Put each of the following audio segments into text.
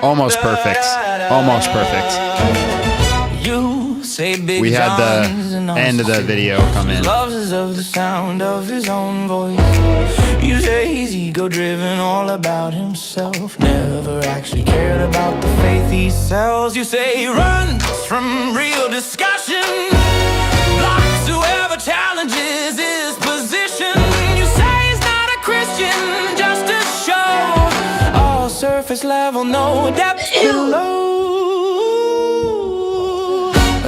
Almost perfect. Almost perfect. We had the end of the video come in. Loves of the sound of his own voice. You say he's ego-driven, all about himself. Never actually cared about the faith he sells. You say he runs from real discussion, blocks whoever challenges his position. You say he's not a Christian, just a show. All surface level, no depth below.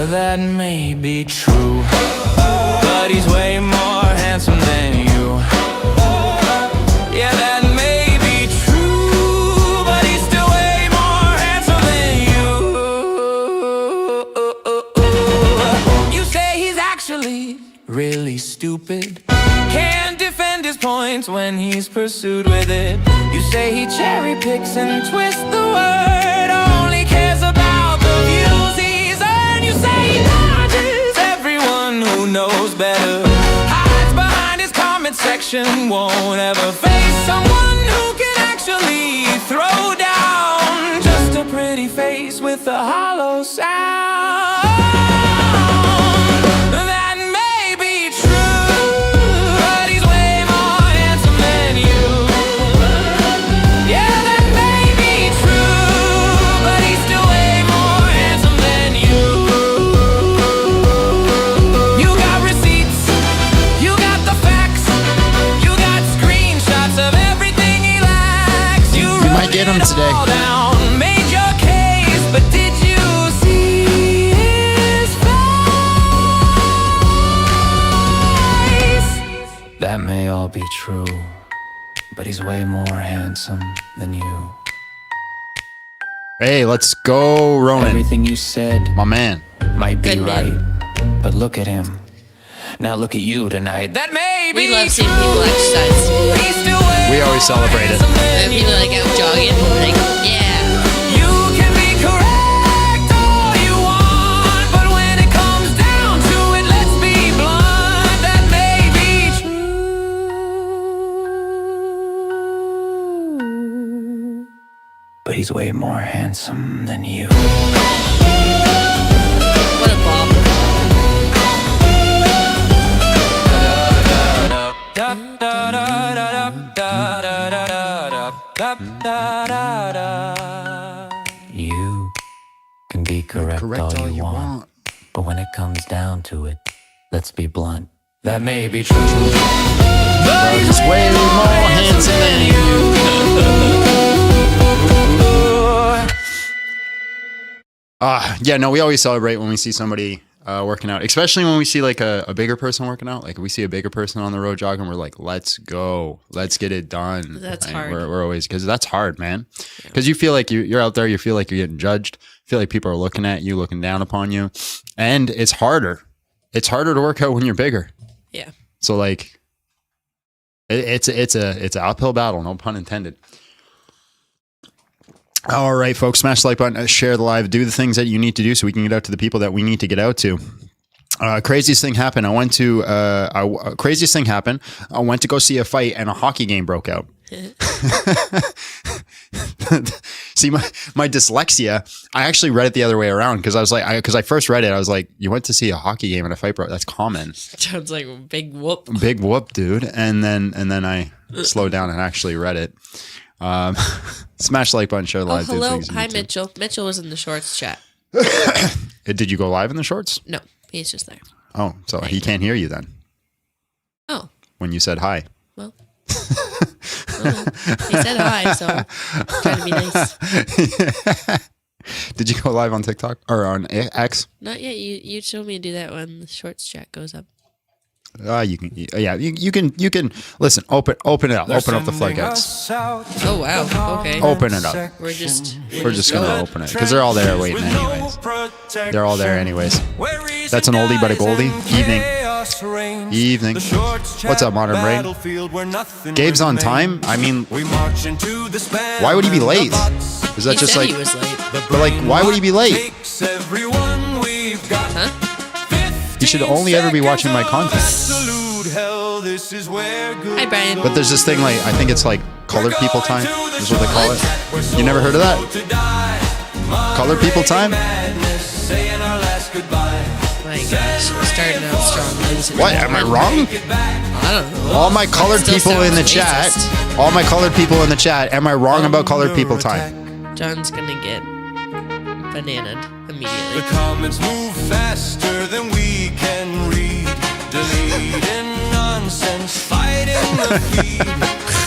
That may be true, but he's way more handsome than you. Yeah, that may be true, but he's still way more handsome than you. You say he's actually really stupid, can't defend his points when he's pursued with it. You say he cherry picks and twists the word, only cares about the views he's earned. You say he dodges everyone who knows better, hides behind his comment section, won't ever face someone who can actually throw down. Just a pretty face with a hollow sound. That may be true, but he's way more handsome than you. Yeah, that may be true, but he's still way more handsome than you. You got receipts, you got the facts, you got screenshots of everything he lacks. You might get him today. all down, made your case, but did you see his face? That may all be true, but he's way more handsome than you. Hey, let's go, Ronan. Everything you said My man. might be Good right, man. but look at him. Now look at you tonight. That may be We love seeing true. people exercise. He's still way We always more celebrate it. handsome than And people like out jogging, like, yeah. You can be correct all you want, but when it comes down to it, let's be blunt. That may be true, but he's way more handsome than you. What a bop. You can be correct all you want, but when it comes down to it, let's be blunt. That may be true, but He's way more handsome than you. Yeah, no, we always celebrate when we see somebody working out, especially when we see like a bigger person working out. Like we see a bigger person on the road jogging, we're like, let's go, let's get it done. That's right? hard. We're always, because that's hard, man. Because you feel like you're out there, you feel like you're getting judged, feel like people are looking at you, looking down upon you, and it's harder. It's harder to work out when you're bigger. Yeah. So like, it's an uphill battle, no pun intended. All right, folks, smash the like button, share the live, do the things that you need to do so we can get out to the people that we need to get out to. Craziest thing happened. I went to go see a fight and a hockey game broke out. See, my dyslexia, I actually read it the other way around because I was like, because I first read it, I was like, you went to see a hockey game and a fight broke. That's common. Sounds like a big whoop. Big whoop, dude. And then I slowed down and actually read it. Smash the like button, share the live. Hello. Hi, Mitchell. Mitchell was in the shorts chat. Did you go live in the shorts? No, he's just there. Oh, so he can't hear you then Oh, when you said hi. well. He said hi, so I'm trying to be nice. Did you go live on TikTok or on X? Not yet. You told me to do that when the shorts chat goes up. You can, yeah, you can listen. Open it up. Open up the floodgates. Oh wow. Okay. Open it up. We're just gonna open it because they're all there waiting anyways. They're all there anyways. That's an oldie but a goldie. Evening. What's up, Modern Brain? Gabe's on time. I mean, why would he be late? Is that he just said like? he was late. But like, why would he be late? Huh? He should only ever be watching my content. know this is where good Hi, Brian. But there's this thing like, I think it's like colored people time is what they call it. You never heard of that? Colored people time? saying our last goodbye. My gosh, we're starting out strong. ladies and What, am I gentlemen. wrong? I don't know. All my colored Still people in the sounds chat, racist. all my colored people in the chat, am I wrong about colored people time? John's gonna get bananaed The immediately. comments move faster than we can read. Deleting nonsense, fighting the feed.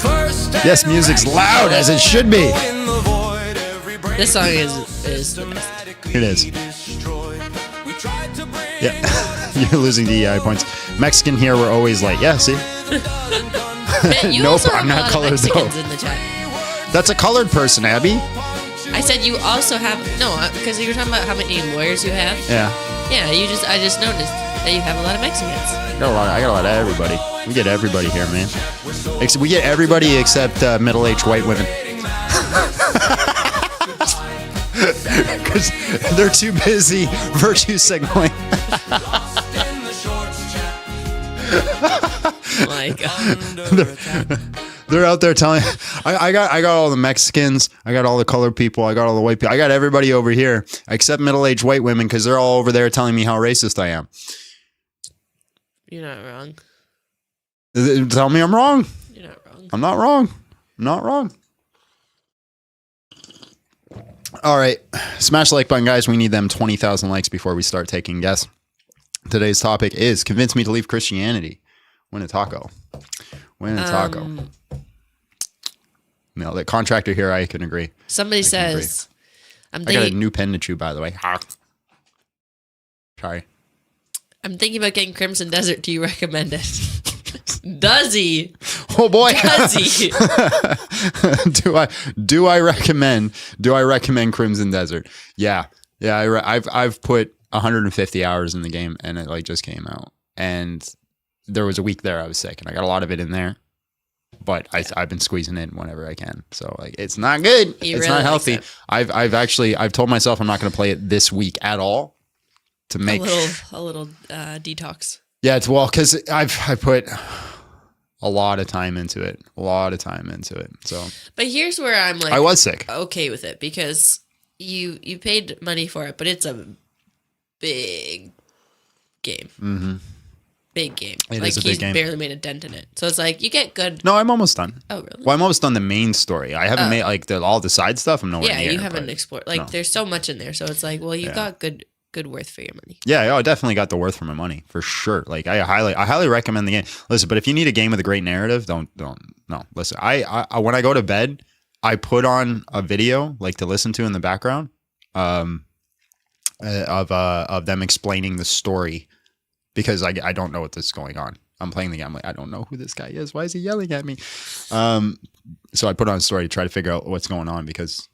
First Yes, music's loud as it should be. in the void, every brain This song is the best. It is. destroyed. We tried to bring Yeah, you're losing DEI points. Mexican here, we're always like, yeah, see? Man, you Nope, also have I'm a not lot of colored, Mexicans though. in the chat. That's a colored person, Abby. I said you also have because you were talking about how many lawyers you have. Yeah. Yeah, I just noticed that you have a lot of Mexicans. I got a lot of everybody. We get everybody here, man. We get everybody except middle-aged white women. Because they're too busy virtue signaling. My God. They're out there telling. I got all the Mexicans. I got all the colored people. I got all the white people. I got everybody over here except middle-aged white women because they're all over there telling me how racist I am. You're not wrong. Tell me I'm wrong. You're not wrong. I'm not wrong. I'm not wrong. All right. Smash the like button, guys. We need them 20,000 likes before we start taking guests. Today's topic is convince me to leave Christianity. Win a taco. Win a taco. No, the contractor here, I can agree. Somebody says, I got a new pen to chew, by the way. Sorry. I'm thinking about getting Crimson Desert. Do you recommend it? Does he? Oh boy. Does he? do I recommend Crimson Desert? Yeah. I've put 150 hours in the game and it like just came out. And there was a week there I was sick and I got a lot of it in there. But I've been squeezing it whenever I can. So like it's not good. It's not healthy. I've told myself I'm not going to play it this week at all to make a little detox. Yeah, it's because I've put a lot of time into it. So, but here's where I'm like, I was sick. Okay with it because you paid money for it, but it's a big game. Mm-hmm. Big game. It like is a big game. Barely made a dent in it. So it's like you get good. No, I'm almost done. Oh really? Well, I'm almost done the main story. I haven't made like all the side stuff. I'm nowhere near. Yeah, you haven't explored. Like no. there's so much in there. So it's like, well, you got good worth for your money. Yeah, I definitely got the worth for my money for sure. Like I highly recommend the game. Listen, but if you need a game with a great narrative, don't. No, listen. I when I go to bed, I put on a video like to listen to in the background, of them explaining the story because I don't know what this is going on. I'm playing the game. I'm like, I don't know who this guy is. Why is he yelling at me? So I put on a story to try to figure out what's going on because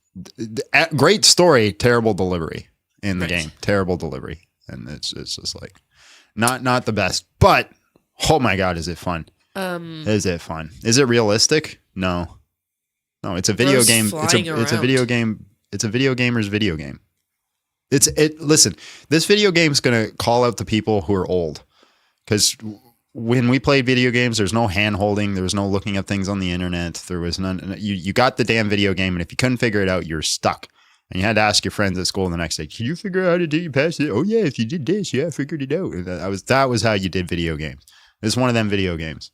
great story, terrible delivery. In the game, terrible delivery, and it's just like not the best. But oh my god, is it fun? Is it fun? Is it realistic? No. It's a video game. It's a video game. It's a video gamer's video game. Listen, this video game is gonna call out the people who are old, because when we played video games, there's no hand holding, there was no looking up things on the internet, there was none. You got the damn video game, and if you couldn't figure it out, you're stuck. And you had to ask your friends at school the next day, can you figure out how to do you pass it? Oh yeah, if you did this, yeah, I figured it out. And that was how you did video games. It's one of them video games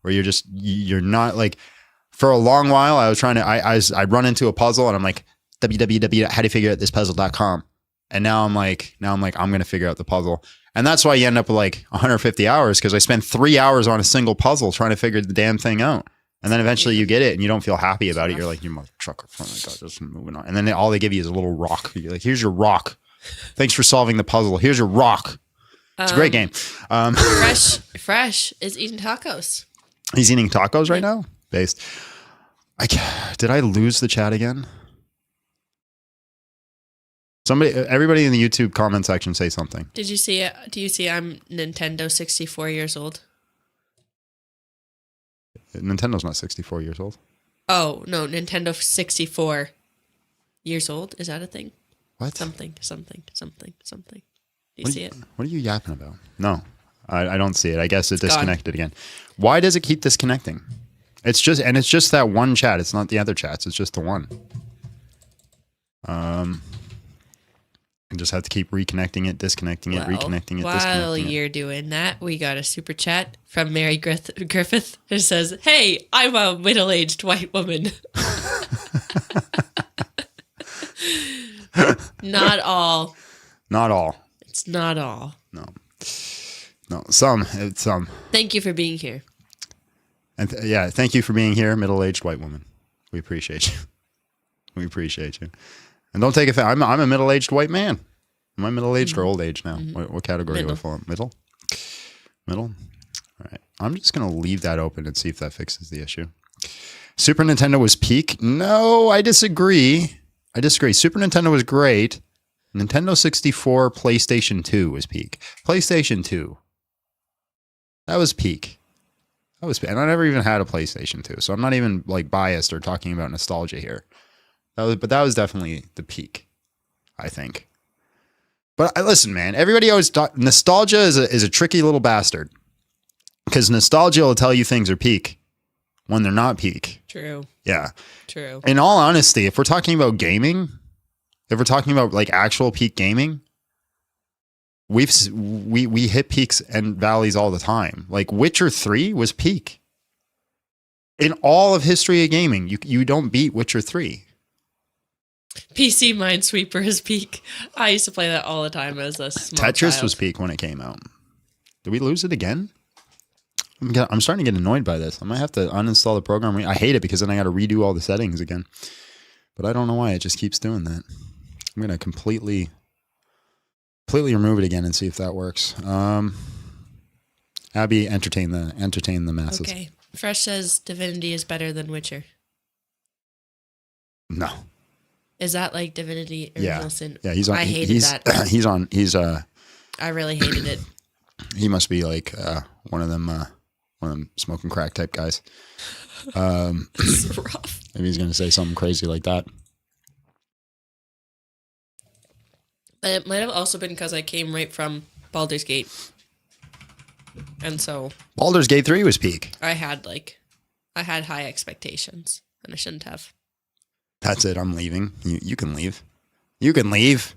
where you're not like, for a long while I was trying to, I'd run into a puzzle and I'm like, www.howtofigureoutThispuzzle.com. And now I'm like, I'm going to figure out the puzzle. And that's why you end up with like 150 hours because I spent 3 hours on a single puzzle trying to figure the damn thing out. And then eventually you get it and you don't feel happy about it. You're like, you mother trucker. Oh my God, just moving on. And then all they give you is a little rock. You're like, here's your rock. Thanks for solving the puzzle. Here's your rock. It's a great game. Fresh is eating tacos. He's eating tacos right now? Based. Did I lose the chat again? Everybody in the YouTube comment section say something. Did you see it? Do you see I'm Nintendo 64 years old? Nintendo's not 64 years old. Oh, no. Nintendo 64 years old. Is that a thing? What? Something. Do you see it? What are you yapping about? No. I don't see it. I guess it disconnected again. Why does it keep disconnecting? It's just that one chat. It's not the other chats. It's just the one. I just have to keep reconnecting it, disconnecting it, reconnecting it, while disconnecting it. you're doing that, we got a super chat from Mary Griffith who says, "Hey, I'm a middle-aged white woman." Not all. Not all. It's not all. No. Some. It's some. Thank you for being here. And thank you for being here, middle-aged white woman. We appreciate you. We appreciate you. And don't take offense. I'm a middle-aged white man. Am I middle-aged or old age now? What category do I fall in? Middle? Middle? All right. I'm just going to leave that open and see if that fixes the issue. Super Nintendo was peak? No, I disagree. Super Nintendo was great. Nintendo 64, PlayStation 2 was peak. PlayStation 2. That was peak. And I never even had a PlayStation 2, so I'm not even like biased or talking about nostalgia here. But that was definitely the peak, I think. But listen, man, everybody always nostalgia is a tricky little bastard, because nostalgia will tell you things are peak when they're not peak. True. Yeah. True. In all honesty, if we're talking about gaming, if we're talking about like actual peak gaming, we hit peaks and valleys all the time. Like Witcher 3 was peak. In all of history of gaming, you don't beat Witcher 3. PC Minesweeper is peak. I used to play that all the time as a small Tetris child. was peak when it came out. Did we lose it again? I'm starting to get annoyed by this. I might have to uninstall the program. I hate it because then I got to redo all the settings again. But I don't know why it just keeps doing that. I'm going to completely remove it again and see if that works. Abby, entertain the masses. Okay. Fresh says Divinity is better than Witcher. No. Is that like Divinity Original Sin? Yeah, he's on. I hated that. He's I really hated it. He must be like one of them smoking crack type guys. It's rough. Maybe he's going to say something crazy like that. But it might have also been because I came right from Baldur's Gate. And so Baldur's Gate 3 was peak. I had high expectations, and I shouldn't have. That's it. I'm leaving. You can leave. You can leave.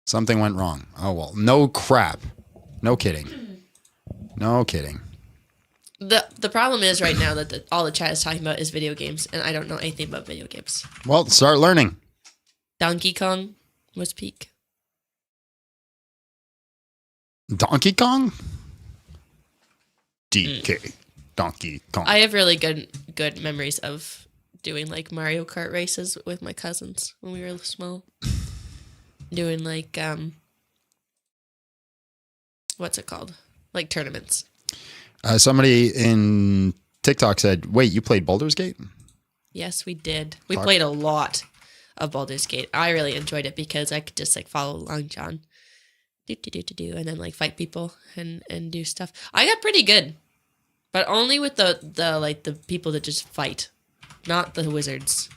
Something went wrong. Oh, well. No crap. No kidding. No kidding. The problem is right now that all the chat is talking about is video games, and I don't know anything about video games. Well, start learning. Donkey Kong was peak. Donkey Kong? DK. Donkey Kong. I have really good memories of doing like Mario Kart races with my cousins when we were small. Doing like what's it called? Like tournaments. Somebody in TikTok said, "Wait, you played Baldur's Gate?" Yes, we did. We played a lot of Baldur's Gate. I really enjoyed it because I could just like follow along John. Do, and then like fight people and do stuff. I got pretty good. But only with the people that just fight. Not the wizards.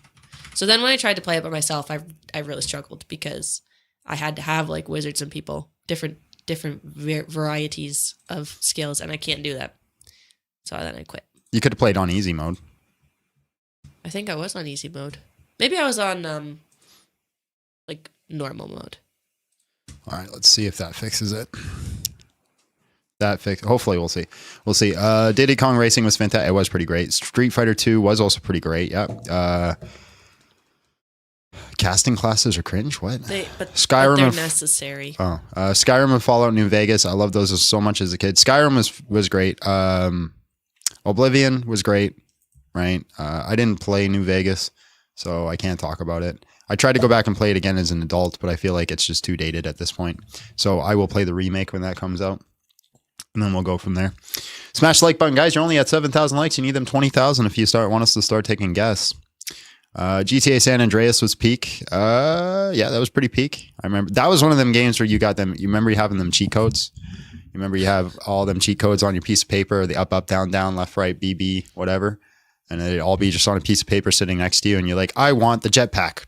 So then when I tried to play it by myself, I really struggled because I had to have like wizards and people, different varieties of skills, and I can't do that. So then I quit. You could have played on easy mode. I think I was on easy mode. Maybe I was on like normal mode. All right, let's see if that fixes it. Hopefully we'll see. We'll see. Diddy Kong Racing was fantastic. It was pretty great. Street Fighter 2 was also pretty great. Yeah. Casting classes are cringe. What? Skyrim, they're necessary. Oh, Skyrim and Fallout New Vegas. I love those so much as a kid. Skyrim was great. Oblivion was great. Right. I didn't play New Vegas, so I can't talk about it. I tried to go back and play it again as an adult, but I feel like it's just too dated at this point. So I will play the remake when that comes out. And then we'll go from there. Smash the like button, guys. You're only at 7,000 likes. You need them 20,000 if you want us to start taking guests. GTA San Andreas was peak. Yeah, that was pretty peak. I remember that was one of them games where you got them. You remember you having them cheat codes. You remember you have all them cheat codes on your piece of paper, the up, down, down, left, right, BB, whatever. And it'd all be just on a piece of paper sitting next to you. And you're like, I want the jetpack.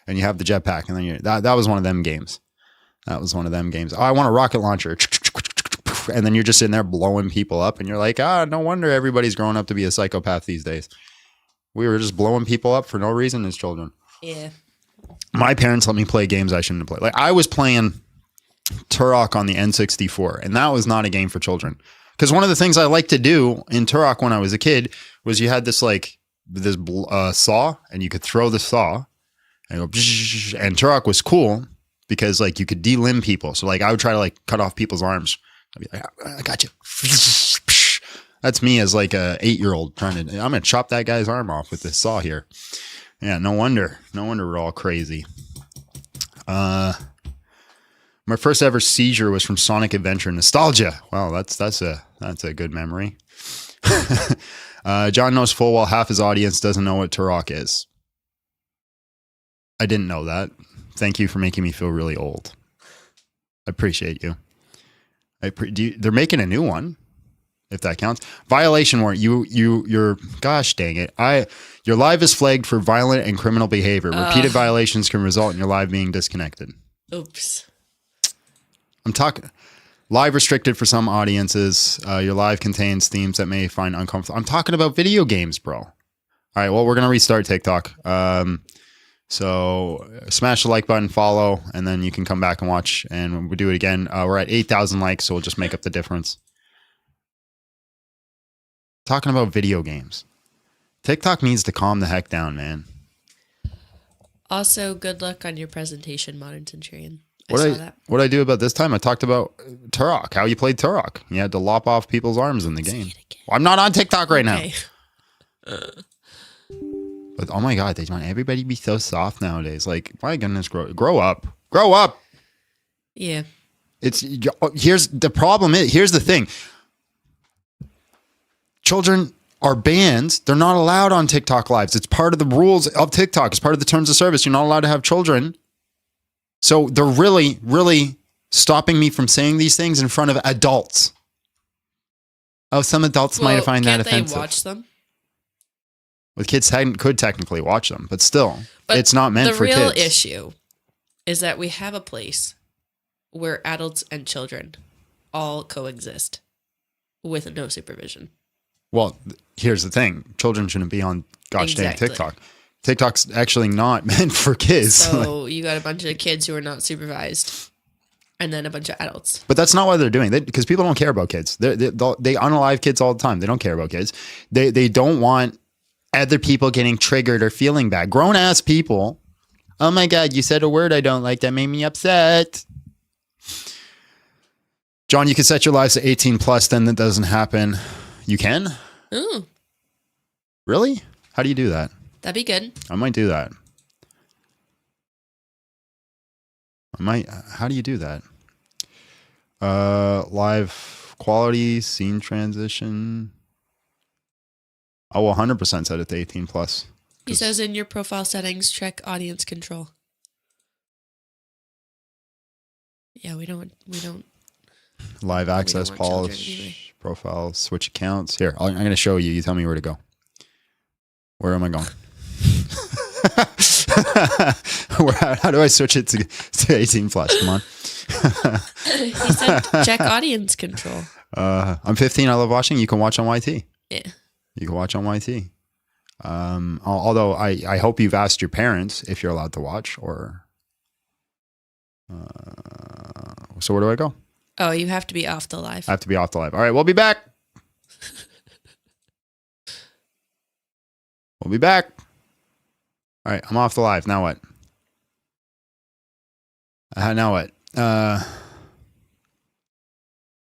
And you have the jetpack. And then that was one of them games. That was one of them games. Oh, I want a rocket launcher. And then you're just in there blowing people up and you're like, no wonder everybody's growing up to be a psychopath these days. We were just blowing people up for no reason as children. Yeah. My parents let me play games I shouldn't have played. Like I was playing Turok on the N64, and that was not a game for children. Because one of the things I liked to do in Turok when I was a kid was you had this saw, and you could throw the saw and go, and Turok was cool because like you could de-limb people. So like I would try to like cut off people's arms. I'd be like, I got you. That's me as like a 8-year-old I'm going to chop that guy's arm off with this saw here. Yeah, no wonder we're all crazy. My first ever seizure was from Sonic Adventure nostalgia. Wow, that's a good memory. John knows full well half his audience doesn't know what Turok is. I didn't know that. Thank you for making me feel really old. I appreciate you. They're making a new one, if that counts. Violation warrant. You're gosh dang it. Your live is flagged for violent and criminal behavior. Repeated violations can result in your live being disconnected. Oops. I'm talking live restricted for some audiences. Your live contains themes that may find uncomfortable. I'm talking about video games, bro. All right. Well, we're going to restart TikTok. So smash the like button, follow, and then you can come back and watch and we'll do it again. We're at 8,000 likes. So we'll just make up the difference. Talking about video games. TikTok needs to calm the heck down, man. Also, good luck on your presentation, Modern Centurion. What I do about this time? I talked about Turok, how you played Turok. You had to lop off people's arms in the game. Well, I'm not on TikTok right now. But oh my God, they want everybody to be so soft nowadays. Like, my goodness, grow up. Grow up. Yeah. Here's the problem. Here's the thing. Children are banned. They're not allowed on TikTok lives. It's part of the rules of TikTok. It's part of the terms of service. You're not allowed to have children. So they're really, really stopping me from saying these things in front of adults. Oh, some adults might find that offensive. Can't they watch them? Well, kids could technically watch them, but still, it's not meant for kids. The real issue is that we have a place where adults and children all coexist with no supervision. Well, here's the thing. Children shouldn't be on dang TikTok. TikTok's actually not meant for kids. So you got a bunch of kids who are not supervised and then a bunch of adults. But that's not what they're doing. Because people don't care about kids. They unalive kids all the time. They don't care about kids. They don't want other people getting triggered or feeling bad. Grown-ass people. Oh my God, you said a word I don't like. That made me upset. John, you can set your lives to 18 plus, then that doesn't happen. You can? Ooh. Really? How do you do that? That'd be good. I might do that. How do you do that? Live quality, scene transition. I will 100% set it to 18 plus. He says in your profile settings, check audience control. Yeah, we don't. Live access polish, profile, switch accounts. Here, I'm going to show you. You tell me where to go. Where am I going? How do I switch it to 18 plus? Come on. He said check audience control. I'm 15. I love watching. You can watch on YT. Yeah. You can watch on YT. Although I hope you've asked your parents if you're allowed to watch or. So where do I go? Oh, you have to be off the live. I have to be off the live. All right, we'll be back. We'll be back. All right, I'm off the live. Now what? Now what? I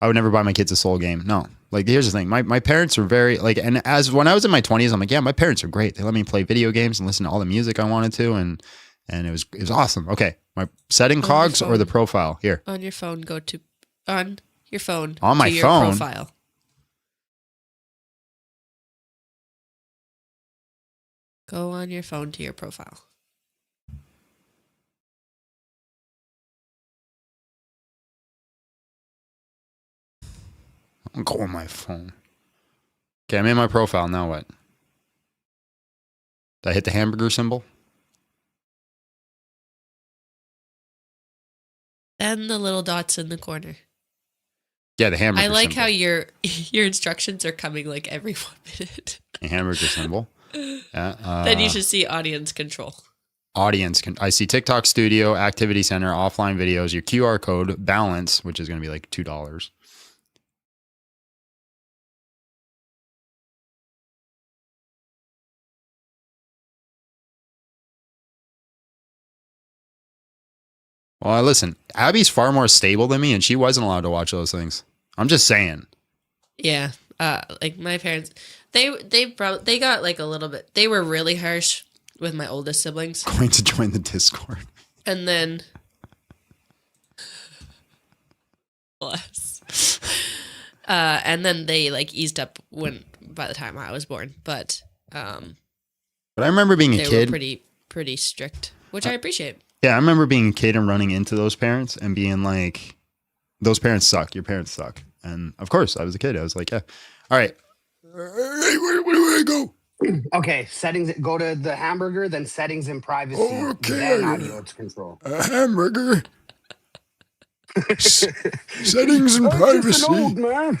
would never buy my kids a Soul game. No. Like, here's the thing. My parents are very, like, and when I was in my 20s, I'm like, yeah, my parents are great. They let me play video games and listen to all the music I wanted to, and it was awesome. Okay, my setting cogs or the profile here. On your phone, go to on your phone. On my your phone. Profile. Go on your phone to your profile. I'll go on my phone. Okay, I'm in my profile. Now what? Did I hit the hamburger symbol? And the little dots in the corner. Yeah, the hamburger I like symbol. how your instructions are coming like every 1 minute. A hamburger symbol. Yeah, Then you should see audience control. I see TikTok Studio, Activity Center, offline videos, your QR code, balance, which is going to be like $2. Well, listen, Abby's far more stable than me, and she wasn't allowed to watch those things. I'm just saying. Yeah, like my parents, they got like a little bit. They were really harsh with my oldest siblings. Going to join the Discord. And then, bless. And then they like eased up by the time I was born. But I remember being a they kid. were pretty strict, which I appreciate. Yeah, I remember being a kid and running into those parents and being like, "Those parents suck. Your parents suck." And of course, I was a kid. I was like, "Yeah, all right, where do I go?" Okay, settings. Go to the hamburger, then settings and privacy. Okay. Then audio control. A hamburger. Settings and privacy. Old man.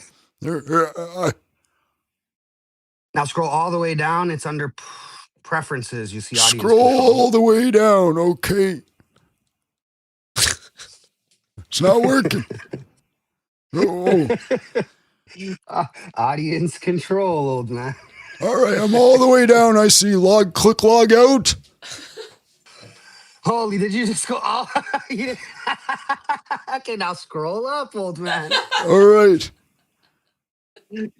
Now scroll all the way down. It's under preferences. You see audience Scroll control. all the way down. Okay. It's not working. Oh. Audience control, old man. All right, I'm all the way down. I see click log out. Holy, did you just go all? Okay, now scroll up, old man. All right.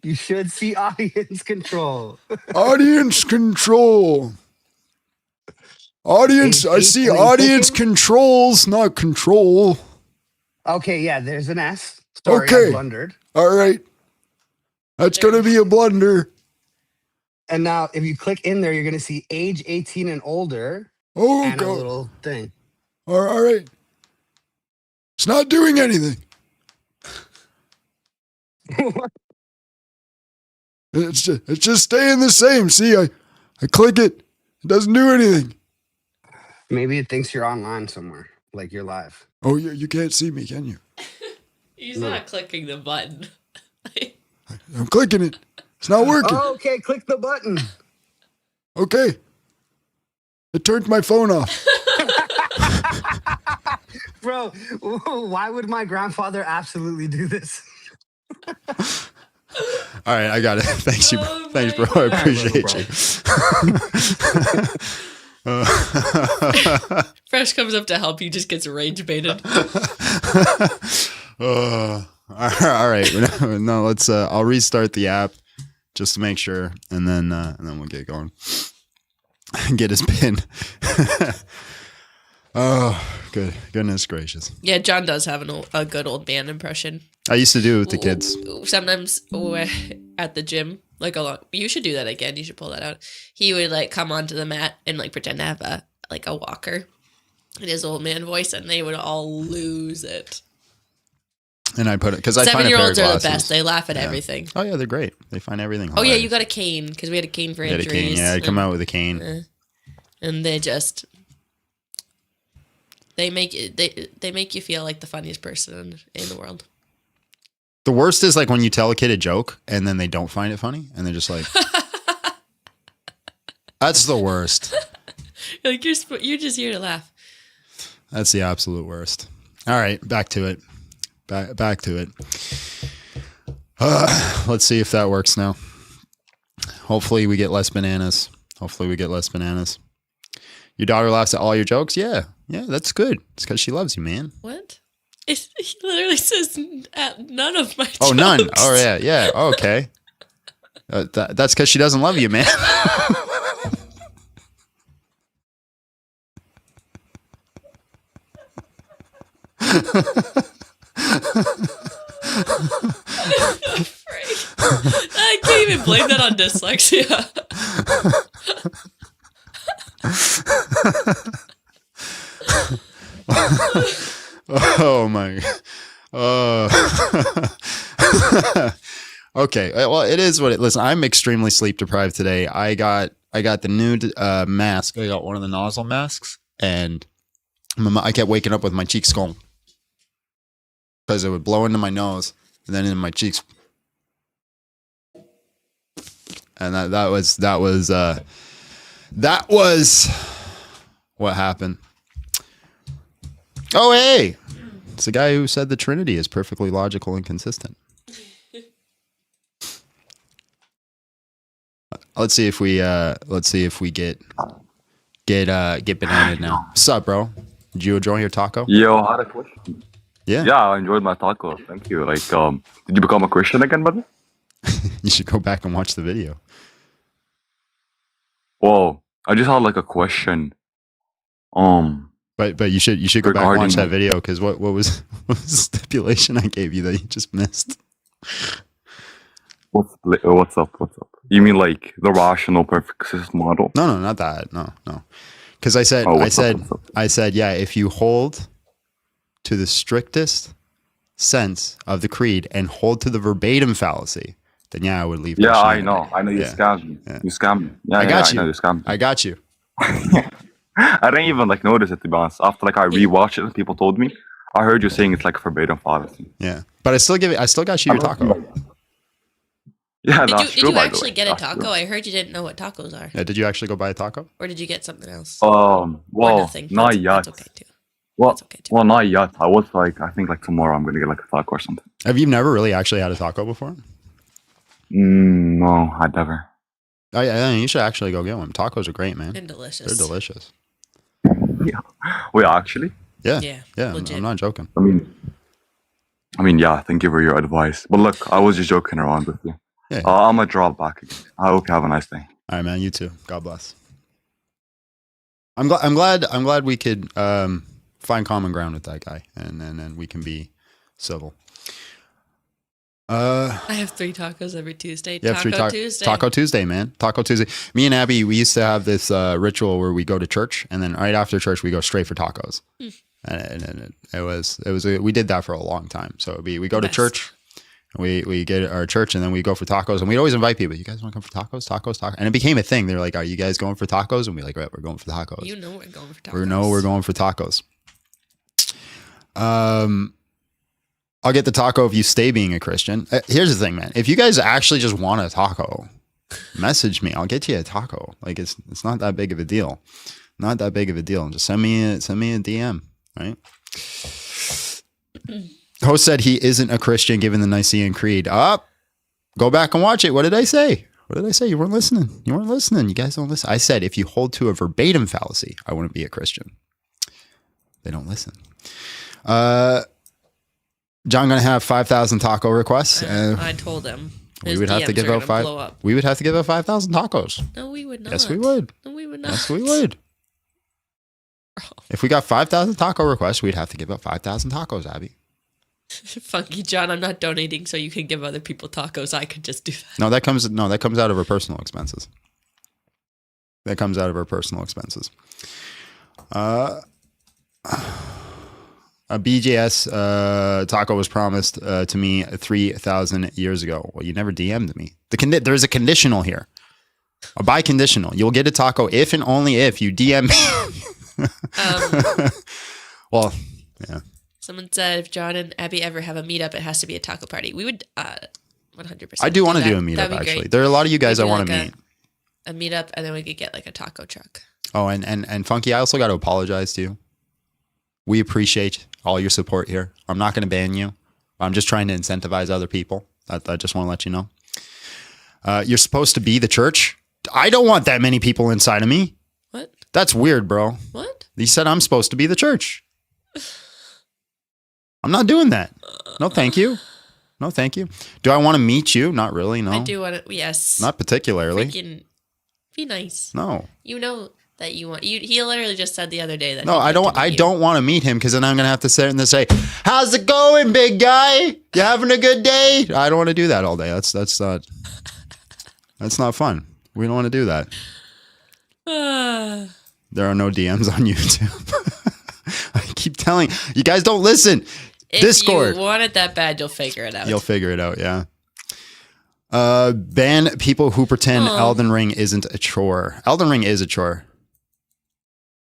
You should see audience control. Audience control. Audience, I see audience controls, not control. Okay, yeah, there's an S. Sorry, Okay. I blundered. All right. That's going to be a blunder. And now, if you click in there, you're going to see age 18 and older Oh, and a God. little thing. All right. It's not doing anything. It's just staying the same. See, I click it. It doesn't do anything. Maybe it thinks you're online somewhere, like you're live. Oh, you can't see me, can you? He's not clicking the button. I'm clicking it. It's not working. Oh, okay, click the button. Okay. It turned my phone off. Bro, why would my grandfather absolutely do this? All right, I got it. Thanks, you. Oh Thanks, my bro. I God. appreciate you. Fresh comes up to help you, just gets rage baited. All right. No, let's. I'll restart the app just to make sure, and then we'll get going. Get his pin. Oh, goodness gracious! Yeah, John does have a good old man impression. I used to do it with the kids. Sometimes at the gym, like a lot. You should do that again. You should pull that out. He would like come onto the mat and like pretend to have a walker in his old man voice, and they would all lose it. And I put it because I find a pair of 7-year-olds are the glasses. best. They laugh at everything. Oh yeah, they're great. They find everything. Oh yeah, hilarious. you got a cane because we had a cane for Get a injuries. cane. Yeah, I'd come out with a cane. And they just they make you feel like the funniest person in the world. The worst is like when you tell a kid a joke and then they don't find it funny and they're just like, that's the worst. Like you're just here to laugh. That's the absolute worst. All right, back to it. Back to it. Let's see if that works now. Hopefully we get less bananas. Your daughter laughs at all your jokes? Yeah, that's good. It's because she loves you, man. What? He literally says none of my jokes. Oh, none. Oh, yeah. Oh, okay. That's because she doesn't love you, man. I can't even blame that on dyslexia. Oh my. Okay. Well, it is what it. Listen, I'm extremely sleep deprived today. I got the new mask. I got one of the nozzle masks, and I kept waking up with my cheeks going. because it would blow into my nose and then into my cheeks. And that was what happened. Oh, hey, it's the guy who said the Trinity is perfectly logical and consistent. Let's see if we get bananaed now. What's up, bro? Did you enjoy your taco? Yo, I had a question. Yeah. Yeah, I enjoyed my taco. Thank you. Like, did you become a Christian again, brother? You should go back and watch the video. Whoa, I just had like a question. But you should go back and watch that Regarding- video because what was the stipulation I gave you that you just missed? What's up? You mean like the rational perfect system model? No, not that. No. Because I said, Oh, what's up? I said, yeah, if you hold to the strictest sense of the creed and hold to the verbatim fallacy, then yeah, I would leave. Yeah, I Christianity. know. You Yeah. scammed me. Yeah. You scammed me. Yeah, I got I know you. you scammed me. I got you. I didn't even like notice it, to be honest. After like I rewatched it and people told me, I heard you saying it's like verbatim fallacy. Yeah, but I still got you your taco. Yeah, Did that's you, true. did you by the actually way. get a That's taco? true. I heard you didn't know what tacos are. Yeah, did you actually go buy a taco? Or did you get something else? Well, nothing. not That's- yet. That's okay too. Well, That's okay too. well, not yet. I was like, I think like tomorrow I'm gonna get like a taco or something. Have you never really actually had a taco before? No, I never. You should actually go get one. Tacos are great, man. And delicious. They're delicious. Wait, actually, Yeah, Yeah, I'm legit. not joking. I mean, yeah. Thank you for your advice. But look, I was just joking around with you. Yeah. I'm gonna drop back again. I hope you have a nice day. All right, man. You too. God bless. I'm glad we could find common ground with that guy, and then we can be civil. I have 3 tacos every Tuesday. Yeah, Tuesday. Taco Tuesday, man. Taco Tuesday. Me and Abby, we used to have this ritual where we go to church, and then right after church, we go straight for tacos. And we did that for a long time. So we go to Best. church, we get our church, and then we go for tacos. And we'd always invite people. You guys want to come for tacos? Tacos. And it became a thing. They're like, "Are you guys going for tacos?" And we're like, "Right, we're going for tacos." You know we're going for tacos. We're going for tacos. I'll get the taco if you stay being a Christian. Here's the thing, man. If you guys actually just want a taco, message me. I'll get you a taco. Like it's not that big of a deal. Not that big of a deal. Just send me a DM, right? Host said he isn't a Christian given the Nicene Creed. Go back and watch it. What did I say? You weren't listening. You guys don't listen. I said if you hold to a verbatim fallacy, I wouldn't be a Christian. They don't listen. John gonna have 5,000 taco requests. I told him. We would have to give out five. We would have to give out 5,000 tacos. No, we would not. Yes, we would. No, we would not. Yes, we would. If we got 5,000 taco requests, we'd have to give out 5,000 tacos, Abby. Funky John, I'm not donating so you can give other people tacos. I could just do that. No, that comes out of our personal expenses. A BJS taco was promised to me 3,000 years ago. Well, you never DM'd me. There's a conditional here. A biconditional. You'll get a taco if and only if you DM me. Well, yeah. Someone said if John and Abby ever have a meetup, it has to be a taco party. We would 100%. I do want to do a that. meetup, That'd be actually. great. There are a lot of you guys I Maybe want to like meet. A meetup, and then we could get like a taco truck. Oh, and Funky, I also got to apologize to you. We appreciate all your support here. I'm not going to ban you. I'm just trying to incentivize other people. I just want to let you know. You're supposed to be the church. I don't want that many people inside of me. What? That's weird, bro. What? You said I'm supposed to be the church. I'm not doing that. No, thank you. No, thank you. Do I want to meet you? Not really, no. I do want to, yes. Not particularly. Freaking be nice. No. You know that you want, he literally just said the other day that. No, I don't want to meet him because then I'm going to have to sit and say, "How's it going, big guy? You having a good day?" I don't want to do that all day. That's not fun. We don't want to do that. There are no DMs on YouTube. I keep telling you guys don't listen. If Discord. you want it that bad, you'll figure it out. You'll figure it out, yeah. Ban people who pretend Elden Ring isn't a chore. Elden Ring is a chore.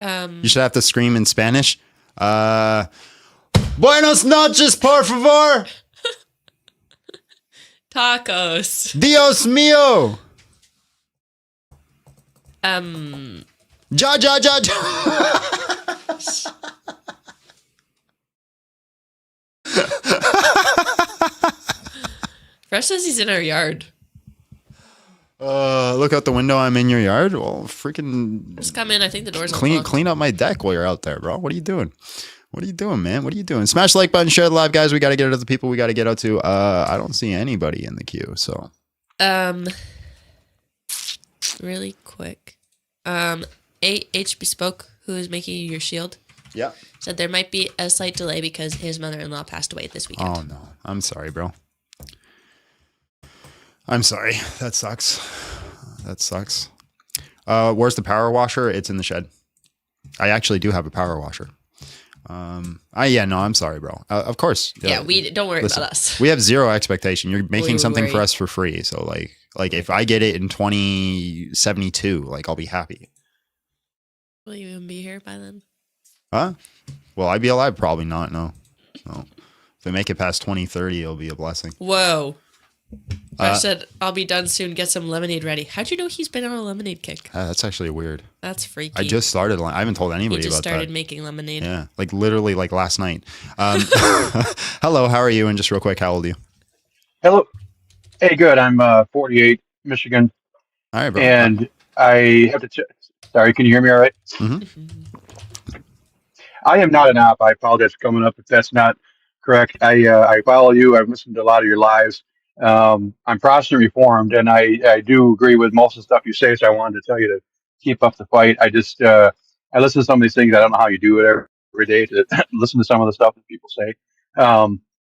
You should have to scream in Spanish. Buenos noches, por favor. Tacos. Dios mío. Ja. Ja. Fresh says he's in our yard. Look out the window. I'm in your yard. Well, freaking Just come in. I think the door's unlocked. clean up my deck while you're out there, bro. What are you doing? What are you doing, man? What are you doing? Smash the like button, share the live, guys. We got to get it to the people we got to get out to. I don't see anybody in the queue, so. Really quick. HB Bespoke, who is making you your shield, Yeah. said there might be a slight delay because his mother-in-law passed away this weekend. Oh, no. I'm sorry, bro. I'm sorry. That sucks. That sucks. Where's the power washer? It's in the shed. I actually do have a power washer. I'm sorry, bro. Of course. Yeah, we don't worry about us. We have zero expectation. You're making something for worry. us for free. So like if I get it in 2072, like I'll be happy. Will you even be here by then? Huh? Will I be alive? Probably not. No. If they make it past 2030, it'll be a blessing. Whoa. I said, I'll be done soon. Get some lemonade ready. How'd you know he's been on a lemonade kick? That's actually weird. That's freaky. I just started. I haven't told anybody He just about that. started making lemonade. Yeah, like literally like last night. Hello, how are you? And just real quick, how old are you? Hello. Hey, good. I'm 48, Michigan. All right, bro. And I have to sorry, can you hear me all right? Mm-hmm. I am not an op. I apologize for coming up if that's not correct. I follow you. I've listened to a lot of your lives. I'm Protestant Reformed, and I do agree with most of the stuff you say, so I wanted to tell you to keep up the fight. I just I listen to some of these things. I don't know how you do it every day to listen to some of the stuff that people say.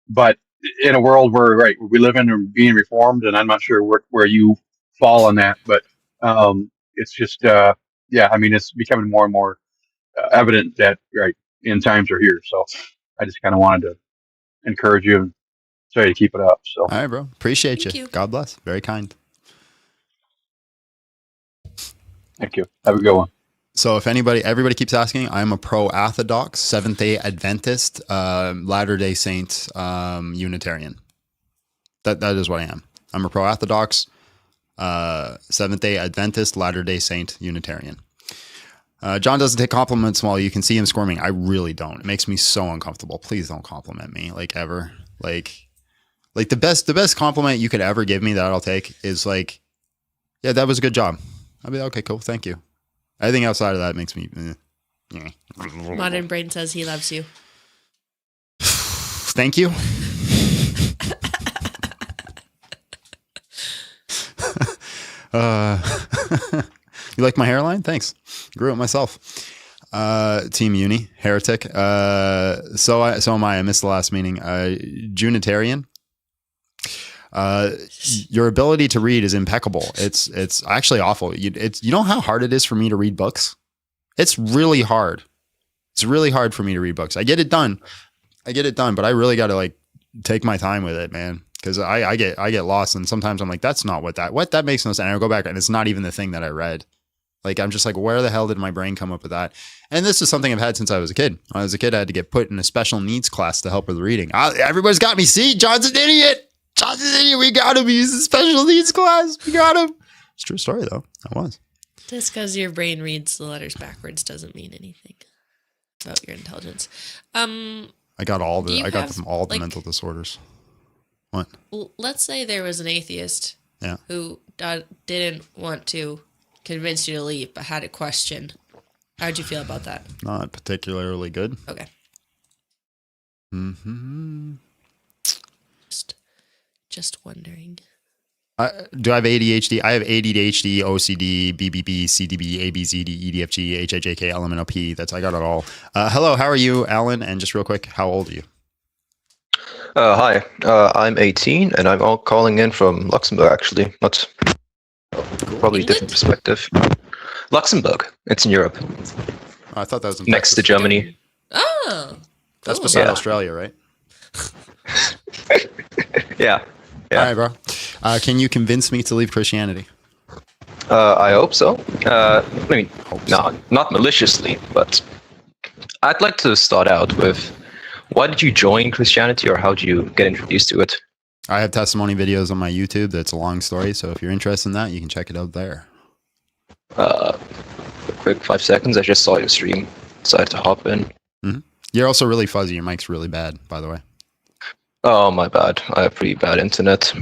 But in a world where we live in and being reformed, and I'm not sure where you fall on that, but it's just it's becoming more and more evident that end times are here. So I just kind of wanted to encourage you and tell you to keep it up. So All right, bro. Appreciate Thank you. you. God bless. Very kind. thank you. Have a good one. So if everybody keeps asking, I'm a pro-Orthodox, Seventh-day Adventist, Latter-day Saint, Unitarian. That is what I am. I'm a pro-Orthodox, Seventh-day Adventist, Latter-day Saint, Unitarian. John doesn't take compliments while you can see him squirming. I really don't. It makes me so uncomfortable. Please don't compliment me, like ever. Like the best compliment you could ever give me that I'll take is like, yeah, that was a good job. I'll be like, okay, cool, thank you. Anything outside of that makes me. Modern Brain says he loves you. Thank you. You like my hairline? Thanks. Grew it myself. Team Uni, heretic. So am I. I missed the last meeting. Junitarian. Your ability to read is impeccable. It's actually awful. You know how hard it is for me to read books? It's really hard. It's really hard for me to read books. I get it done, but I really got to like take my time with it, man. Because I get lost, and sometimes I'm like, that's not what that makes no sense. And I go back, and it's not even the thing that I read. Like, I'm just like, where the hell did my brain come up with that? And this is something I've had since I was a kid. When I was a kid, I had to get put in a special needs class to help with reading. Everybody's got me. See, John's an idiot. We got him. He's a special needs class. We got him. It's a true story, though. I was. Just because your brain reads the letters backwards doesn't mean anything about your intelligence. I got all the like, mental disorders. What? Let's say there was an atheist who didn't want to convince you to leave, but had a question. How'd you feel about that? Not particularly good. Okay. Mm-hmm. Just wondering. Do I have ADHD? I have ADHD, OCD, BBB, CDB, ABZD, EDFG, HIJK, LMNOP. I got it all. Hello, how are you, Alan? And just real quick, how old are you? Hi, I'm 18, and I'm all calling in from Luxembourg, actually. Not probably a different perspective. Luxembourg. It's in Europe. I thought that was in next to Germany. Oh, that's cool. beside Australia, right? Yeah. All right, bro. Can you convince me to leave Christianity? I hope so. Not maliciously, but I'd like to start out with Why did you join Christianity, or how did you get introduced to it? I have testimony videos on my YouTube. That's a long story. So if you're interested in that, you can check it out there. Quick 5 seconds. I just saw your stream. Decided to hop in. Mm-hmm. You're also really fuzzy. Your mic's really bad, by the way. Oh, my bad. I have pretty bad internet.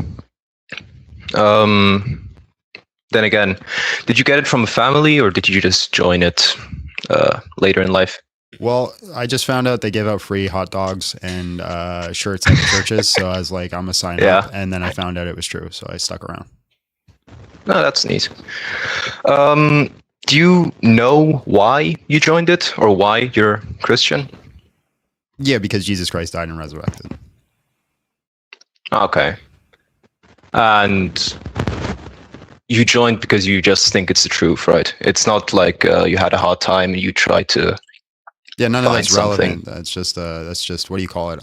Then again, did you get it from a family, or did you just join it later in life? Well, I just found out they give out free hot dogs and shirts at the churches. So I was like, I'm going to sign up. And then I found out it was true. So I stuck around. No, that's neat. Do you know why you joined it, or why you're Christian? Yeah, because Jesus Christ died and resurrected. Okay. And you joined because you just think it's the truth, right? It's not like you had a hard time and you tried to. Yeah, none of that's relevant. Something. That's just what do you call it?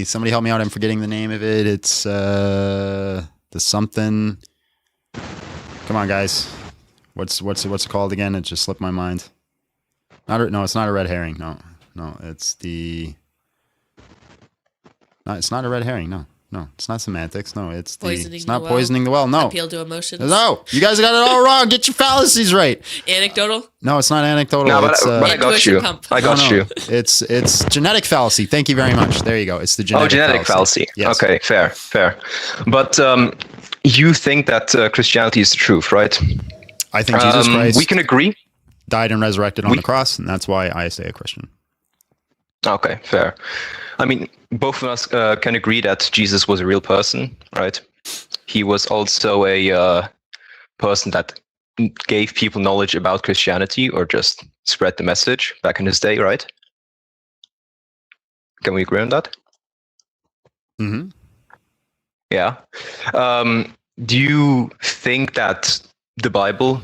Somebody help me out. I'm forgetting the name of it. It's the something. Come on, guys. What's it called again? It just slipped my mind. No, it's not a red herring. No, it's the. No, it's not a red herring. No, it's not semantics. No, it's not poisoning the well. No. Appeal to emotions. No, you guys got it all wrong. Get your fallacies right. Anecdotal? No, it's not anecdotal. No, but I got you. I got you. It's genetic fallacy. Thank you very much. There you go. It's the genetic fallacy. Yes. Okay, fair. But you think that Christianity is the truth, right? I think Jesus Christ. We can agree. Died and resurrected on the cross, and that's why I stay a Christian. Okay, fair. I mean, both of us can agree that Jesus was a real person, right? He was also a person that gave people knowledge about Christianity, or just spread the message back in his day, right? Can we agree on that? Mm-hmm. Yeah. Do you think that the Bible,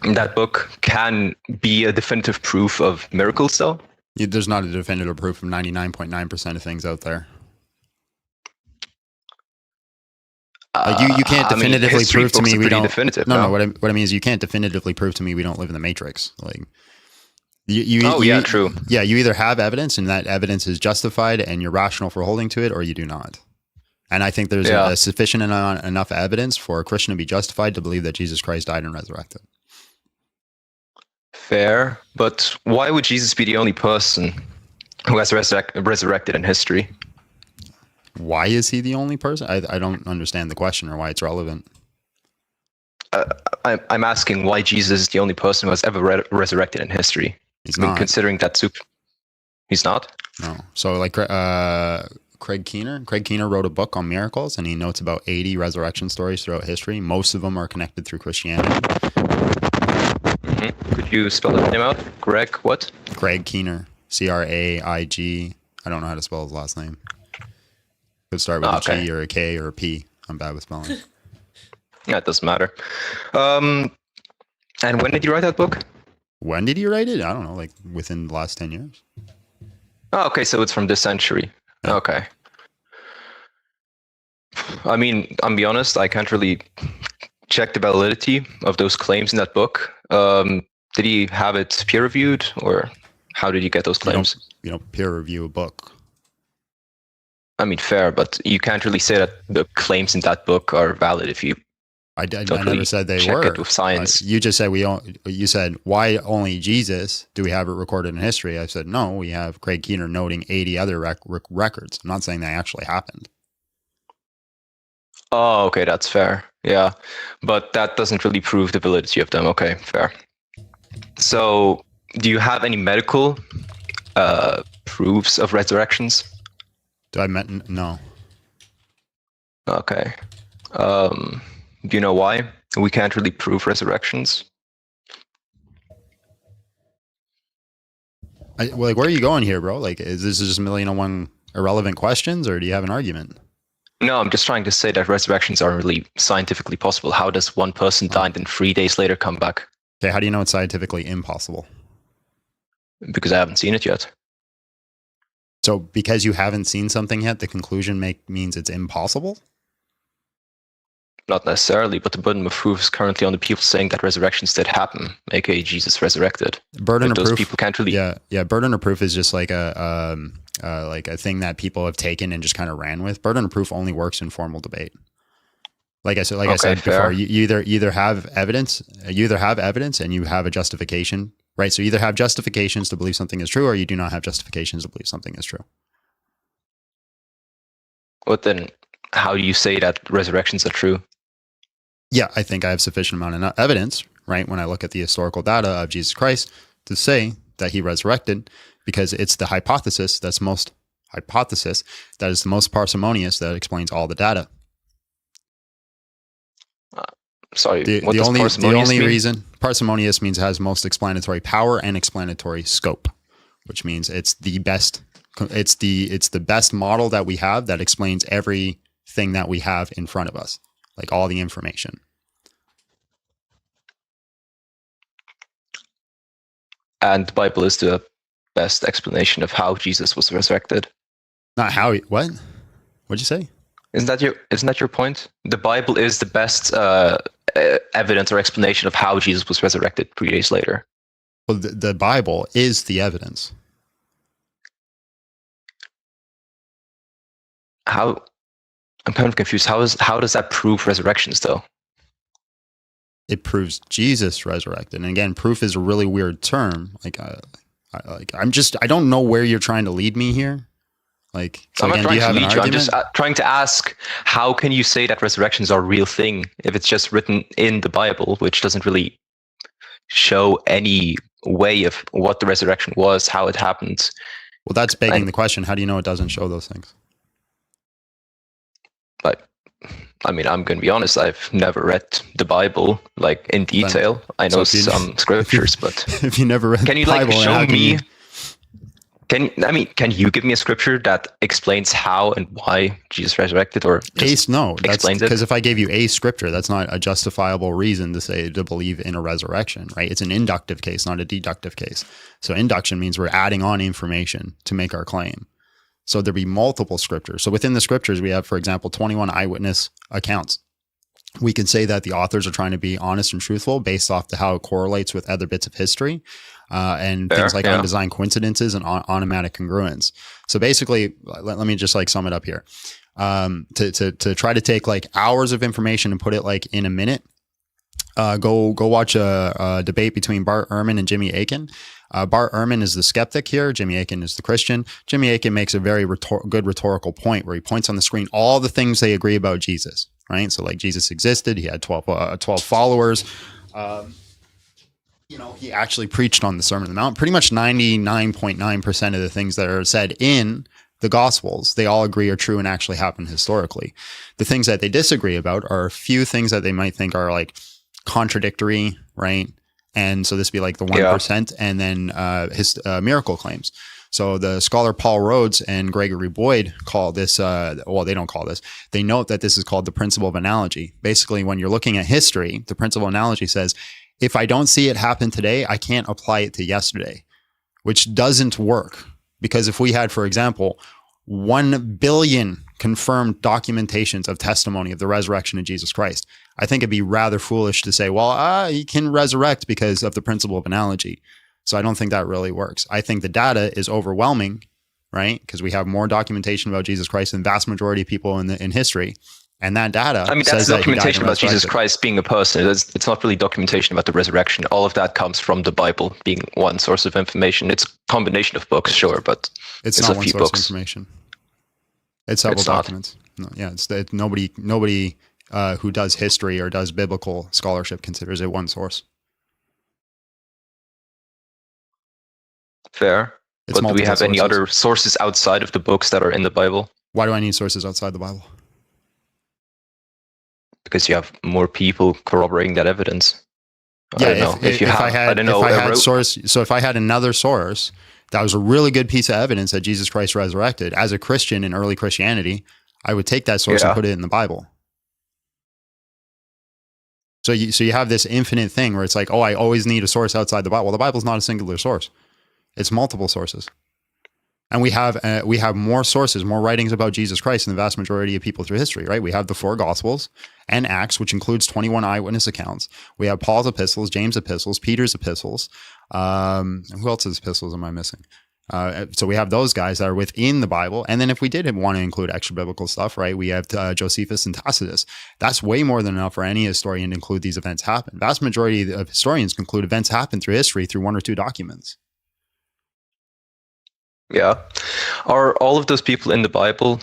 that book, can be a definitive proof of miracles, though? There's not a definitive proof of 99.9% of things out there. You can't definitively prove to me we don't. No. What I mean is you can't definitively prove to me we don't live in the Matrix. Like, true. Yeah, you either have evidence and that evidence is justified and you're rational for holding to it, or you do not. And I think there's a sufficient enough evidence for a Christian to be justified to believe that Jesus Christ died and resurrected. Fair, but why would Jesus be the only person who has resurrected in history? Why is he the only person? I don't understand the question or why it's relevant. I'm asking why Jesus is the only person who has ever resurrected in history. He's not. Considering that he's not? No. So like Craig Keener wrote a book on miracles, and he notes about 80 resurrection stories throughout history. Most of them are connected through Christianity. Mm-hmm. Could you spell his name out? Greg what? Craig Keener. Craig. I don't know how to spell his last name. Could start with a G or a K or a P. I'm bad with spelling. Yeah, it doesn't matter. And when did you write that book? When did he write it? I don't know, like within the last 10 years. Oh, okay, so it's from this century. Yeah. Okay. I mean, I'll be honest, I can't really check the validity of those claims in that book. Did he have it peer reviewed, or how did you get those claims? You don't peer review a book. I mean, fair, but you can't really say that the claims in that book are valid if you. I never said they were. Check it with science. You just said you said why only Jesus? Do we have it recorded in history? I said no. We have Craig Keener noting 80 other records. I'm not saying they actually happened. Oh, okay, that's fair. Yeah, but that doesn't really prove the validity of them. Okay, fair. So, do you have any medical proofs of resurrections? No. Okay. Do you know why we can't really prove resurrections? Where are you going here, bro? Like, is this just a million and one irrelevant questions, or do you have an argument? No, I'm just trying to say that resurrections aren't really scientifically possible. How does one person die and then 3 days later come back? Okay, how do you know it's scientifically impossible? Because I haven't seen it yet. So because you haven't seen something yet, the conclusion means it's impossible? not necessarily, but the burden of proof is currently on the people saying that resurrections did happen, aka Jesus resurrected. Burden of those proof. People can't really. Yeah. Burden of proof is just like a thing that people have taken and just kind of ran with. Burden of proof only works in formal debate. Like I said before, you either have evidence, and you have a justification, right? So you either have justifications to believe something is true, or you do not have justifications to believe something is true. But then, how do you say that resurrections are true? Yeah, I think I have sufficient amount of evidence, right, when I look at the historical data of Jesus Christ to say that he resurrected, because it's the hypothesis that is the most parsimonious that explains all the data. Sorry, the only reason parsimonious means it has most explanatory power and explanatory scope, which means it's the best model that we have that explains everything that we have in front of us, like all the information. And the Bible is the best explanation of how Jesus was resurrected. Not how. What? What'd you say? Isn't that your point? The Bible is the best evidence or explanation of how Jesus was resurrected 3 days later. Well, the Bible is the evidence. How? I'm kind of confused. How does that prove resurrections, though? It proves Jesus resurrected. And again, proof is a really weird term. I don't know where you're trying to lead me here. Like, so I'm again, not do you trying have to an lead you. I'm argument? just trying to ask, how can you say that resurrections are a real thing if it's just written in the Bible, which doesn't really show any way of what the resurrection was, how it happened? Well, that's begging the question. How do you know it doesn't show those things? But I mean, I'm going to be honest. I've never read the Bible like in detail. I know some scriptures, but if you never read can you the Bible, like show me? you... Can you give me a scripture that explains how and why Jesus resurrected, or explains it? Because if I gave you a scripture, that's not a justifiable reason to believe in a resurrection, right? It's an inductive case, not a deductive case. So induction means we're adding on information to make our claim. So there'd be multiple scriptures. So within the scriptures, we have, for example, 21 eyewitness accounts. We can say that the authors are trying to be honest and truthful based off to how it correlates with other bits of history. And things like undesigned coincidences and automatic congruence. So basically, let me just like sum it up here. To try to take like hours of information and put it like in a minute, go watch a debate between Bart Ehrman and Jimmy Akin. Bart Ehrman is the skeptic here. Jimmy Akin is the Christian. Jimmy Akin makes a very good rhetorical point where he points on the screen all the things they agree about Jesus, right? So like Jesus existed. He had 12 followers. He actually preached on the Sermon on the Mount. Pretty much 99.9% of the things that are said in the Gospels, they all agree are true and actually happened historically. The things that they disagree about are a few things that they might think are like contradictory, right? And so this would be like the 1%, and then his miracle claims. So the scholar Paul Rhodes and Gregory Boyd call this, they don't call this. They note that this is called the principle of analogy. Basically, when you're looking at history, the principle of analogy says, if I don't see it happen today, I can't apply it to yesterday, which doesn't work. Because if we had, for example, 1 billion confirmed documentations of testimony of the resurrection of Jesus Christ, I think it'd be rather foolish to say, well, he can resurrect because of the principle of analogy. So I don't think that really works. I think the data is overwhelming, right? Because we have more documentation about Jesus Christ than the vast majority of people in history. And that data, I mean, that's documentation about Jesus Christ being a person. It's not really documentation about the resurrection. All of that comes from the Bible being one source of information. It's a combination of books, sure, but it's not one source of information. It's several documents. No, yeah, nobody who does history or does biblical scholarship considers it one source. Fair. But do we have any other sources outside of the books that are in the Bible? Why do I need sources outside the Bible? Because you have more people corroborating that evidence. Yeah, if I had another source that was a really good piece of evidence that Jesus Christ resurrected, as a Christian in early Christianity, I would take that source and put it in the Bible. So you have this infinite thing where it's like, oh, I always need a source outside the Bible. Well, the Bible's not a singular source; it's multiple sources. And we have more sources, more writings about Jesus Christ than the vast majority of people through history, right? We have the 4 Gospels, and Acts, which includes 21 eyewitness accounts. We have Paul's epistles, James' epistles, Peter's epistles. Who else's epistles am I missing? So we have those guys that are within the Bible. And then if we did want to include extra biblical stuff, right, we have Josephus and Tacitus. That's way more than enough for any historian to include these events happen. Vast majority of historians conclude events happen through history through one or two documents. Yeah. Are all of those people in the Bible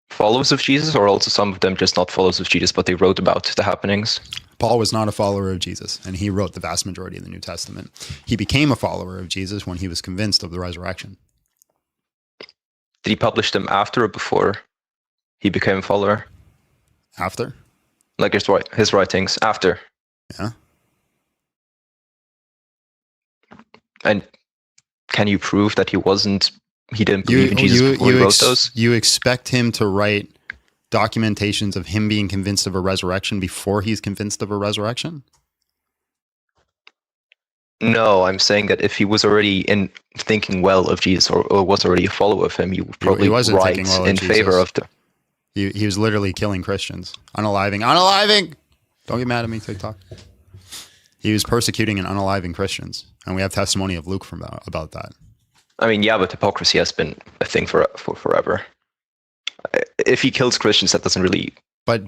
followers of Jesus, or also some of them just not followers of Jesus, but they wrote about the happenings? Paul was not a follower of Jesus, and he wrote the vast majority of the New Testament. He became a follower of Jesus when he was convinced of the resurrection. Did he publish them after or before he became a follower? After? Like his writings after? Yeah. And can you prove that he didn't believe in Jesus before he wrote those? You expect him to write documentations of him being convinced of a resurrection before he's convinced of a resurrection? No, I'm saying that if he was already thinking well of Jesus, or was already a follower of him, he would probably write in favor of the... He was literally killing Christians. Unaliving! Don't get mad at me, TikTok. He was persecuting and unaliving Christians. And we have testimony of Luke about that. I mean, yeah, but hypocrisy has been a thing for forever. If he kills Christians, that doesn't really... But,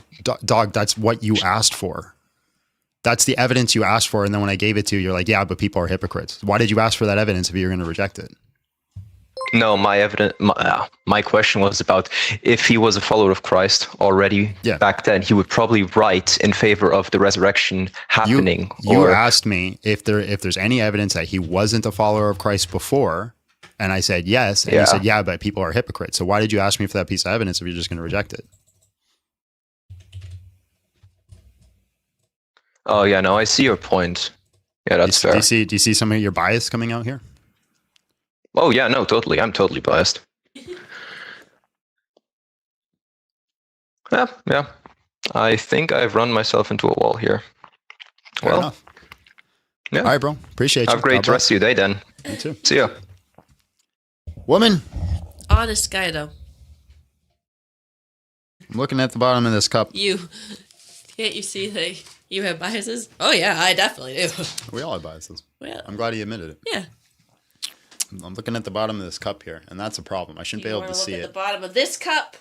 dog, that's what you asked for. That's the evidence you asked for, and then when I gave it to you, you're like, yeah, but people are hypocrites. Why did you ask for that evidence if you're going to reject it? No, my question was about if he was a follower of Christ already back then, he would probably write in favor of the resurrection happening. You asked me if there's any evidence that he wasn't a follower of Christ before, and I said yes, and you said, yeah, but people are hypocrites. So why did you ask me for that piece of evidence if you're just going to reject it? Oh, yeah, no, I see your point. Yeah, that's fair. Do you see some of your bias coming out here? Oh, yeah, no, totally. I'm totally biased. Yeah. I think I've run myself into a wall here. Fair enough. Yeah. All right, bro. Appreciate you. Have a great rest of your day, then. You too. See ya. Woman. Honest guy, though. I'm looking at the bottom of this cup. Can't you see that you have biases? Oh, yeah, I definitely do. We all have biases. Well, I'm glad he admitted it. Yeah. I'm looking at the bottom of this cup here, and that's a problem. I shouldn't be able to see it. Look at the bottom of this cup.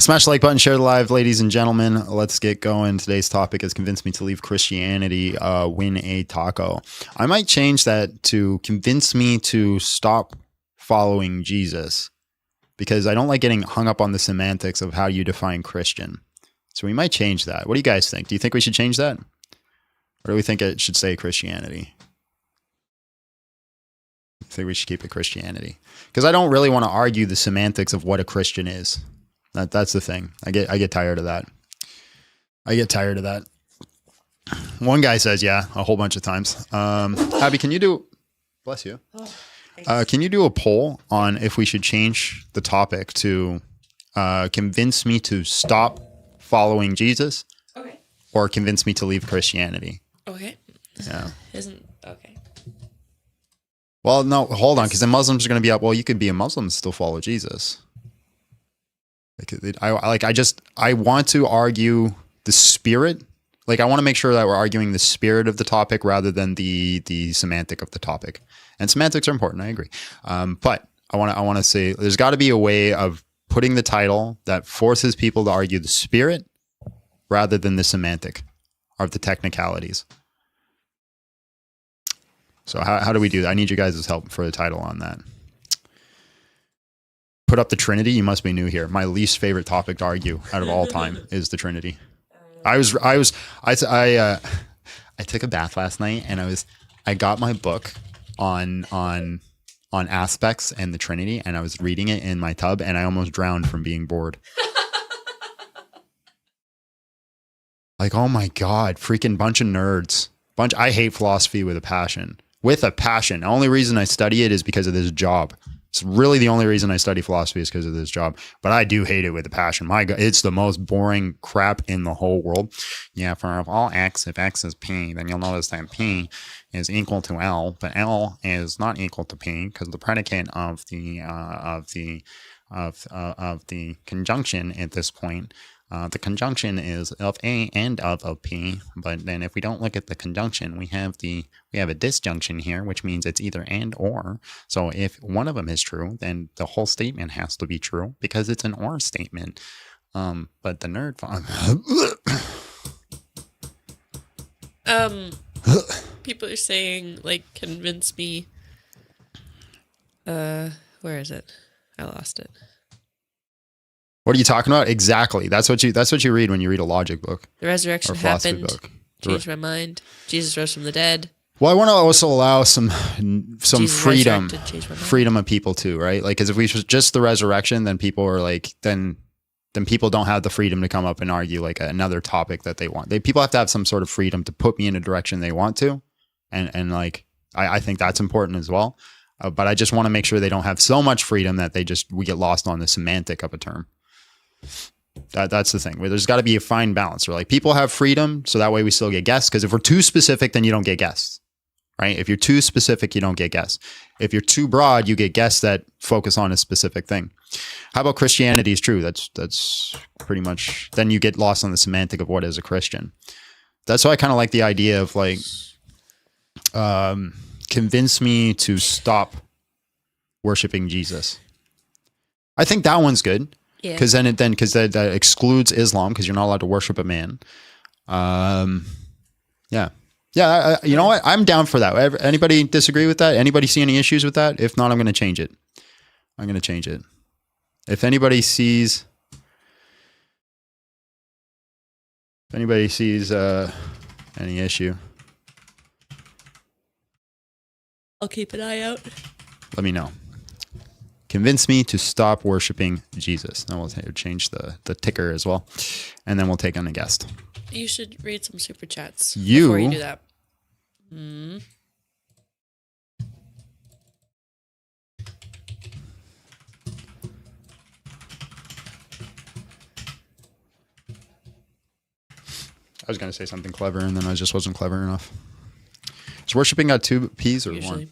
Smash the like button, share the live, ladies and gentlemen. Let's get going. Today's topic has convinced me to leave Christianity, win a taco. I might change that to convince me to stop following Jesus, because I don't like getting hung up on the semantics of how you define Christian. So we might change that. What do you guys think? Do you think we should change that? Or do we think it should say Christianity? I think we should keep it Christianity. Because I don't really want to argue the semantics of what a Christian is. That's the thing. I get tired of that. One guy says, yeah, a whole bunch of times. Abby, can you do... Bless you. Can you do a poll on if we should change the topic to convince me to stop following Jesus, or convince me to leave Christianity? Okay. Yeah. Okay. Well, no, hold on, because then Muslims are going to be up. Well, you could be a Muslim and still follow Jesus. I want to argue the spirit. Like, I want to make sure that we're arguing the spirit of the topic rather than the semantic of the topic. And semantics are important. I agree. But I want to say there's got to be a way of putting the title that forces people to argue the spirit rather than the semantic of the technicalities. So how do we do that? I need you guys' help for the title on that. Put up the Trinity. You must be new here. My least favorite topic to argue out of all time is the Trinity. I took a bath last night, and I got my book on aspects and the Trinity, and I was reading it in my tub, and I almost drowned from being bored. Like, oh my God, freaking bunch of nerds. I hate philosophy with a passion. The only reason I study it is because of this job. It's really the only reason I study philosophy is because of this job. But I do hate it with a passion. My God, it's the most boring crap in the whole world. Yeah, for all x, if x is p, then you'll notice that p is equal to L, but L is not equal to P because the predicate of the conjunction at this point, the conjunction is of A and of P. But then if we don't look at the conjunction, we have a disjunction here, which means it's either and or. So if one of them is true, then the whole statement has to be true because it's an or statement. But the nerd people are saying, like, convince me. Where is it? I lost it. What are you talking about? Exactly. That's what you read when you read a logic book. The resurrection happened. Changed my mind. Jesus rose from the dead. Well, I want to also allow some Jesus freedom of people too, right? Like, because if we just the resurrection, then people are like, then people don't have the freedom to come up and argue like another topic that they want. People have to have some sort of freedom to put me in a direction they want to, and like I think that's important as well. But I just want to make sure they don't have so much freedom that we get lost on the semantic of a term. That's the thing. Where there's got to be a fine balance. Where like people have freedom, so that way we still get guests. Because if we're too specific, then you don't get guests, right? If you're too specific, you don't get guests. If you're too broad, you get guests that focus on a specific thing. How about Christianity is true? That's pretty much. Then you get lost on the semantic of what is a Christian. That's why I kind of like the idea of like, convince me to stop worshiping Jesus. I think that one's good. Yeah. Because that excludes Islam because you're not allowed to worship a man. Yeah. You know what? I'm down for that. Anybody disagree with that? Anybody see any issues with that? If not, I'm going to change it. If anybody sees any issue, I'll keep an eye out. let me know. Convince me to stop worshiping Jesus. Then we'll change the ticker as well. And then we'll take on a guest. You should read some super chats before you do that. I was going to say something clever, and then I just wasn't clever enough. Is worshiping got 2 P's or Usually.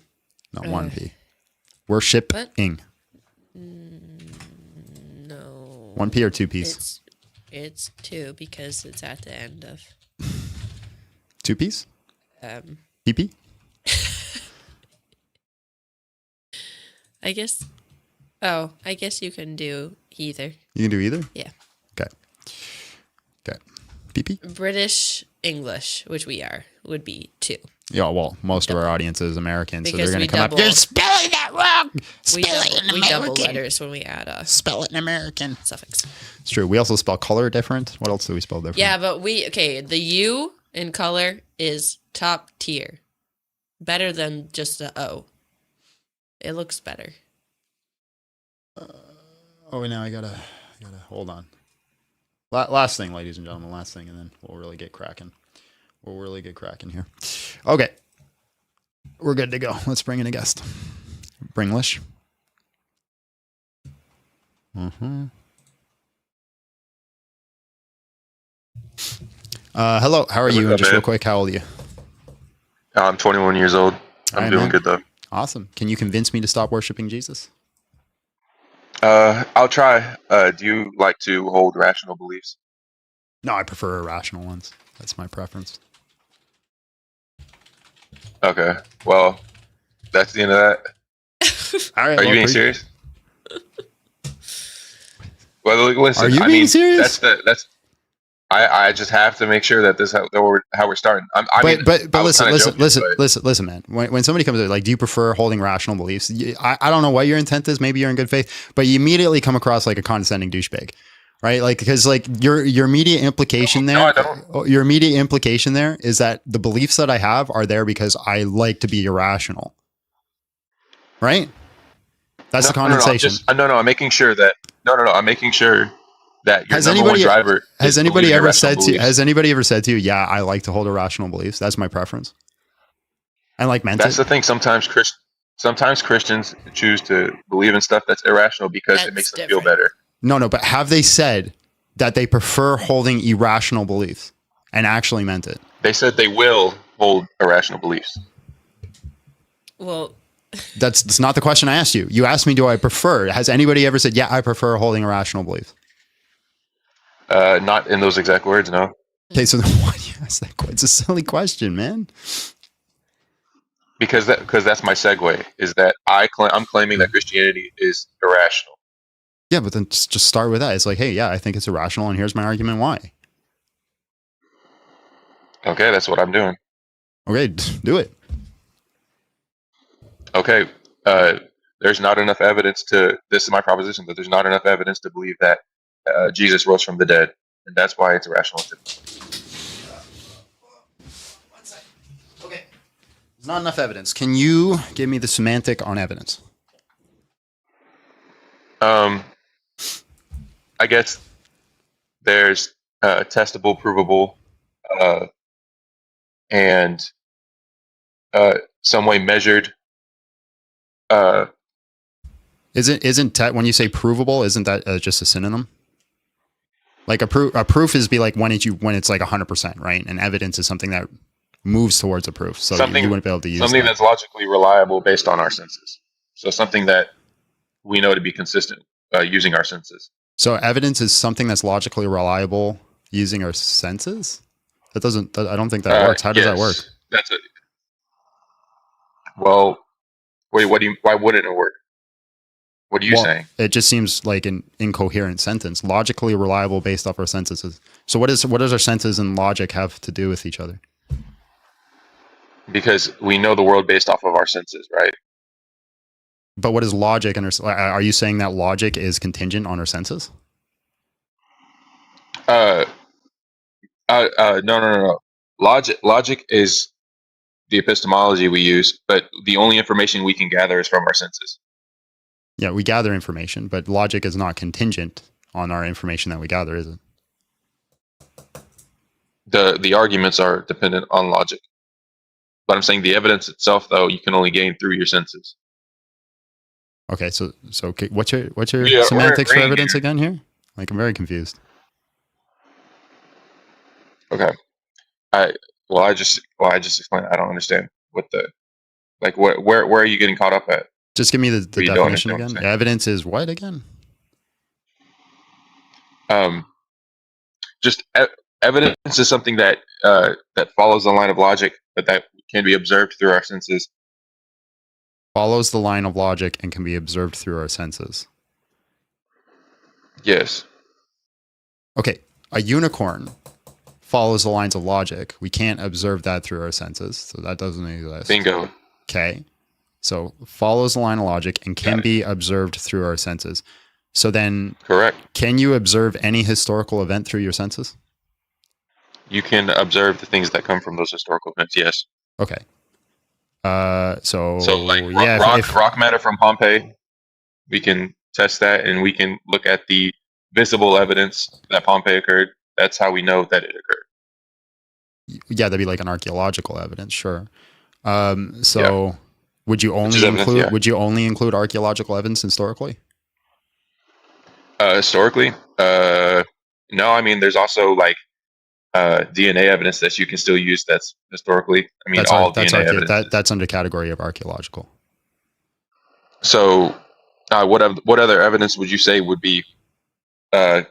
1? Not 1 P. Worshiping. No. 1 P or 2 P's? It's 2 because it's at the end of. 2 P's? PP? I guess. Oh, I guess you can do either. You can do either? Yeah. Okay. PP? British English, which we are, would be 2. Yeah, well, most of our audience is American, so Because they're going to come double- up. You're spelling that wrong. We double letters when we add a Spell it in American. suffix. It's true. We also spell color different. What else do we spell different? Yeah, but the U in color is top tier. Better than just the O. It looks better. Now I gotta hold on. Last thing, ladies and gentlemen, last thing, and then we'll really get cracking. Here. Okay. We're good to go. Let's bring in a guest. Bringlish. Hello, how are you? What's up, Just man? real quick, how old are you? I'm 21 years old. I'm doing good though. Awesome. Can you convince me to stop worshiping Jesus? I'll try. Do you like to hold rational beliefs? No, I prefer irrational ones. That's my preference. Okay. Well, that's the end of that. All right. Are you being serious? Well, listen. Are you being serious? That's. I just have to make sure that how we're starting. But listen, man. When somebody comes in, like, do you prefer holding rational beliefs? I don't know what your intent is. Maybe you're in good faith, but you immediately come across like a condescending douchebag, right? Like, because like your immediate implication there, no, I don't. Your immediate implication there is that the beliefs that I have are there because I like to be irrational, right? That's the condensation. I'm making sure that. I'm making sure that your number one driver. Has anybody ever said to you, yeah, I like to hold irrational beliefs? That's my preference. And like meant That's it. the thing. Sometimes sometimes Christians choose to believe in stuff that's irrational because it makes them feel better. No, but have they said that they prefer holding irrational beliefs and actually meant it? They said they will hold irrational beliefs. Well, that's not the question I asked you. You asked me, do I prefer? Has anybody ever said, yeah, I prefer holding irrational beliefs? Not in those exact words, no. Okay, so then why do you ask that question? It's a silly question, man. Because that's my segue, is that I'm claiming that Christianity is irrational. Yeah, but then just start with that. It's like, hey, yeah, I think it's irrational, and here's my argument why. Okay, that's what I'm doing. Okay, do it. Okay, there's not enough evidence this is my proposition, that there's not enough evidence to believe that Jesus rose from the dead, and that's why it's irrational. Okay. There's not enough evidence. Can you give me the semantic on evidence? I guess there's testable, provable, and some way measured. Isn't when you say provable, isn't that just a synonym? Like a proof is be like when it's like 100%, right? And evidence is something that moves towards a proof. So you wouldn't be able to use something that's logically reliable based on our senses. So something that we know to be consistent using our senses. So evidence is something that's logically reliable using our senses? I don't think that works. How does that work? That's it. Well, wait, why wouldn't it work? What are you saying? It just seems like an incoherent sentence. Logically reliable based off our senses. So what does our senses and logic have to do with each other? Because we know the world based off of our senses, right? But what is logic? Are you saying that logic is contingent on our senses? No. Logic is the epistemology we use, but the only information we can gather is from our senses. Yeah, we gather information, but logic is not contingent on our information that we gather, is it? The arguments are dependent on logic. But I'm saying the evidence itself, though, you can only gain through your senses. Okay, so okay, what's your semantics for evidence again here? Like, I'm very confused. Okay. I just explained. I don't understand where are you getting caught up at? Just give me the definition again. Evidence is what again? Just evidence is something that follows the line of logic, but that can be observed through our senses. Follows the line of logic and can be observed through our senses. Yes. Okay, a unicorn follows the lines of logic. We can't observe that through our senses, so that doesn't exist. Bingo. Okay, so follows the line of logic and can be observed through our senses. So then, correct. Can you observe any historical event through your senses? You can observe the things that come from those historical events. Yes. Okay. So like yeah, rock matter from Pompeii, we can test that, and we can look at the visible evidence that Pompeii occurred. That's how we know that it occurred. Yeah, that'd be like an archaeological evidence, sure. Would you only include archaeological evidence historically? Historically, no. I mean, there's also like DNA evidence that you can still use. That's historically. I mean, that's DNA evidence. That's under category of archaeological. So, what other evidence would you say would be? Well,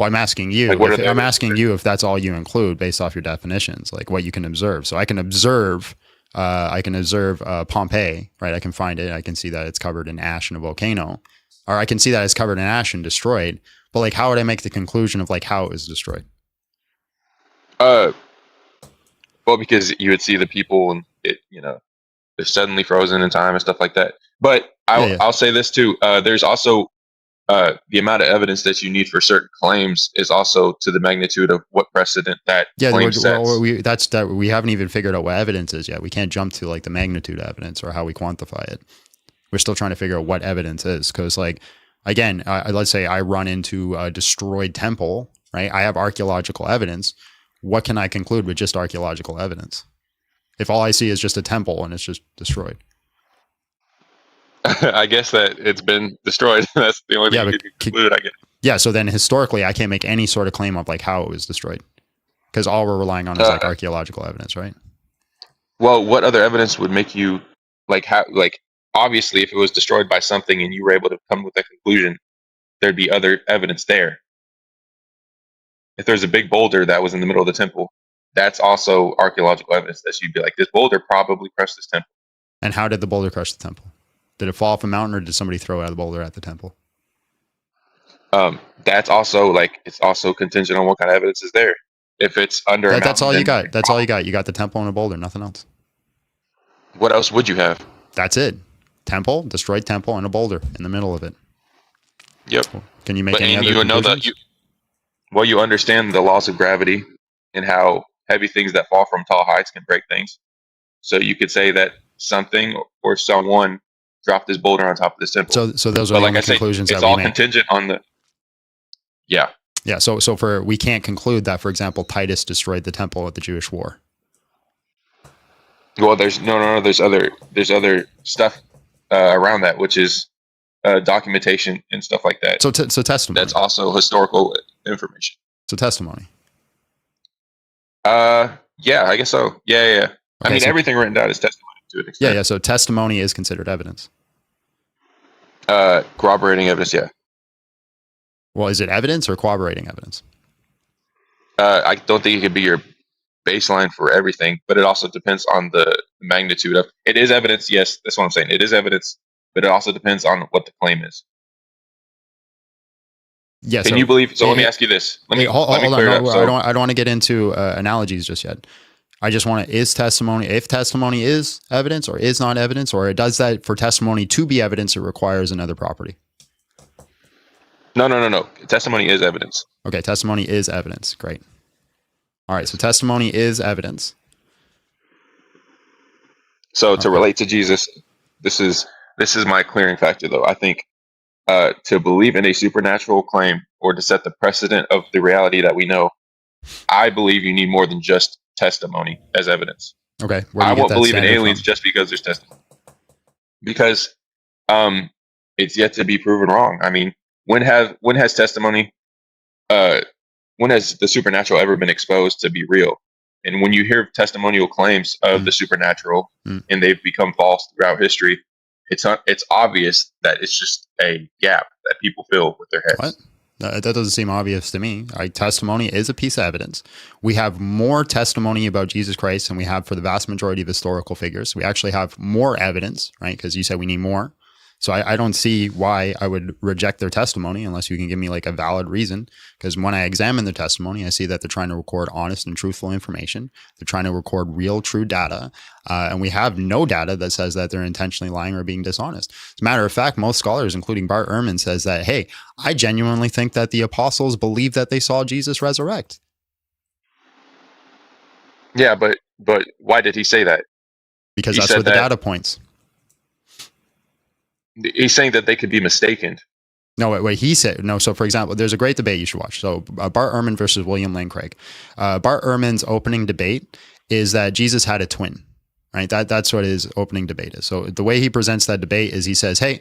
I'm asking you. I'm asking you if that's all you include based off your definitions, like what you can observe. So I can observe Pompeii, right? I can find it. I can see that it's covered in ash in a volcano, or I can see that it's covered in ash and destroyed. But like, how would I make the conclusion of like how it was destroyed? Well, because you would see the people and it, they're suddenly frozen in time and stuff like that. But I'll say this too. There's also the amount of evidence that you need for certain claims is also to the magnitude of what precedent that claim sets. We haven't even figured out what evidence is yet. We can't jump to like the magnitude of evidence or how we quantify it. We're still trying to figure out what evidence is. Because like, again, let's say I run into a destroyed temple, right? I have archaeological evidence. What can I conclude with just archaeological evidence? If all I see is just a temple and it's just destroyed. I guess that it's been destroyed. That's the only thing you can conclude, I guess. Yeah, so then historically, I can't make any sort of claim of like how it was destroyed, because all we're relying on is like archaeological evidence, right? Well, what other evidence would make you obviously, if it was destroyed by something and you were able to come with that conclusion, there'd be other evidence there. If there's a big boulder that was in the middle of the temple, that's also archaeological evidence that you'd be like, this boulder probably crushed this temple. And how did the boulder crush the temple? Did it fall off a mountain, or did somebody throw out the boulder at the temple? That's also it's also contingent on what kind of evidence is there. If it's under a mountain, that's all you got. That's all you got. You got the temple and a boulder, nothing else. What else would you have? That's it. Temple, destroyed temple, and a boulder in the middle of it. Yep. Can you make any other conclusions? You understand the laws of gravity and how heavy things that fall from tall heights can break things. So you could say that something or someone dropped this boulder on top of this temple. So those are the conclusions that we make. It's all contingent on the. Yeah. Yeah. So we can't conclude that, for example, Titus destroyed the temple at the Jewish war. Well, there's no. There's other stuff around that, which is documentation and stuff like that. So testimony. That's also historical information. So testimony. Yeah, I guess so. Yeah. Okay, I mean, everything written down is testimony to an extent. Yeah. So testimony is considered evidence. Corroborating evidence, yeah. Well, is it evidence or corroborating evidence? I don't think it could be your baseline for everything, but it also depends on the magnitude of it. Is evidence, yes, that's what I'm saying. It is evidence, but it also depends on what the claim is. Yeah. Can you believe? So let me ask you this. Hold on. I don't want to get into analogies just yet. I just want to, if testimony is evidence or is not evidence, or it does that for testimony to be evidence, it requires another property. No. Testimony is evidence. Okay. Testimony is evidence. Great. All right. So testimony is evidence. So to relate to Jesus, this is my clearing factor though. I think to believe in a supernatural claim or to set the precedent of the reality that we know, I believe you need more than just testimony as evidence. Okay. I won't believe in aliens just because there's testimony. Because it's yet to be proven wrong. I mean, when has testimony, when has the supernatural ever been exposed to be real? And when you hear testimonial claims of the supernatural and they've become false throughout history, it's obvious that it's just a gap that people fill with their heads. What? That doesn't seem obvious to me. Testimony is a piece of evidence. We have more testimony about Jesus Christ than we have for the vast majority of historical figures. We actually have more evidence, right? Because you said we need more. So I don't see why I would reject their testimony unless you can give me like a valid reason. Because when I examine their testimony, I see that they're trying to record honest and truthful information. They're trying to record real, true data. And we have no data that says that they're intentionally lying or being dishonest. As a matter of fact, most scholars, including Bart Ehrman, says that, hey, I genuinely think that the apostles believed that they saw Jesus resurrect. Yeah, but why did he say that? Because that's where the data points. He's saying that they could be mistaken. No, wait, he said, no. So for example, there's a great debate you should watch. So Bart Ehrman versus William Lane Craig. Bart Ehrman's opening debate is that Jesus had a twin, right? That's what his opening debate is. So the way he presents that debate is he says, hey,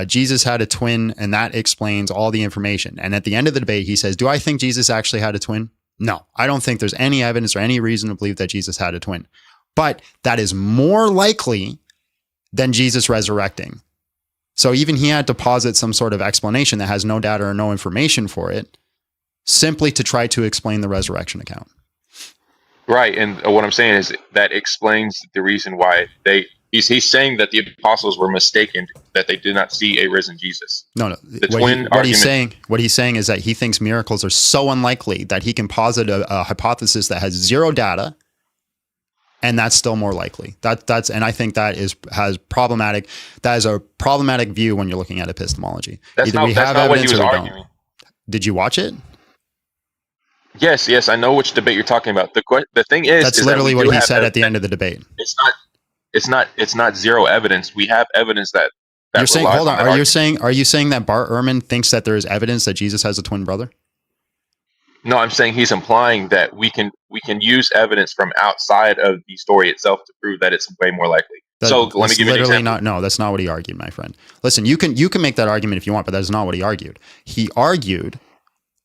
Jesus had a twin and that explains all the information. And at the end of the debate, he says, do I think Jesus actually had a twin? No, I don't think there's any evidence or any reason to believe that Jesus had a twin. But that is more likely than Jesus resurrecting. So even he had to posit some sort of explanation that has no data or no information for it, simply to try to explain the resurrection account. Right, and what I'm saying is that explains the reason why he's saying that the apostles were mistaken, that they did not see a risen Jesus. No. What he's saying is that he thinks miracles are so unlikely that he can posit a hypothesis that has zero data, and that's still more likely. And I think that is a problematic view when you're looking at epistemology. That's not what he was arguing. Did you watch it? Yes, I know which debate you're talking about. The thing is, that's literally what he said at the end of the debate. It's not zero evidence. We have evidence that you're saying. Hold on. Are you saying that Bart Ehrman thinks that there is evidence that Jesus has a twin brother? No, I'm saying he's implying that we can use evidence from outside of the story itself to prove that it's way more likely. So let me give you an example. No, that's not what he argued, my friend. Listen, you can make that argument if you want, but that's not what he argued. He argued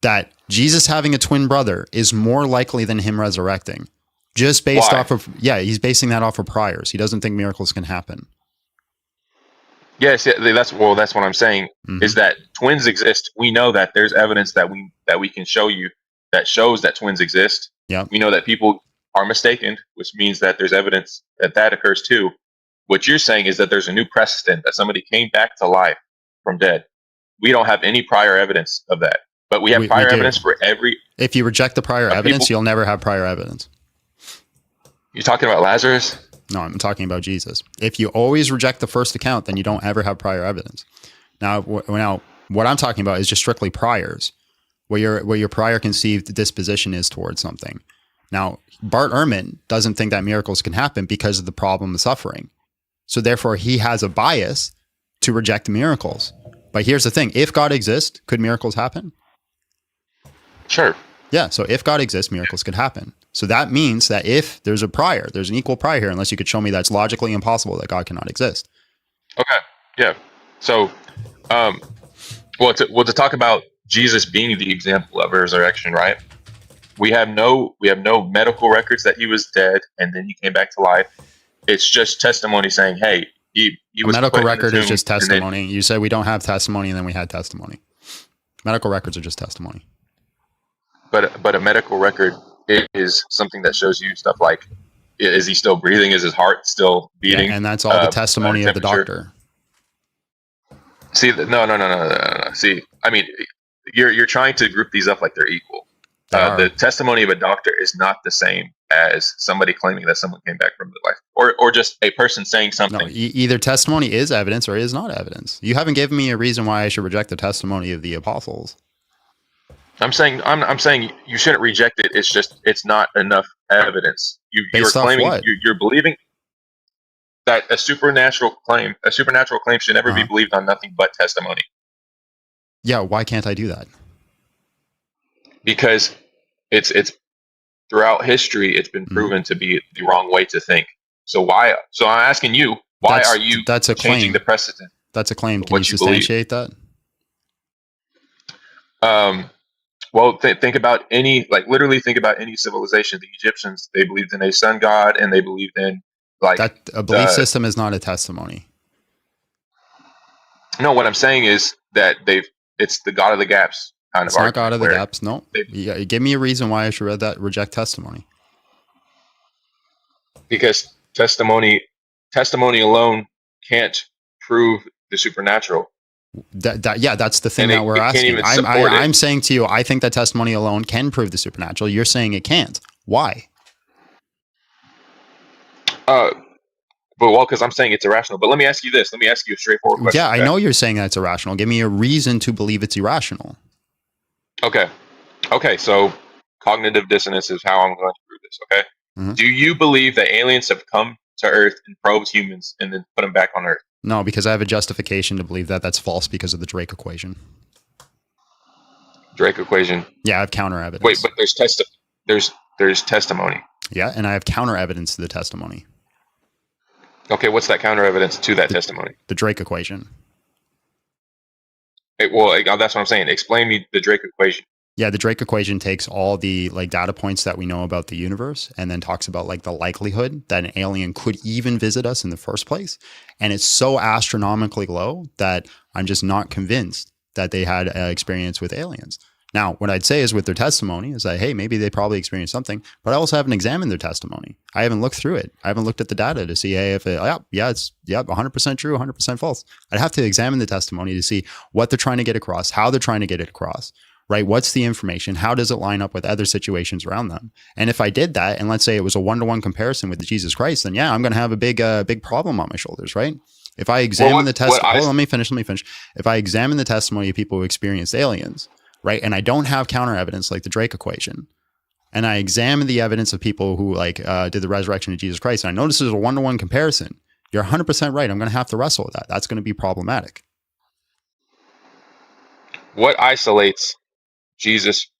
that Jesus having a twin brother is more likely than him resurrecting. Just based off of, he's basing that off of priors. He doesn't think miracles can happen. Yes, that's what I'm saying, is that twins exist. We know that there's evidence that we can show you that shows that twins exist. Yeah. We know that people are mistaken, which means that there's evidence that occurs too. What you're saying is that there's a new precedent that somebody came back to life from dead. We don't have any prior evidence of that, but we have prior evidence for every. If you reject the prior evidence, you'll never have prior evidence. You're talking about Lazarus? No, I'm talking about Jesus. If you always reject the first account, then you don't ever have prior evidence. Now what I'm talking about is just strictly priors, where your prior conceived disposition is towards something. Now, Bart Ehrman doesn't think that miracles can happen because of the problem of suffering. So therefore, he has a bias to reject miracles. But here's the thing. If God exists, could miracles happen? Sure. Yeah, so if God exists, miracles could happen. So that means that if there's an equal prior here, unless you could show me that's logically impossible that God cannot exist. Okay, yeah. So, to talk about Jesus being the example of resurrection, right? We have no medical records that he was dead and then he came back to life. It's just testimony saying, hey, he was. A medical record is just testimony. You said we don't have testimony, and then we had testimony. Medical records are just testimony. But a medical record is something that shows you stuff like, is he still breathing? Is his heart still beating? Yeah, and that's all the testimony of the doctor. See, no. See, I mean, you're trying to group these up like they're equal. The testimony of a doctor is not the same as somebody claiming that someone came back from the life, or just a person saying something. No, either testimony is evidence or is not evidence. You haven't given me a reason why I should reject the testimony of the apostles. I'm saying you shouldn't reject it. It's just it's not enough evidence. You're claiming you're believing that a supernatural claim should never be believed on nothing but testimony. Yeah, why can't I do that? Because it's throughout history it's been proven to be the wrong way to think. So I'm asking you, why are you changing the precedent? That's a claim. Can you substantiate that? Well, think about literally think about any civilization. The Egyptians, they believed in a sun god, and they believed in that a belief system is not a testimony. No, what I'm saying is that it's the God of the gaps kind of argument. It's not God of the gaps. No. Give me a reason why I should reject testimony. Because testimony alone can't prove the supernatural. That's the thing that we're asking. I'm saying to you, I think that testimony alone can prove the supernatural. You're saying it can't. Why? Because I'm saying it's irrational. But let me ask you this. Let me ask you a straightforward question. Yeah, I know you're saying that it's irrational. Give me a reason to believe it's irrational. Okay. So cognitive dissonance is how I'm going to prove this. Okay. Mm-hmm. Do you believe that aliens have come to Earth and probed humans and then put them back on Earth? No, because I have a justification to believe that that's false because of the Drake equation. Drake equation? Yeah, I have counter evidence. Wait, but there's testimony. Yeah, and I have counter evidence to the testimony. Okay, what's that counter evidence to that testimony? The Drake equation. That's what I'm saying. Explain me the Drake equation. Yeah, the Drake equation takes all the data points that we know about the universe and then talks about the likelihood that an alien could even visit us in the first place. And it's so astronomically low that I'm just not convinced that they had experience with aliens. Now, what I'd say is with their testimony is that, hey, maybe they probably experienced something, but I also haven't examined their testimony. I haven't looked through it. I haven't looked at the data to see, hey, if it's 100% true, 100% false. I'd have to examine the testimony to see what they're trying to get across, how they're trying to get it across. Right? What's the information? How does it line up with other situations around them? And if I did that, and let's say it was a 1-to-1 comparison with Jesus Christ, then yeah, I'm going to have a big problem on my shoulders, right? If I examine the testimony, let me finish. If I examine the testimony of people who experienced aliens, right, and I don't have counter evidence like the Drake equation, and I examine the evidence of people who did the resurrection of Jesus Christ, and I notice there's a 1-to-1 comparison, you're 100% right. I'm going to have to wrestle with that. That's going to be problematic. What isolates Jesus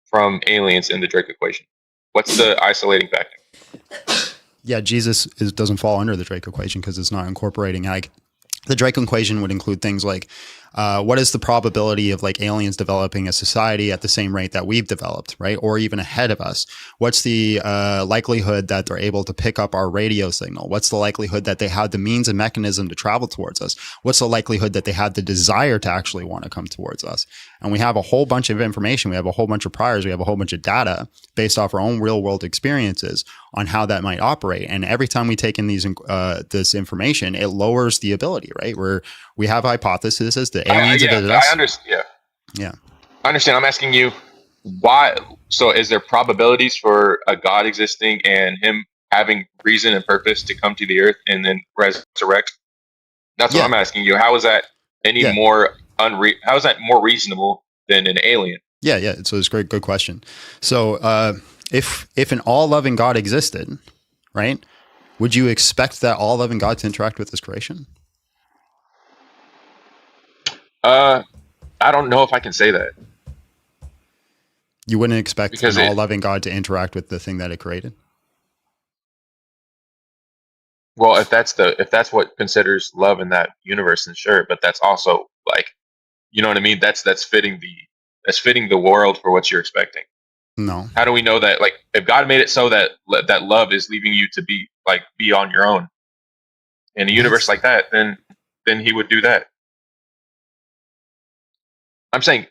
from aliens in the Drake equation? What's the isolating factor? Yeah, Jesus doesn't fall under the Drake equation because it's not incorporating. Like, the Drake equation would include things like, what is the probability of like aliens developing a society at the same rate that we've developed, right? Or even ahead of us? What's the likelihood that they're able to pick up our radio signal? What's the likelihood that they have the means and mechanism to travel towards us? What's the likelihood that they have the desire to actually want to come towards us? And we have a whole bunch of information. We have a whole bunch of priors. We have a whole bunch of data based off our own real world experiences on how that might operate. And every time we take in this information, it lowers the ability, right? We have hypotheses that aliens are us. I understand. Yeah. I understand. I'm asking you why. So is there probabilities for a God existing and him having reason and purpose to come to the earth and then resurrect? That's what I'm asking you. How is that how is that more reasonable than an alien? Yeah. So it's a good question. So if an all-loving God existed, right, would you expect that all-loving God to interact with his creation? I don't know if I can say that. You wouldn't expect an all-loving God to interact with the thing that it created? Well, if that's what considers love in that universe, then sure. But that's also like, you know what I mean? That's fitting the world for what you're expecting. No. How do we know that? Like, if God made it so that love is leaving you to be on your own in a universe like that, then he would do that. I'm saying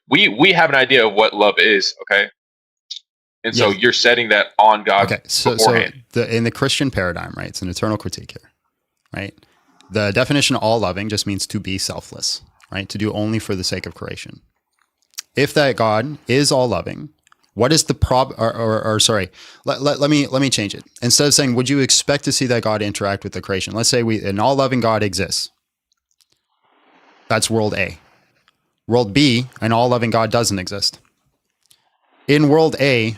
we have an idea of what love is, okay? And so you're setting that on God beforehand. So in the Christian paradigm, right? It's an eternal critique here, right? The definition of all loving just means to be selfless, right? To do only for the sake of creation. If that God is all loving, what is the let me change it. Instead of saying, would you expect to see that God interact with the creation? Let's say an all loving God exists. That's world A. World B, an all-loving God doesn't exist. In world B,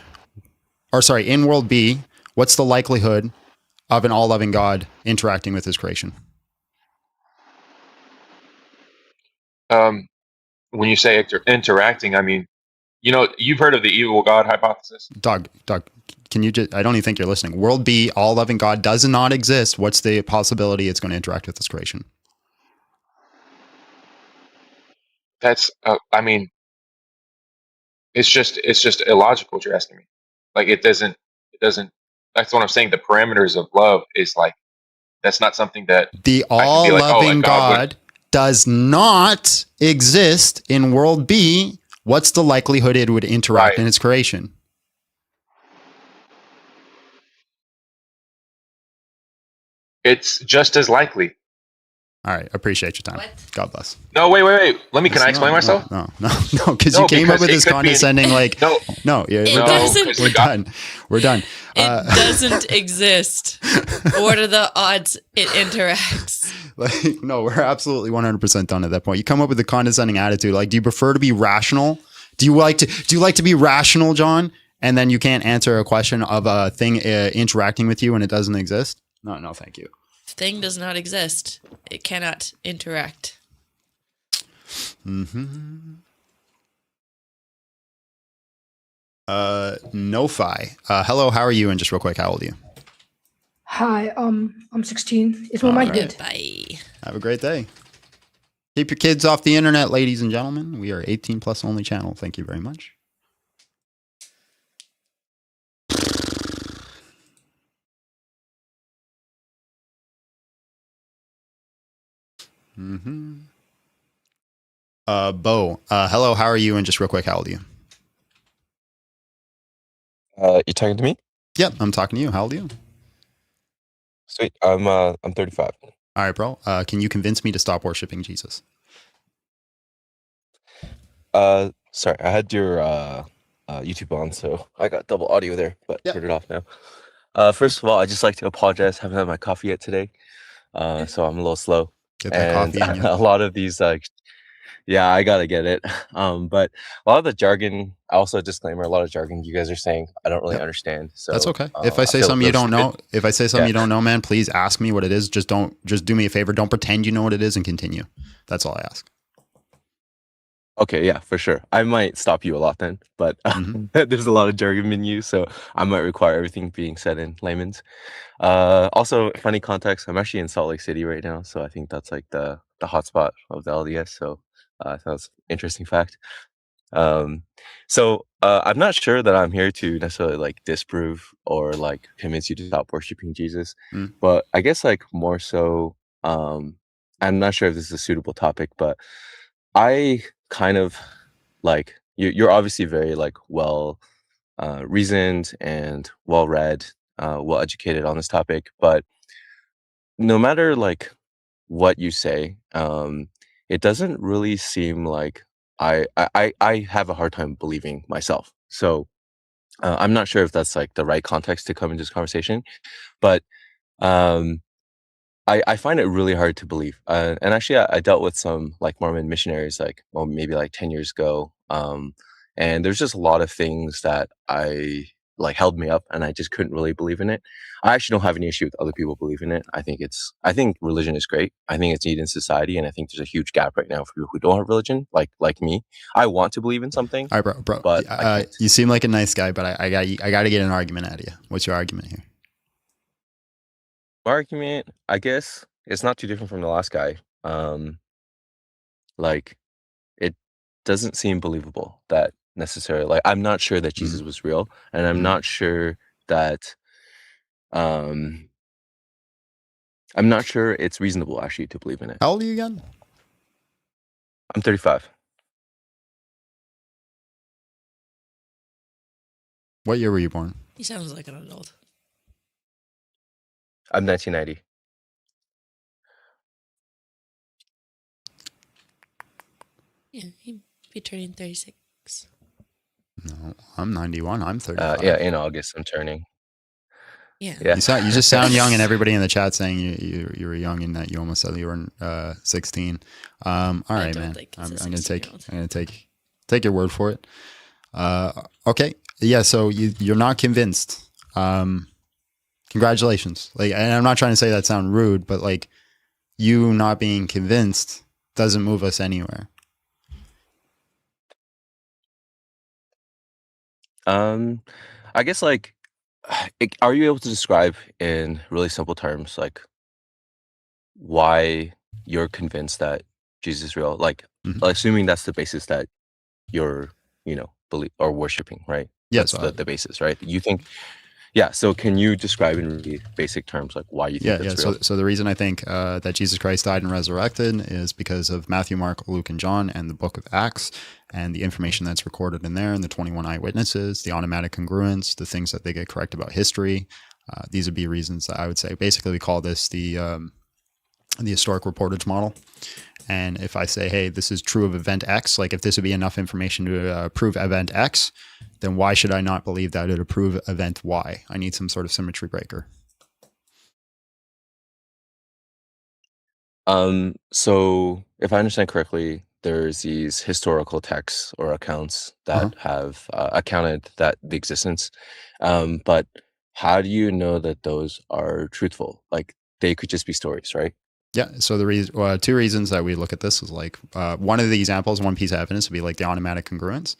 what's the likelihood of an all-loving God interacting with his creation? When you say interacting, I mean, you've heard of the evil God hypothesis. Doug, can you I don't even think you're listening. World B, all-loving God does not exist. What's the possibility it's going to interact with his creation? That's I mean, it's just illogical what you're asking me. Like, it doesn't that's what I'm saying. The parameters of love is like, that's not something that the all-loving God does not exist in world B. What's the likelihood it would interact in its creation? It's just as likely. All right. Appreciate your time. What? God bless. No, wait. Can I explain myself? No. Because you came up with this condescending, we're done. We're done. It doesn't exist. What are the odds it interacts? No, we're absolutely 100% done at that point. You come up with a condescending attitude. Like, do you prefer to be rational? Do you like to be rational, John? And then you can't answer a question of a thing interacting with you when it doesn't exist? No, thank you. Thing does not exist. It cannot interact. Mm-hmm. No-fi. Hello, how are you? And just real quick, how old are you? Hi, I'm 16. Is my mic good? Bye. Have a great day. Keep your kids off the internet, ladies and gentlemen. We are 18 plus only channel. Thank you very much. Mm-hmm. Bo. Hello, how are you? And just real quick, how old are you? You talking to me? Yep, I'm talking to you. How old are you? Sweet. I'm 35. All right, bro. Can you convince me to stop worshiping Jesus? Sorry, I had your YouTube on, so I got double audio there, but turned it off now. First of all, I just like to apologize. Haven't had my coffee yet today, so I'm a little slow. Get that coffee in you. A lot of these, yeah, I gotta get it. But a lot of the jargon, also disclaimer, a lot of jargon you guys are saying, I don't really understand. So that's okay. If I say something you don't know, you don't know, man, please ask me what it is. Just do me a favor. Don't pretend you know what it is and continue. That's all I ask. Okay, yeah, for sure. I might stop you a lot then, but there's a lot of jargon in use, so I might require everything being said in layman's. Also, funny context, I'm actually in Salt Lake City right now, so I think that's like the hotspot of the LDS, so that's interesting fact. I'm not sure that I'm here to necessarily like disprove or like convince you to stop worshiping Jesus, but I guess like more so, I'm not sure if this is a suitable topic, but I kind of like you're obviously very like well reasoned and well read, well educated on this topic, but no matter like what you say, it doesn't really seem like I have a hard time believing myself. So I'm not sure if that's like the right context to come into this conversation, but um, I find it really hard to believe. And actually, I dealt with some like Mormon missionaries, like well, maybe like 10 years ago. And there's just a lot of things that I like held me up, and I just couldn't really believe in it. I actually don't have any issue with other people believing it. I think religion is great. I think it's needed in society, and I think there's a huge gap right now for people who don't have religion, like me. I want to believe in something. All right, bro. But you seem like a nice guy, but I got to get an argument out of you. What's your argument here? My argument, I guess, it's not too different from the last guy. Like, it doesn't seem believable that necessarily. Like, I'm not sure that Jesus was real, and I'm not sure that. I'm not sure it's reasonable actually to believe in it. How old are you again? I'm 35. What year were you born? He sounds like an adult. I'm 1990. Yeah, he'd be turning 36. No, I'm 91. I'm 35. Yeah, in August I'm turning. Yeah. You just sound young, and everybody in the chat saying you were young, and that you almost said you were 16. All right, man. I'm gonna take your word for it. Okay. Yeah. So you're not convinced. Congratulations. Like, and I'm not trying to say that sound rude, but like you not being convinced doesn't move us anywhere. I guess like, are you able to describe in really simple terms like why you're convinced that Jesus is real? Like, assuming that's the basis that you're, believe or worshiping, right? Yes, that's the basis, right? You think. Yeah, so can you describe in really basic terms like why you think that's real? So the reason I think that Jesus Christ died and resurrected is because of Matthew, Mark, Luke, and John, and the book of Acts, and the information that's recorded in there, and the 21 eyewitnesses, the automatic congruence, the things that they get correct about history. These would be reasons that I would say. Basically, we call this the historic reportage model. And if I say, hey, this is true of event X, like if this would be enough information to prove event X, then why should I not believe that it would prove event Y? I need some sort of symmetry breaker. So if I understand correctly, there's these historical texts or accounts that have accounted that the existence. But how do you know that those are truthful? Like they could just be stories, right? Yeah. So the two reasons that we look at this is like one of the examples, one piece of evidence would be like the automatic congruence.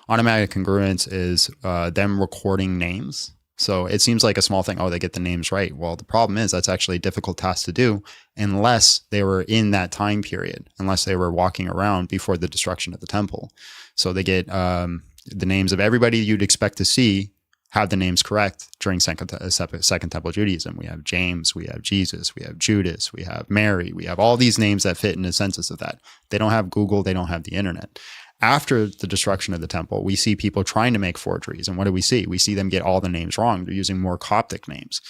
Automatic congruence is them recording names. So it seems like a small thing. Oh, they get the names right. Well, the problem is that's actually a difficult task to do unless they were in that time period, unless they were walking around before the destruction of the temple. So they get the names of everybody you'd expect to see have the names correct during Second Temple Judaism. We have James, we have Jesus, we have Judas, we have Mary, we have all these names that fit in the census of that. They don't have Google, they don't have the internet. After the destruction of the temple, we see people trying to make forgeries. And what do we see? We see them get all the names wrong. They're using more Coptic names.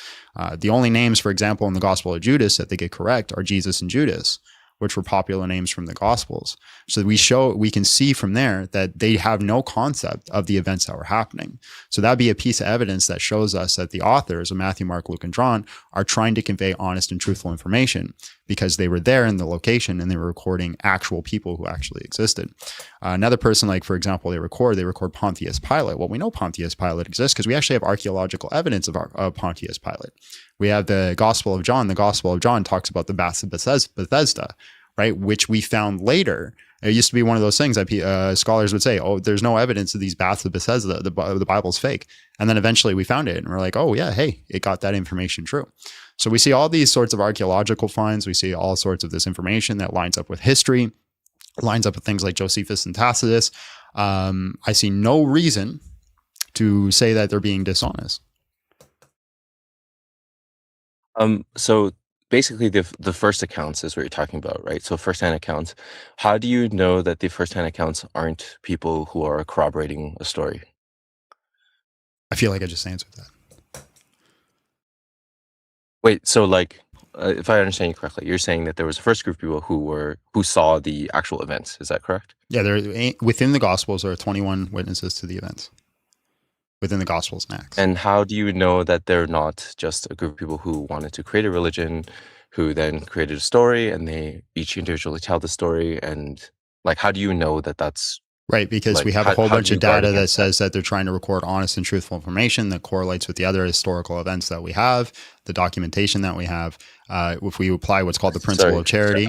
The only names, for example, in the Gospel of Judas that they get correct are Jesus and Judas, which were popular names from the Gospels. So we can see from there that they have no concept of the events that were happening. So that'd be a piece of evidence that shows us that the authors of Matthew, Mark, Luke, and John are trying to convey honest and truthful information because they were there in the location and they were recording actual people who actually existed. Another person, like, for example, they record Pontius Pilate. Well, we know Pontius Pilate exists because we actually have archaeological evidence of Pontius Pilate. We have the Gospel of John. The Gospel of John talks about the Baths of Bethesda, right? Which we found later It used to be one of those things that scholars would say, oh, there's no evidence of these baths of Bethesda. The Bible's fake. And then eventually we found it and we're like, oh yeah, hey, it got that information true. So we see all these sorts of archaeological finds. We see all sorts of this information that lines up with history, lines up with things like Josephus and Tacitus. I see no reason to say that they're being dishonest. So basically the first accounts is what you're talking about, right? So first-hand accounts. How do you know that the first-hand accounts aren't people who are corroborating a story? I feel like I just answered that. Wait, so like, if I understand you correctly, you're saying that there was a first group of people who saw the actual events. Is that correct? Yeah, within the Gospels, there are 21 witnesses to the events. Within the Gospels and Acts. And how do you know that they're not just a group of people who wanted to create a religion, who then created a story, and they each individually tell the story? And like, how do you know that that's right? Because we have a whole bunch of data that says that they're trying to record honest and truthful information that correlates with the other historical events that we have, the documentation that we have. If we apply what's called the principle of charity.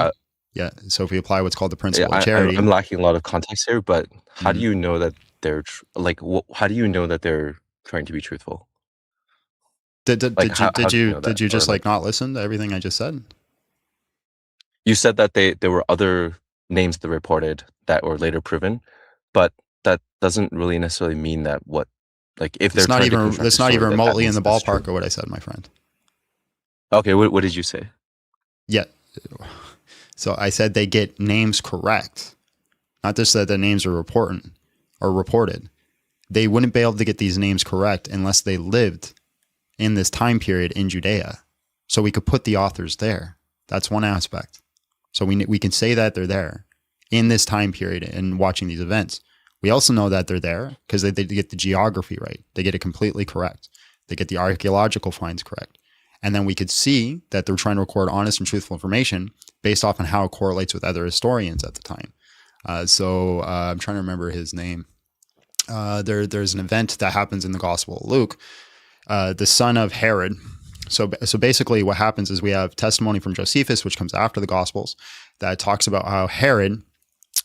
Yeah. So if we apply what's called the principle of charity. I'm lacking a lot of context here, but how do you know that they're how do you know that they're trying to be truthful? Did you just like not listen to everything I just said? You said that there were other names that reported that were later proven, but that doesn't really necessarily mean that if they're it's not even remotely in the ballpark of what I said, my friend. Okay, what did you say? Yeah. So I said they get names correct. Not just that the names are reported. They wouldn't be able to get these names correct unless they lived in this time period in Judea. So we could put the authors there. That's one aspect. So we can say that they're there in this time period and watching these events. We also know that they're there because they get the geography right. They get it completely correct. They get the archaeological finds correct. And then we could see that they're trying to record honest and truthful information based off on how it correlates with other historians at the time. So I'm trying to remember his name. There's an event that happens in the Gospel of Luke, the son of Herod. So basically what happens is we have testimony from Josephus, which comes after the Gospels, that talks about how Herod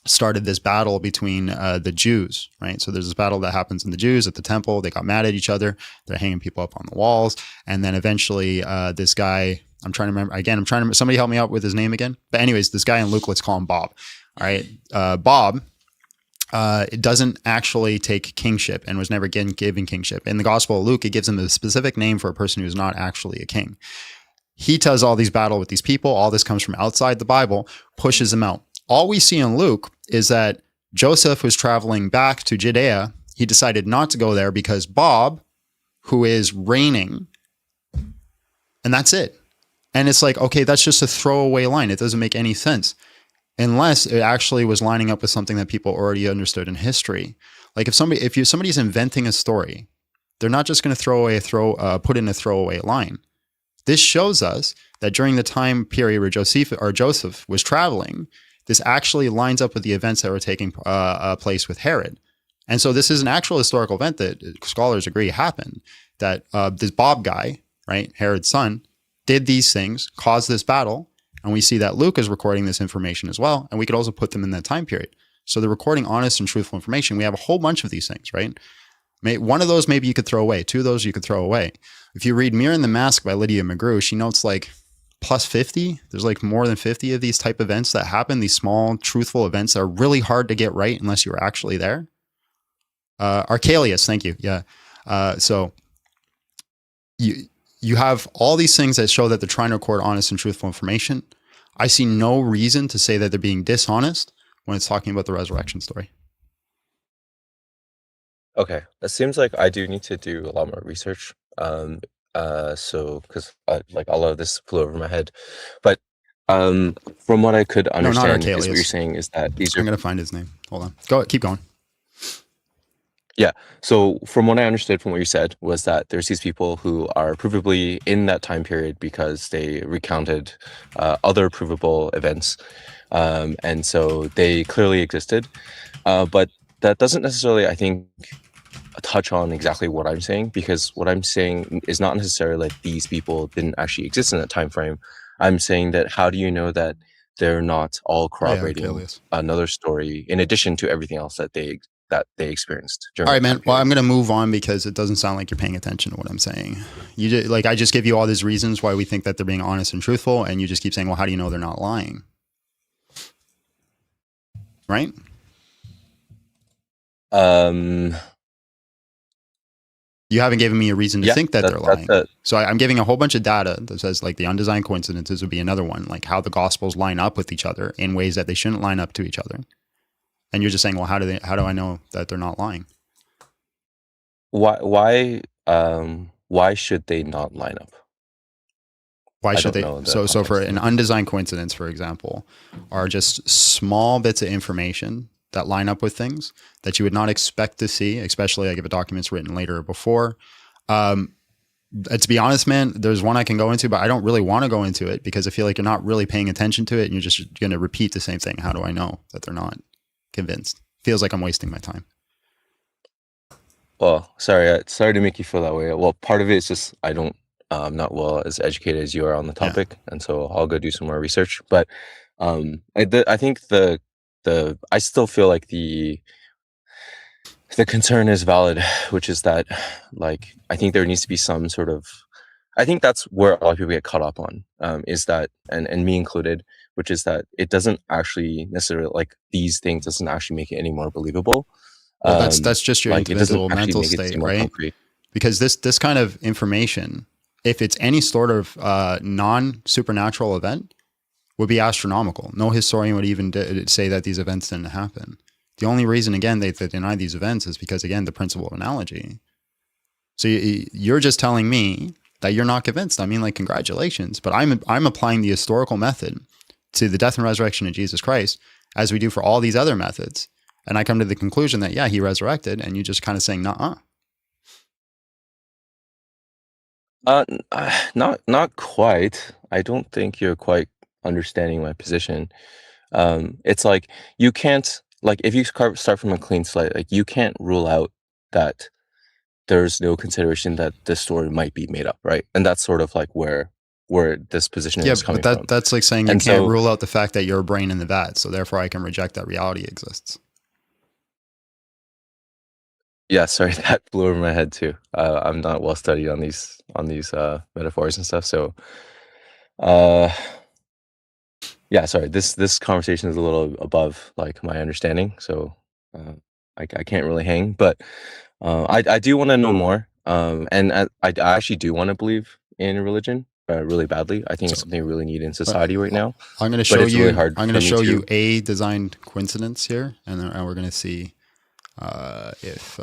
started this battle between the Jews, right? So there's this battle that happens in the Jews at the temple. They got mad at each other. They're hanging people up on the walls. And then eventually this guy, I'm trying to remember, again, somebody help me out with his name again. But anyways, this guy in Luke, let's call him Bob. All right. Bob doesn't actually take kingship and was never given kingship. In the Gospel of Luke, it gives him a specific name for a person who's not actually a king. He does all these battle with these people. All this comes from outside the Bible, pushes him out. All we see in Luke is that Joseph was traveling back to Judea. He decided not to go there because Bob, who is reigning, and that's it. And it's like, okay, that's just a throwaway line. It doesn't make any sense unless it actually was lining up with something that people already understood in history. Like if somebody's inventing a story, they're not just going to put in a throwaway line. This shows us that during the time period where Joseph was traveling, this actually lines up with the events that were taking place with Herod. And so this is an actual historical event that scholars agree happened, that this Bob guy, right, Herod's son, did these things, caused this battle, and we see that Luke is recording this information as well, and we could also put them in that time period. So they're recording honest and truthful information. We have a whole bunch of these things, right? One of those maybe you could throw away. Two of those you could throw away. If you read Mirror and the Mask by Lydia McGrew, she notes like plus 50. There's like more than 50 of these type events that happen, these small, truthful events that are really hard to get right unless you were actually there. Archelaus, thank you. Yeah. So you have all these things that show that they're trying to record honest and truthful information. I see no reason to say that they're being dishonest when it's talking about the resurrection story. Okay, it seems like I do need to do a lot more research. So because like all of this flew over my head, but from what I could understand, is what you're saying is that these are. I'm gonna find his name. Hold on. Keep going. Yeah. So from what I understood from what you said was that there's these people who are provably in that time period because they recounted other provable events, and so they clearly existed. But that doesn't necessarily, I think, touch on exactly what I'm saying, because what I'm saying is not necessarily like these people didn't actually exist in that time frame. I'm saying that how do you know that they're not all corroborating another story in addition to everything else that they experienced. All right, man. Well, I'm going to move on because it doesn't sound like you're paying attention to what I'm saying. I just give you all these reasons why we think that they're being honest and truthful, and you just keep saying, well, how do you know they're not lying? Right? You haven't given me a reason to think that they're lying. So I'm giving a whole bunch of data that says like the undesigned coincidences would be another one, like how the gospels line up with each other in ways that they shouldn't line up to each other. And you're just saying, well, how do I know that they're not lying? Why should they not line up? Why should they? So for an undesigned coincidence, for example, are just small bits of information that line up with things that you would not expect to see, especially like if a document's written later or before. To be honest, man, there's one I can go into, but I don't really want to go into it because I feel like you're not really paying attention to it and you're just going to repeat the same thing. How do I know that they're not convinced? Feels like I'm wasting my time. Well, sorry to make you feel that way. Well, part of it is just I'm not well as educated as you are on the topic, and so I'll go do some more research. But I think I still feel like the concern is valid, which is that like I think there needs to be some sort of, I think that's where a lot of people get caught up on, is that, and me included, which is that it doesn't actually necessarily, like these things doesn't actually make it any more believable. Well, that's just your individual mental state, right? Concrete. Because this kind of information, if it's any sort of non-supernatural event, would be astronomical. No historian would even say that these events didn't happen. The only reason, again, they deny these events is because, again, the principle of analogy. So you're just telling me that you're not convinced. I mean, like, congratulations. But I'm applying the historical method to the death and resurrection of Jesus Christ, as we do for all these other methods. And I come to the conclusion that, yeah, he resurrected, and you just kind of saying, nuh-uh. Not quite. I don't think you're quite understanding my position. It's like you can't, like if you start from a clean slate, like you can't rule out that there's no consideration that this story might be made up, right? And that's sort of like where this position is coming from. That's like saying you can't rule out the fact that you're a brain in the vat, so therefore I can reject that reality exists. Yeah, sorry, that blew over my head too. I'm not well studied on these metaphors and stuff, so yeah, sorry. This conversation is a little above like my understanding, so I can't really hang. But I do want to know more, and I actually do want to believe in religion really badly. I think it's something we really need in society right now. I'm going to show you. Really I'm going to show you a designed coincidence here, and then we're going to see if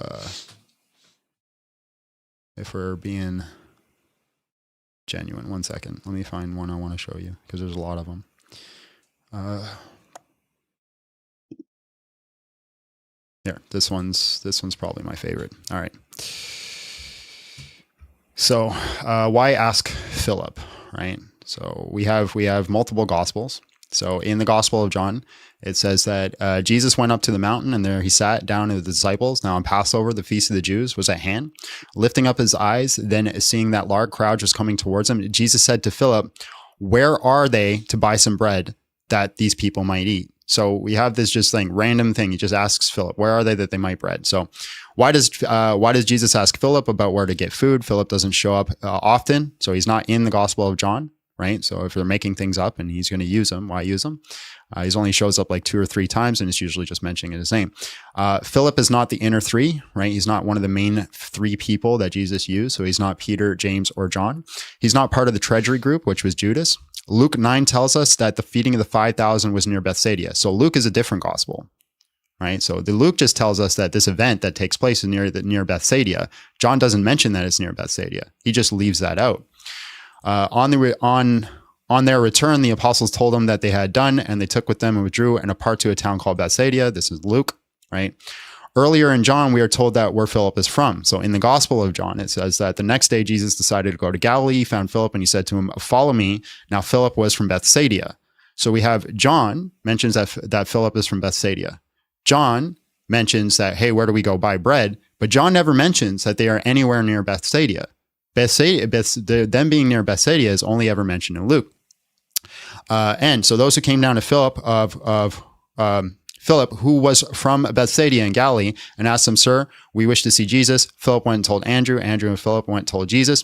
we're being genuine. 1 second. Let me find one I want to show you because there's a lot of them. Here, this one's probably my favorite. All right. So, why ask Philip, right? So we have multiple gospels. So in the Gospel of John, it says that Jesus went up to the mountain and there he sat down with the disciples. Now on Passover, the feast of the Jews was at hand. Lifting up his eyes, then seeing that large crowd was coming towards him, Jesus said to Philip, "Where are they to buy some bread that these people might eat?" So we have this just like random thing. He just asks Philip, where are they that they might bread? So why does Jesus ask Philip about where to get food? Philip doesn't show up often, so he's not in the Gospel of John, right? So if they're making things up and he's going to use them, why use them? He only shows up like 2 or 3 times, and it's usually just mentioning his name. Philip is not the inner 3, right? He's not one of the main 3 people that Jesus used. So he's not Peter, James, or John. He's not part of the treasury group, which was Judas. Luke 9 tells us that the feeding of the 5,000 was near Bethsaida. So Luke is a different gospel, right? So the Luke just tells us that this event that takes place is near Bethsaida. John doesn't mention that it's near Bethsaida. He just leaves that out. On their return, the apostles told them that they had done, and they took with them and withdrew and apart to a town called Bethsaida. This is Luke, right? Earlier in John, we are told that where Philip is from. So in the Gospel of John, it says that the next day Jesus decided to go to Galilee. He found Philip and he said to him, "Follow me." Now Philip was from Bethsaida. So we have John mentions that Philip is from Bethsaida. John mentions that, hey, where do we go buy bread? But John never mentions that they are anywhere near Bethsaida. Them being near Bethsaida is only ever mentioned in Luke. And so those who came down to Philip Philip, who was from Bethsaida in Galilee, and asked him, "Sir, we wish to see Jesus." Philip went and told Andrew. Andrew and Philip went and told Jesus.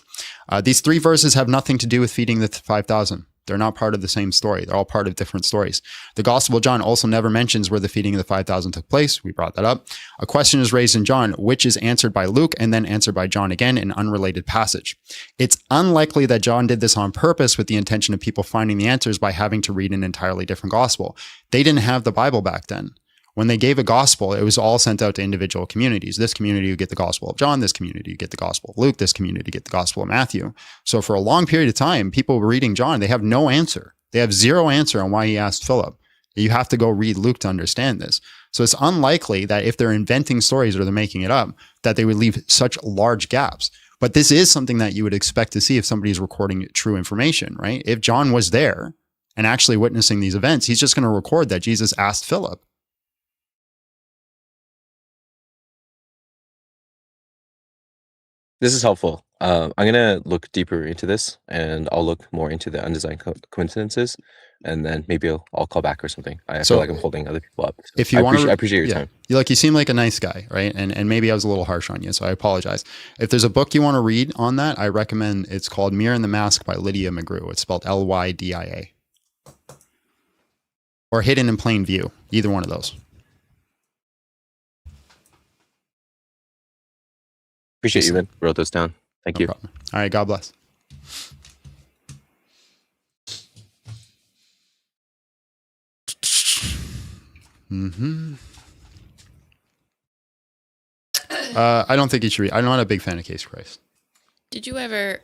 These three verses have nothing to do with feeding the 5,000. They're not part of the same story. They're all part of different stories. The Gospel of John also never mentions where the feeding of the 5,000 took place. We brought that up. A question is raised in John, which is answered by Luke and then answered by John again in an unrelated passage. It's unlikely that John did this on purpose with the intention of people finding the answers by having to read an entirely different gospel. They didn't have the Bible back then. When they gave a gospel, it was all sent out to individual communities. This community would get the Gospel of John, this community would get the Gospel of Luke, this community would get the Gospel of Matthew. So for a long period of time, people reading John, they have no answer. They have zero answer on why he asked Philip. You have to go read Luke to understand this. So it's unlikely that if they're inventing stories or they're making it up, that they would leave such large gaps. But this is something that you would expect to see if somebody's recording true information, right? If John was there and actually witnessing these events, he's just going to record that Jesus asked Philip. This is helpful. I'm going to look deeper into this, and I'll look more into the undesigned coincidences, and then maybe I'll call back or something. I feel like I'm holding other people up. So if you I appreciate your time. You seem like a nice guy, right? And maybe I was a little harsh on you, so I apologize. If there's a book you want to read on that, I recommend, it's called Mirror and the Mask by Lydia McGrew. It's spelled Lydia. Or Hidden in Plain View, either one of those. Appreciate you, man. Wrote those down. Thank you. Problem. All right. God bless. I don't think you should read. I'm not a big fan of Case Christ. Did you ever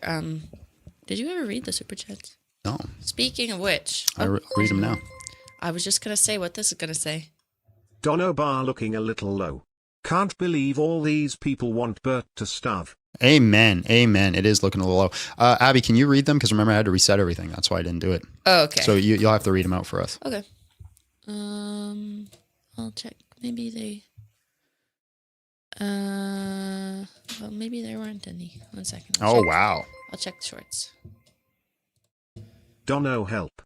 read the super chats? No. Speaking of which, I'll read them now. I was just gonna say what this is gonna say. Dono Bar looking a little low. Can't believe all these people want Bert to starve. Amen. Amen. It is looking a little low. Abby, can you read them? Because remember, I had to reset everything. That's why I didn't do it. Oh, okay. So you'll have to read them out for us. Okay. I'll check. Maybe they. Well, maybe there weren't any. 1 second. Oh, wow. I'll check the shorts. Dono help.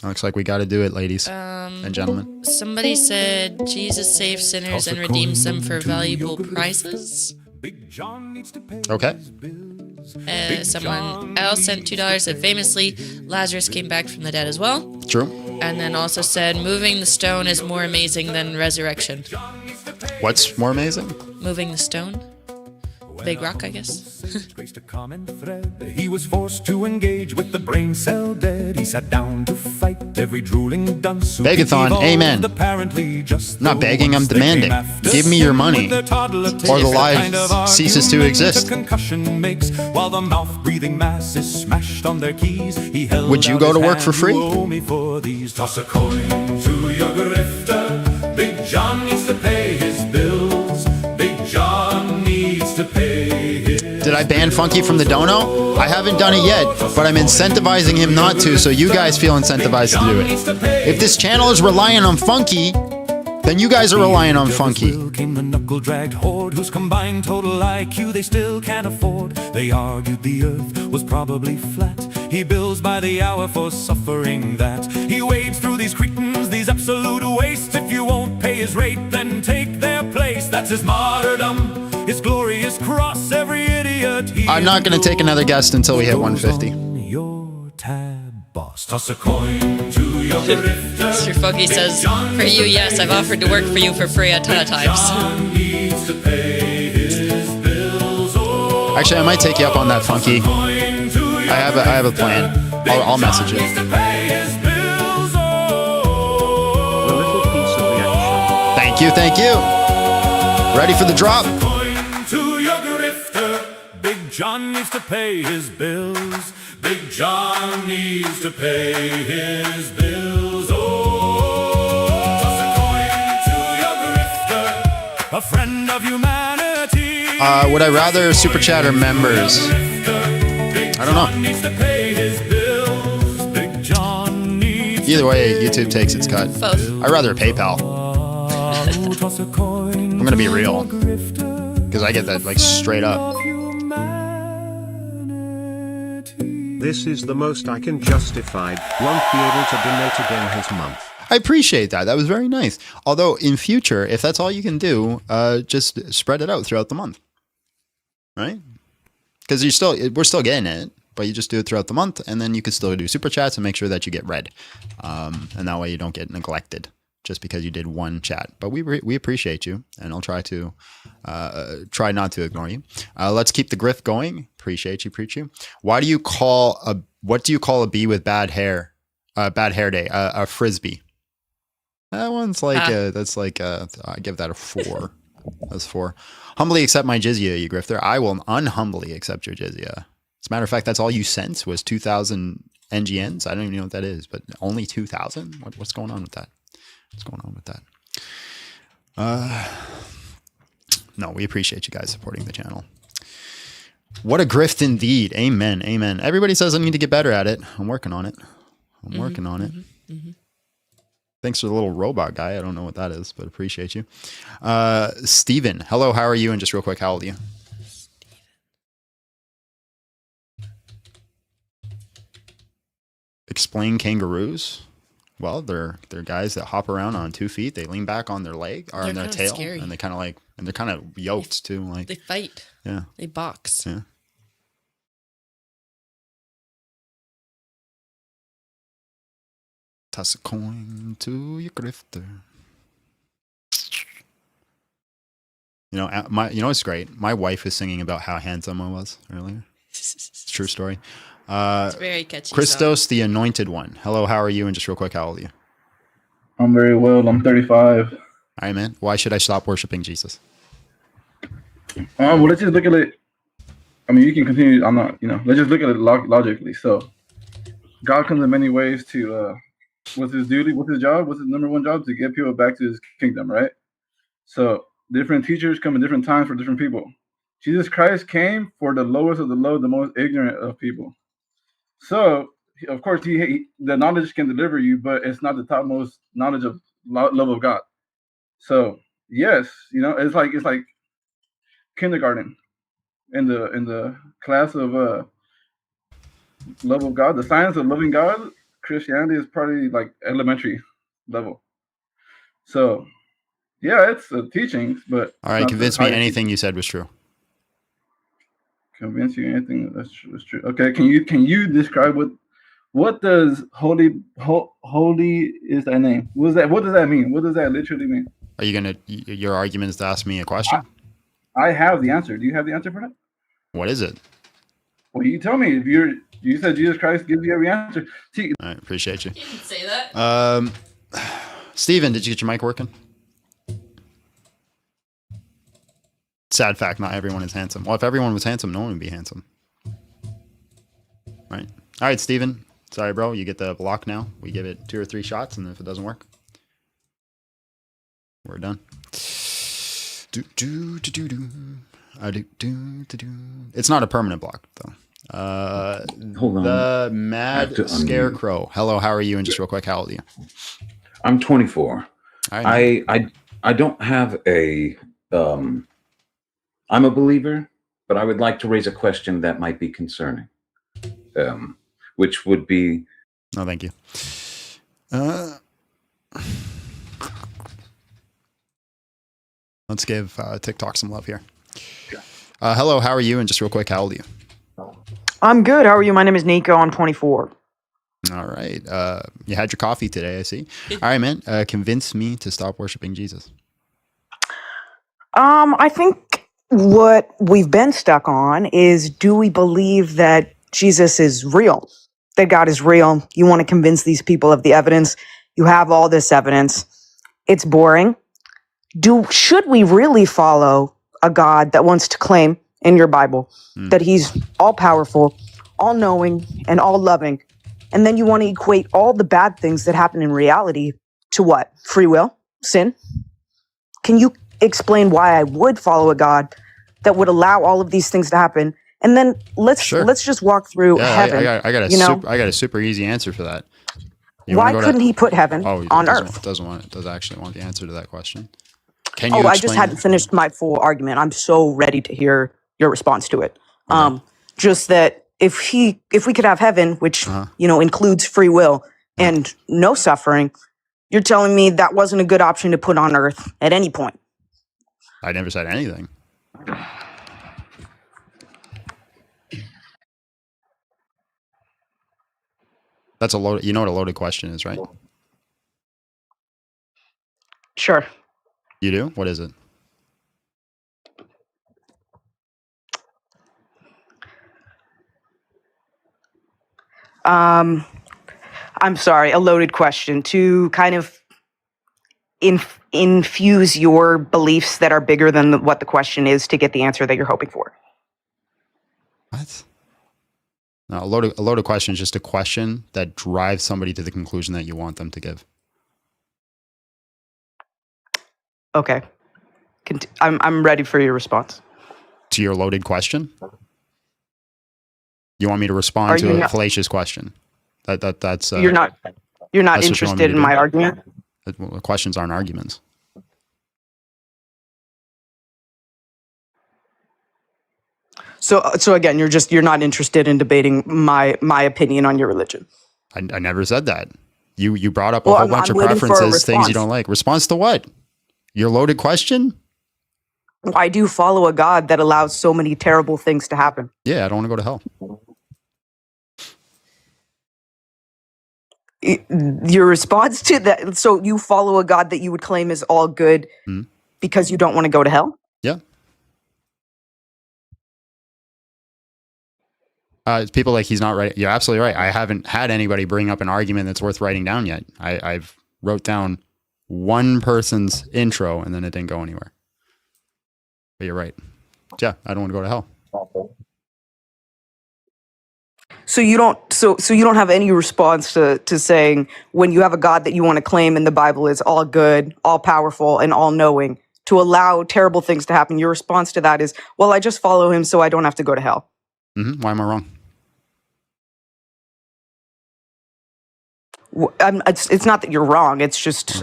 Looks like we got to do it, ladies and gentlemen. Somebody said Jesus saves sinners and redeems them for valuable prizes. Okay. Someone else sent $2 that famously Lazarus came back from the dead as well. True. And then also said moving the stone is more amazing than resurrection. What's more amazing? Moving the stone. Big rock, I guess. He was forced to engage with the brain cell dead. He sat down to fight every drooling dunce. Begathon, amen. Not begging, I'm demanding. Give me your money, or the life ceases to exist. Would you go to work for free? Toss a coin to your grifter. Big John needs to pay his bills. Big John needs to pay his bills. Did I ban Funky from the dono? I haven't done it yet, but I'm incentivizing him not to, so you guys feel incentivized to do it. If this channel is relying on Funky, then you guys are relying on Funky. Came the knuckle-dragged horde whose combined total IQ they still can't afford. They argued the earth was probably flat. He bills by the hour for suffering that. He wades through these cretins, these absolute wastes. If you won't pay his rate, then take their place. That's his martyrdom, his glorious cross. Every idiot I'm not going to take another guest until we hit 150. Your tab boss. Toss a coin to your grifter. Mr. Funky says, for you, yes, I've offered to work for you for free a ton of times. Actually, I might take you up on that, Funky. I have a plan. I'll message it. Thank you. Ready for the drop? To your grifter. Big John needs to pay his bills. Big John needs to pay his bills. Toss a coin to your grifter. A friend of humanity. Would I rather super chat or members? I don't know. Either way, YouTube takes its cut. I'd rather PayPal. I'm gonna be real, because I get that like straight up. This is the most I can justify. Won't be able to donate again this month. I appreciate that. That was very nice. Although in future, if that's all you can do, just spread it out throughout the month, right? Because we're still getting it, but you just do it throughout the month, and then you can still do super chats and make sure that you get read, and that way you don't get neglected just because you did one chat. But we appreciate you, and I'll try not to ignore you. Let's keep the grift going. Appreciate you, preach you. What do you call a bee with bad hair? Bad hair day. A frisbee. That one's like I give that a 4. That's 4. Humbly accept my jizya, you grifter. I will unhumbly accept your jizya. As a matter of fact, that's all you sent was 2,000 NGNs. I don't even know what that is, but only 2,000. What's going on with that? What's going on with that? No, we appreciate you guys supporting the channel. What a grift indeed. Amen. Amen. Everybody says I need to get better at it. I'm working on it. Working on it. Thanks for the little robot guy. I don't know what that is, but appreciate you. Steven, hello, how are you? And just real quick, how old are you? Explain kangaroos. Well, they're guys that hop around on 2 feet. They lean back on their leg or on their tail, scary. And they're kind of yoked too. Like they fight. Yeah. They box. Yeah. Toss a coin to your grifter. You know what's great? My wife is singing about how handsome I was earlier. It's a true story. It's very catchy. Christos, the Anointed One. Hello, how are you? And just real quick, how old are you? I'm very well. I'm 35. All right, man. Why should I stop worshiping Jesus? Well, let's just look at it. I mean, you can continue. Let's just look at it logically. So, God comes in many ways to. What's his duty? What's his job? What's his number one job? To get people back to his kingdom, right? So different teachers come at different times for different people. Jesus Christ came for the lowest of the low, the most ignorant of people. So of course the knowledge can deliver you, but it's not the topmost knowledge of love of God. So yes, it's like kindergarten in the class of love of God, the science of loving God. Christianity is probably like elementary level. So, yeah, it's teachings, but... All right, convince me anything you said was true. Convince you anything that's true. Okay, can you describe what does holy is that name? What does that mean? What does that literally mean? Are you your argument is to ask me a question? I have the answer. Do you have the answer for that? What is it? Well, you tell me. If you said Jesus Christ gives you every answer. See, I appreciate you. You can say that. Steven, did you get your mic working? Sad fact, not everyone is handsome. Well, if everyone was handsome, no one would be handsome. Right? All right, Steven. Sorry, bro. You get the block now. We give it 2 or 3 shots, and if it doesn't work, we're done. It's not a permanent block, though. Hold on. The Mad Scarecrow. Hello, how are you? And just real quick, how old are you? I'm 24. Right, I don't have a I'm a believer, but I would like to raise a question that might be concerning. Which would be no, thank you. Let's give TikTok some love here. Hello, how are you? And just real quick, how old are you? I'm good. How are you? My name is Nico. I'm 24. All right. You had your coffee today, I see. All right, man. Convince me to stop worshiping Jesus. I think what we've been stuck on is, do we believe that Jesus is real? That God is real? You want to convince these people of the evidence. You have all this evidence. It's boring. Should we really follow a God that wants to claim in your Bible that he's all powerful, all knowing, and all loving? And then you want to equate all the bad things that happen in reality to what? Free will? Sin? Can you explain why I would follow a God that would allow all of these things to happen? And then let's just walk through heaven. I got a super easy answer for that. Why couldn't he put heaven on earth? Doesn't actually want the answer to that question. I just hadn't finished my full argument. I'm so ready to hear your response to it. Just that if we could have heaven, which includes free will and no suffering, you're telling me that wasn't a good option to put on earth at any point. I never said anything. That's a loaded. You know what a loaded question is, right? Sure. You do? What is it? I'm sorry, a loaded question to kind of infuse your beliefs that are bigger than what the question is to get the answer that you're hoping for. What? No, a loaded question is just a question that drives somebody to the conclusion that you want them to give. Okay. I'm ready for your response. To your loaded question? You want me to respond to a fallacious question? That's you're not interested in my argument? Questions aren't arguments. So again, you're not interested in debating my opinion on your religion. I never said that. You brought up a whole bunch of preferences, things you don't like. Response to what? Your loaded question? I do follow a God that allows so many terrible things to happen. Yeah, I don't want to go to hell. Your response to that, so you follow a God that you would claim is all good because you don't want to go to hell? Yeah. People like he's not right. You're absolutely right. I haven't had anybody bring up an argument that's worth writing down yet. I've wrote down one person's intro and then it didn't go anywhere. But you're right. Yeah, I don't want to go to hell. So you don't have any response to saying when you have a God that you want to claim in the Bible is all good, all powerful, and all knowing to allow terrible things to happen. Your response to that is, well, I just follow him so I don't have to go to hell. Mm-hmm. Why am I wrong? It's not that you're wrong. It's just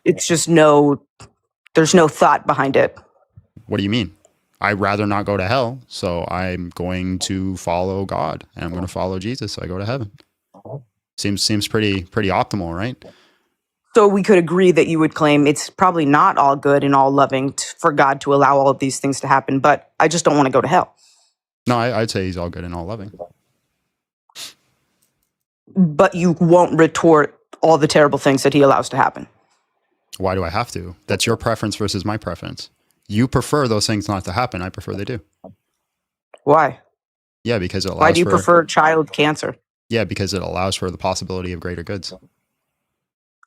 there's no thought behind it. What do you mean? I'd rather not go to hell, so I'm going to follow God and I'm going to follow Jesus, so I go to heaven. Seems pretty optimal, right? So we could agree that you would claim it's probably not all good and all loving for God to allow all of these things to happen, but I just don't want to go to hell. No, I'd say he's all good and all loving. But you won't retort all the terrible things that he allows to happen. Why do I have to? That's your preference versus my preference. You prefer those things not to happen. I prefer they do. Why? Yeah, because it allows Why do you prefer child cancer? Yeah, because it allows for the possibility of greater goods.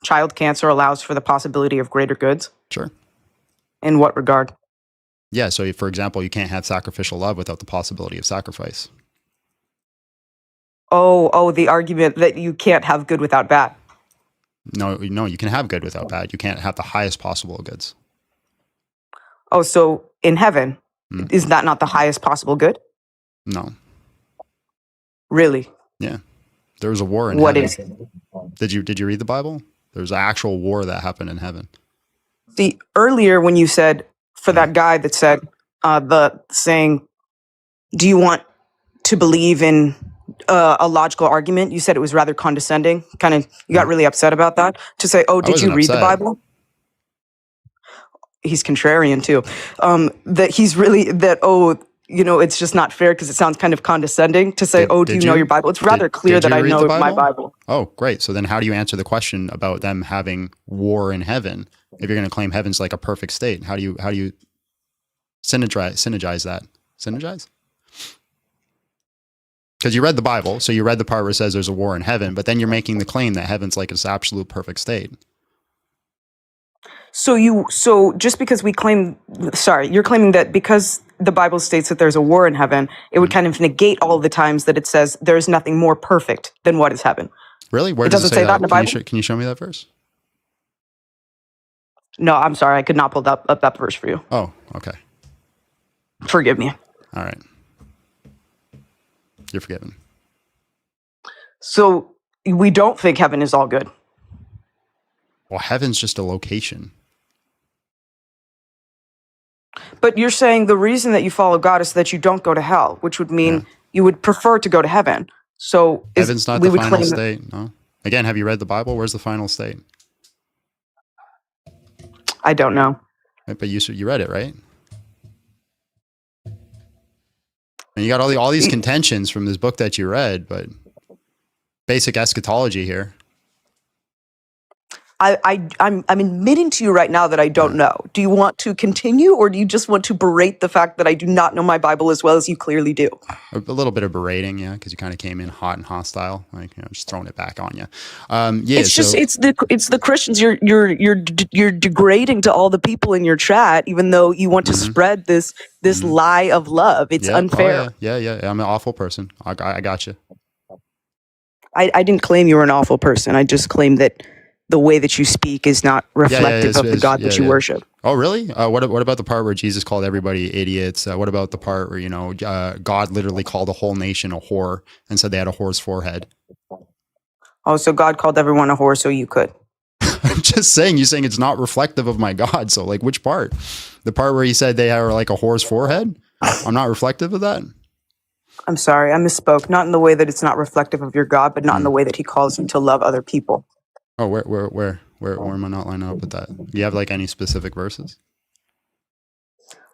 Child cancer allows for the possibility of greater goods? Sure. In what regard? Yeah, so for example, you can't have sacrificial love without the possibility of sacrifice. Oh, the argument that you can't have good without bad. No, you can have good without bad. You can't have the highest possible goods. Oh, so in heaven, is that not the highest possible good? No. Really? Yeah. There was a war in heaven. What is it? Did you read the Bible? There was an actual war that happened in heaven. See, earlier when you said, for that guy that said, the saying, do you want to believe in a logical argument? You said it was rather condescending. You got really upset about that. To say, oh, did you read the Bible? He's contrarian too. That he's really, it's just not fair because it sounds kind of condescending to say, do you know your Bible? It's rather clear that I know my Bible. Oh, great. So then how do you answer the question about them having war in heaven? If you're going to claim heaven's like a perfect state, how do you synergize that? Synergize? Because you read the Bible, so you read the part where it says there's a war in heaven, but then you're making the claim that heaven's like this absolute perfect state. So just because you're claiming that because the Bible states that there's a war in heaven, it would kind of negate all the times that it says there's nothing more perfect than what is heaven. Really? Where does it say that in the Bible? Can you show me that verse? No, I'm sorry. I could not pull up that verse for you. Oh, okay. Forgive me. All right. You're forgiven. So we don't think heaven is all good. Well, heaven's just a location. But you're saying the reason that you follow God is that you don't go to hell, which would mean You would prefer to go to heaven. So heaven's not the final state. No. Again, have you read the Bible? Where's the final state? I don't know. Right, but you read it, right? And you got all these contentions from this book that you read, but basic eschatology here. I'm admitting to you right now that I don't know. Do you want to continue, or do you just want to berate the fact that I do not know my Bible as well as you clearly do? A little bit of berating, yeah, because you kind of came in hot and hostile, like, you know, just throwing it back on you. It's the Christians. You're degrading to all the people in your chat, even though you want to spread this lie of love. It's unfair. Oh, yeah. I'm an awful person. I got you. I didn't claim you were an awful person. I just claimed that the way that you speak is not reflective of the God that you worship. Oh, really? What about the part where Jesus called everybody idiots? What about the part where, you know, God literally called a whole nation a whore and said they had a whore's forehead? Oh, so God called everyone a whore so you could. I'm just saying, you're saying it's not reflective of my God. So, like, which part? The part where he said they are like a whore's forehead? I'm not reflective of that? I'm sorry, I misspoke. Not in the way that it's not reflective of your God, but not in the way that he calls you to love other people. Oh, where am I not lining up with that? Do you have like any specific verses?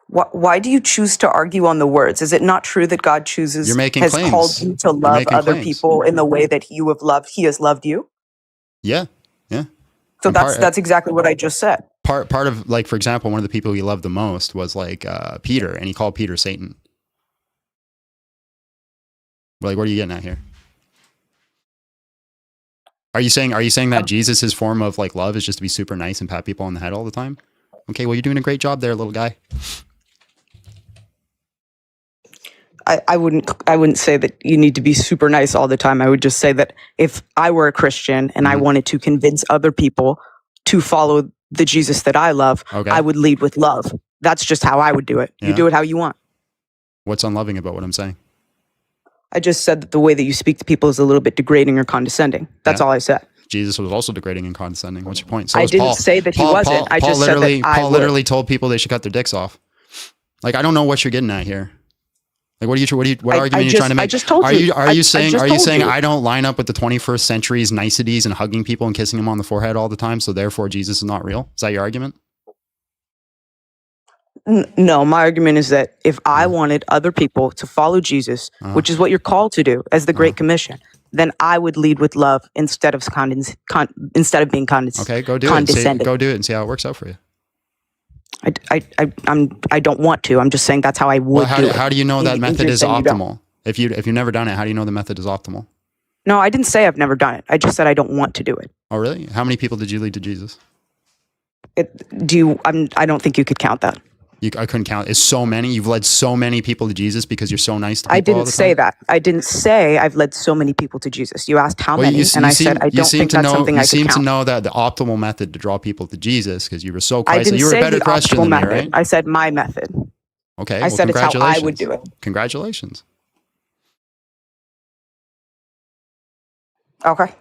Why do you choose to argue on the words? Is it not true that God chooses, has claims. called you to love other people in the way that he has loved you? Yeah. So that's exactly what I just said. Part of, like, for example, one of the people he loved the most was like Peter, and he called Peter Satan. Like, what are you getting at here? Are you saying that Jesus' form of like love is just to be super nice and pat people on the head all the time? Okay, well, you're doing a great job there, little guy. I wouldn't say that you need to be super nice all the time. I would just say that if I were a Christian and I wanted to convince other people to follow the Jesus that I love, I would lead with love. That's just how I would do it. You do it how you want. What's unloving about what I'm saying? I just said that the way that you speak to people is a little bit degrading or condescending. That's all I said. Jesus was also degrading and condescending. What's your point? So I didn't say that he wasn't. I just said that Paul literally told people they should cut their dicks off. Like, I don't know what you're getting at here. Like, what argument are you trying to make? I just told you. Are you saying I don't line up with the 21st century's niceties and hugging people and kissing them on the forehead all the time, so therefore Jesus is not real? Is that your argument? No, my argument is that if I wanted other people to follow Jesus, which is what you're called to do as the Great Commission, then I would lead with love instead of being condescending. Okay, go do it. Go do it and see how it works out for you. I don't want to. I'm just saying that's how I would do it. How do you know that method is optimal? If you've never done it, how do you know the method is optimal? No, I didn't say I've never done it. I just said I don't want to do it. Oh, really? How many people did you lead to Jesus? I don't think you could count that. I couldn't count. It's so many. You've led so many people to Jesus because you're so nice to people. I didn't say that. I didn't say I've led so many people to Jesus. You asked how many, and I said I don't think that's something I could count. You seem to know that the optimal method to draw people to Jesus because you were so Christ. You were a better Christian than me, right? I said my method. Okay. I said it's how I would do it. Congratulations. Okay. All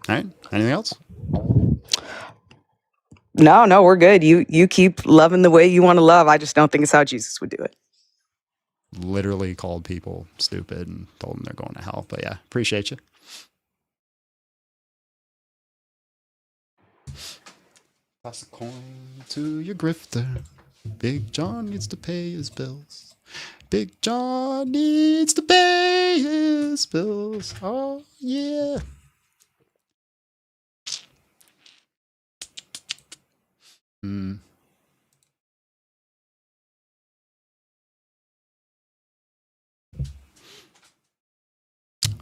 right. Anything else? No, we're good. You keep loving the way you want to love. I just don't think it's how Jesus would do it. Literally called people stupid and told them they're going to hell. But yeah, appreciate you. Toss a coin to your grifter. Big John needs to pay his bills. Big John needs to pay his bills. Oh, yeah.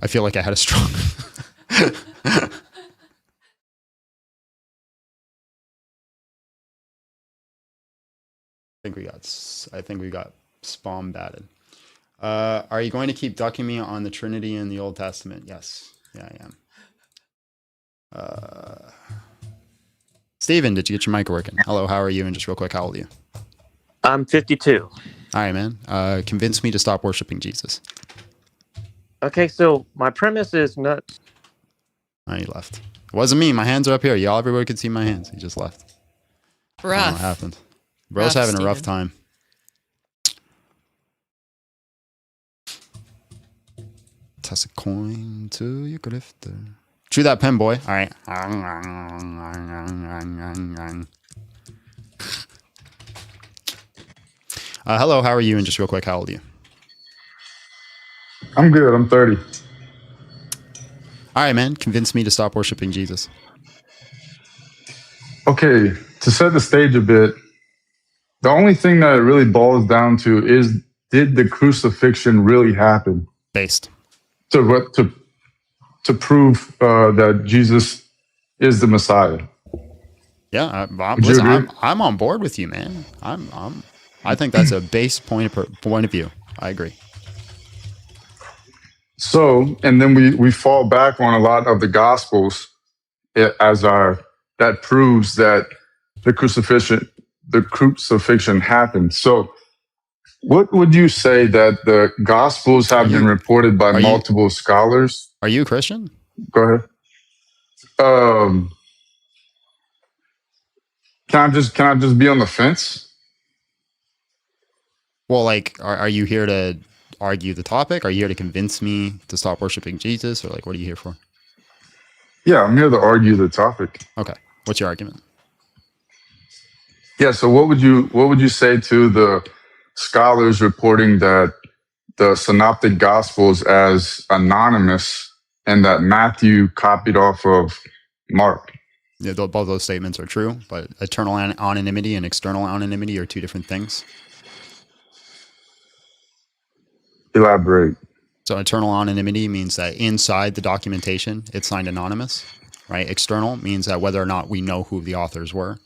I feel like I had a strong. I think we got spam batted. Are you going to keep ducking me on the Trinity in the Old Testament? Yes. Yeah, I am. Steven, did you get your mic working? Hello, how are you? And just real quick, how old are you? I'm 52. All right, man. Convince me to stop worshiping Jesus. Okay, so my premise is not... Oh, he left. It wasn't me. My hands are up here. Everybody could see my hands. He just left. Rough. I don't know what happened. Bro's having a rough time. Toss a coin to your grifter. Chew that pen, boy. All right. Hello, how are you? And just real quick, how old are you? I'm good. I'm 30. All right, man. Convince me to stop worshiping Jesus. Okay, to set the stage a bit, the only thing that it really boils down to is, did the crucifixion really happen? Based. To prove that Jesus is the Messiah. Yeah, I'm on board with you, man. I think that's a base point of view. I agree. So, and then we fall back on a lot of the Gospels as that proves that the crucifixion happened. So, what would you say that the Gospels have been reported by multiple scholars? Are you a Christian? Go ahead. Can I just be on the fence? Well, like, are you here to argue the topic? Are you here to convince me to stop worshiping Jesus, or like, what are you here for? Yeah, I'm here to argue the topic. Okay, what's your argument? Yeah, so what would you say to the scholars reporting that the Synoptic Gospels as anonymous and that Matthew copied off of Mark? Yeah, both those statements are true, but eternal anonymity and external anonymity are two different things. Elaborate. So eternal anonymity means that inside the documentation, it's signed anonymous, right? External means that whether or not we know who the authors were.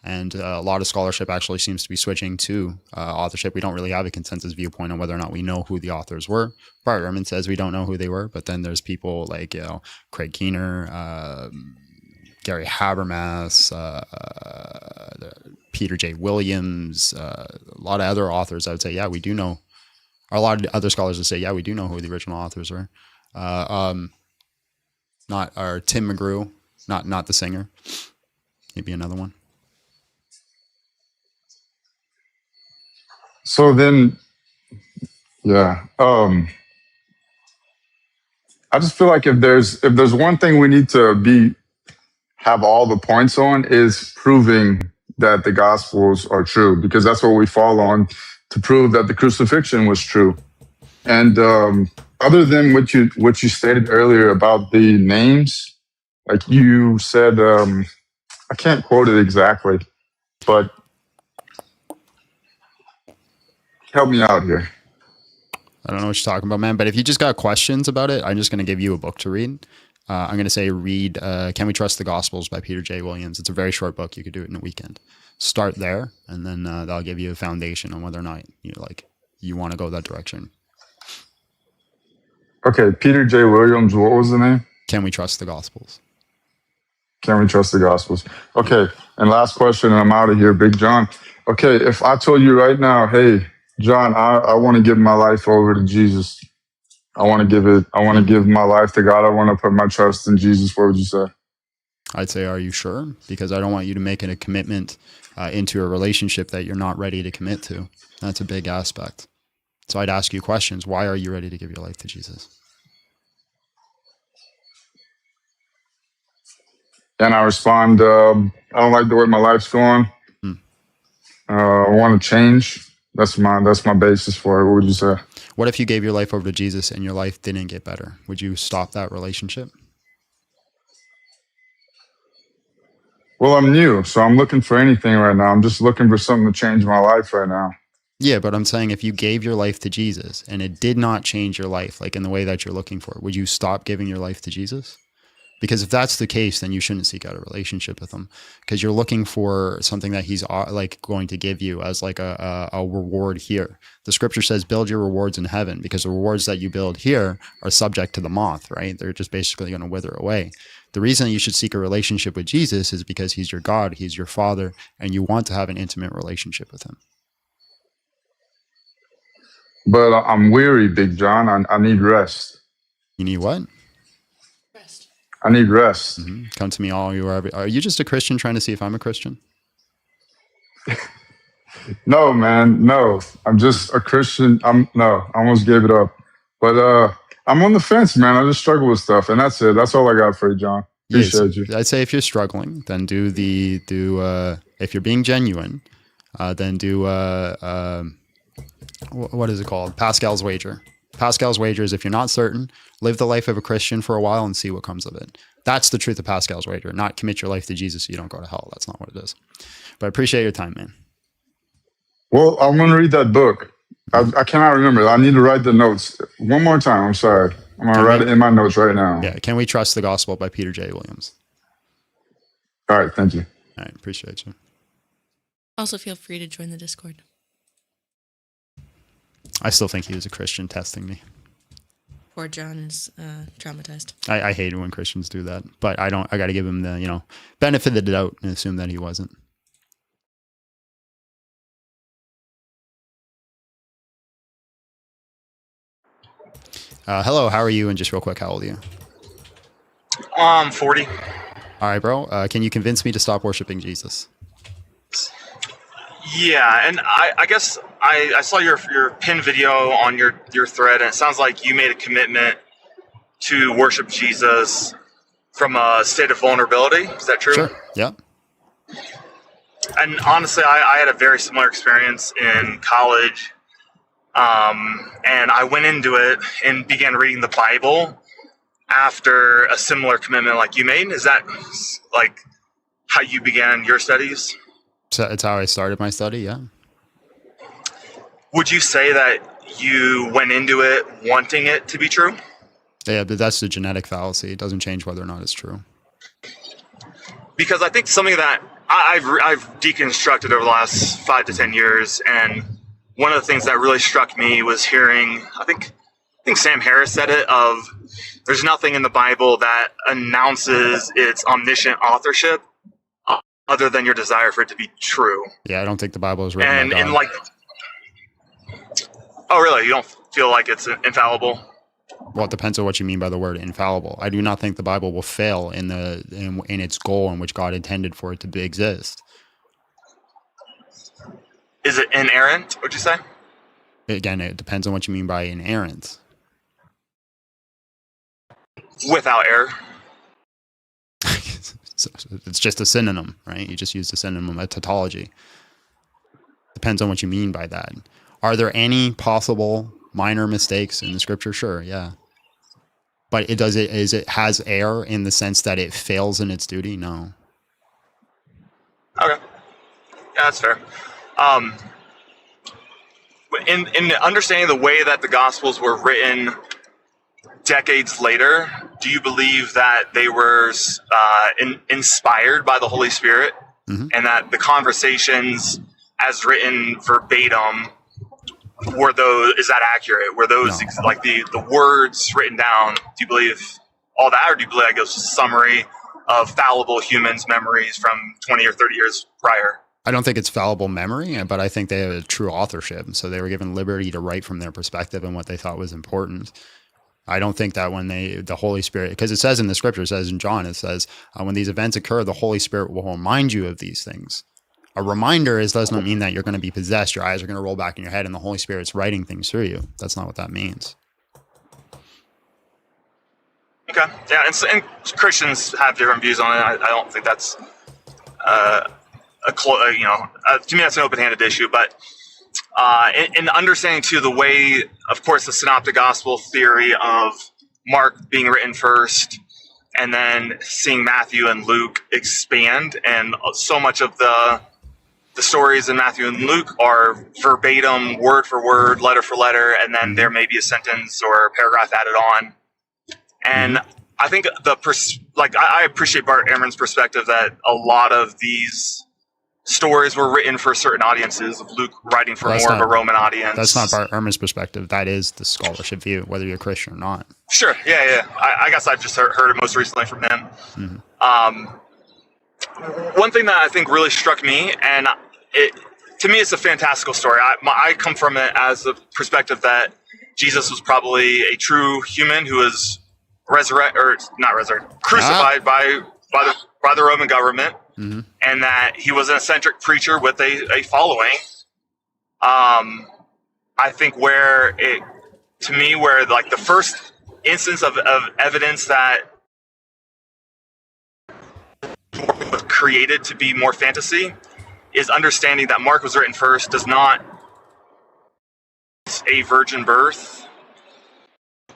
And a lot of scholarship actually seems to be switching to authorship. We don't really have a consensus viewpoint on whether or not we know who the authors were. Bart Ehrman says we don't know who they were, but then there's people like, Craig Keener, Gary Habermas, Peter J. Williams, a lot of other authors. I would say, yeah, we do know. Or a lot of other scholars would say, yeah, we do know who the original authors were. Tim McGrew, not the singer. Maybe another one. So then, yeah, I just feel like if there's one thing we need to have all the points on, is proving that the Gospels are true, because that's what we fall on to prove that the crucifixion was true. And other than what you stated earlier about the names, like you said, I can't quote it exactly, but help me out here. I don't know what you're talking about, man, but if you just got questions about it, I'm just going to give you a book to read. I'm going to say read Can We Trust the Gospels by Peter J. Williams. It's a very short book. You could do it in a weekend. Start there, and then that'll give you a foundation on whether or not you want to go that direction. Okay, Peter J. Williams, what was the name? Can We Trust the Gospels? Can We Trust the Gospels? Okay, and last question, and I'm out of here, Big John. Okay, if I told you right now, hey, John, I want to give my life over to Jesus. I want to give my life to God. I want to put my trust in Jesus. What would you say? I'd say, are you sure? Because I don't want you to make it a commitment into a relationship that you're not ready to commit to. That's a big aspect. So I'd ask you questions. Why are you ready to give your life to Jesus? And I respond, I don't like the way my life's going. I want to change. That's my basis for it. What would you say? What if you gave your life over to Jesus and your life didn't get better? Would you stop that relationship? Well, I'm new, so I'm looking for anything right now. I'm just looking for something to change my life right now. Yeah, but I'm saying if you gave your life to Jesus and it did not change your life, like in the way that you're looking for, would you stop giving your life to Jesus? Because if that's the case, then you shouldn't seek out a relationship with him, because you're looking for something that he's like going to give you as like a reward here. The scripture says, build your rewards in heaven, because the rewards that you build here are subject to the moth, right? They're just basically going to wither away. The reason you should seek a relationship with Jesus is because he's your God, he's your Father, and you want to have an intimate relationship with him. But I'm weary, Big John. I need rest. You need what? I need rest. Mm-hmm. Come to me, all you are. Are you just a Christian trying to see if I'm a Christian? No, man. No, I'm just a Christian. I almost gave it up. But I'm on the fence, man. I just struggle with stuff, and that's it. That's all I got for you, John. Appreciate you. I'd say if you're struggling, then if you're being genuine, then do what is it called? Pascal's wager. Pascal's wager is if you're not certain, live the life of a Christian for a while and see what comes of it. That's the truth of Pascal's wager, not commit your life to Jesus so you don't go to hell. That's not what it is. But I appreciate your time, man. Well, I'm going to read that book. I cannot remember. I need to write the notes. One more time. I'm sorry. I'm going to write it in my notes right now. Yeah. Can We Trust the Gospel by Peter J. Williams. All right. Thank you. All right. Appreciate you. Also, feel free to join the Discord. I still think he was a Christian testing me. Poor John is traumatized. I hate it when Christians do that, but I got to give him the, benefit of the doubt and assume that he wasn't. Hello, how are you? And just real quick, how old are you? I'm 40. All right, bro. Can you convince me to stop worshiping Jesus? Yeah, and I guess I saw your pin video on your thread, and it sounds like you made a commitment to worship Jesus from a state of vulnerability. Is that true? Sure. Yeah. And honestly, I had a very similar experience in college. And I went into it and began reading the Bible after a similar commitment like you made. Is that like how you began your studies? So it's how I started my study, yeah. Would you say that you went into it wanting it to be true? Yeah, but that's the genetic fallacy. It doesn't change whether or not it's true. Because I think something that I've deconstructed over the last 5 to 10 years, and one of the things that really struck me was hearing, I think Sam Harris said it, of there's nothing in the Bible that announces its omniscient authorship other than your desire for it to be true. Yeah, I don't think the Bible is written by God. Oh really? You don't feel like it's infallible? Well, it depends on what you mean by the word infallible. I do not think the Bible will fail in its goal in which God intended for it to exist. Is it inerrant, would you say? Again, it depends on what you mean by inerrant. Without error. So it's just a synonym, right? You just use the synonym, a tautology. Depends on what you mean by that. Are there any possible minor mistakes in the scripture? Sure, yeah. But it has error in the sense that it fails in its duty? No. Okay. Yeah, that's fair. In understanding the way that the Gospels were written decades later, do you believe that they were inspired by the Holy Spirit, and that the conversations as written verbatim were those? Is that accurate? Were those like the words written down? Do you believe all that, or do you believe it was a summary of fallible humans' memories from 20 or 30 years prior? I don't think it's fallible memory, but I think they have a true authorship. So they were given liberty to write from their perspective and what they thought was important. I don't think that when the Holy Spirit, because it says in the scripture, it says in John, it says, when these events occur, the Holy Spirit will remind you of these things. A reminder does not mean that you're going to be possessed. Your eyes are going to roll back in your head and the Holy Spirit's writing things through you. That's not what that means. Okay. Yeah, and Christians have different views on it. I don't think that's to me that's an open-handed issue. But in understanding too the way, of course, the synoptic gospel theory of Mark being written first, and then seeing Matthew and Luke expand, and so much of the stories in Matthew and Luke are verbatim, word for word, letter for letter, and then there may be a sentence or a paragraph added on. And I think I appreciate Bart Ehrman's perspective that a lot of these stories were written for certain audiences, of Luke writing for more of a Roman audience. That's not Bart Ehrman's perspective. That is the scholarship view, whether you're Christian or not. Sure. Yeah. I guess I've just heard it most recently from him. One thing that I think really struck me, and to me it's a fantastical story. I come from it as a perspective that Jesus was probably a true human who was crucified by the Roman government, and that he was an eccentric preacher with a following. I think where the first instance of evidence that was created to be more fantasy is understanding that Mark was written first, does not a virgin birth,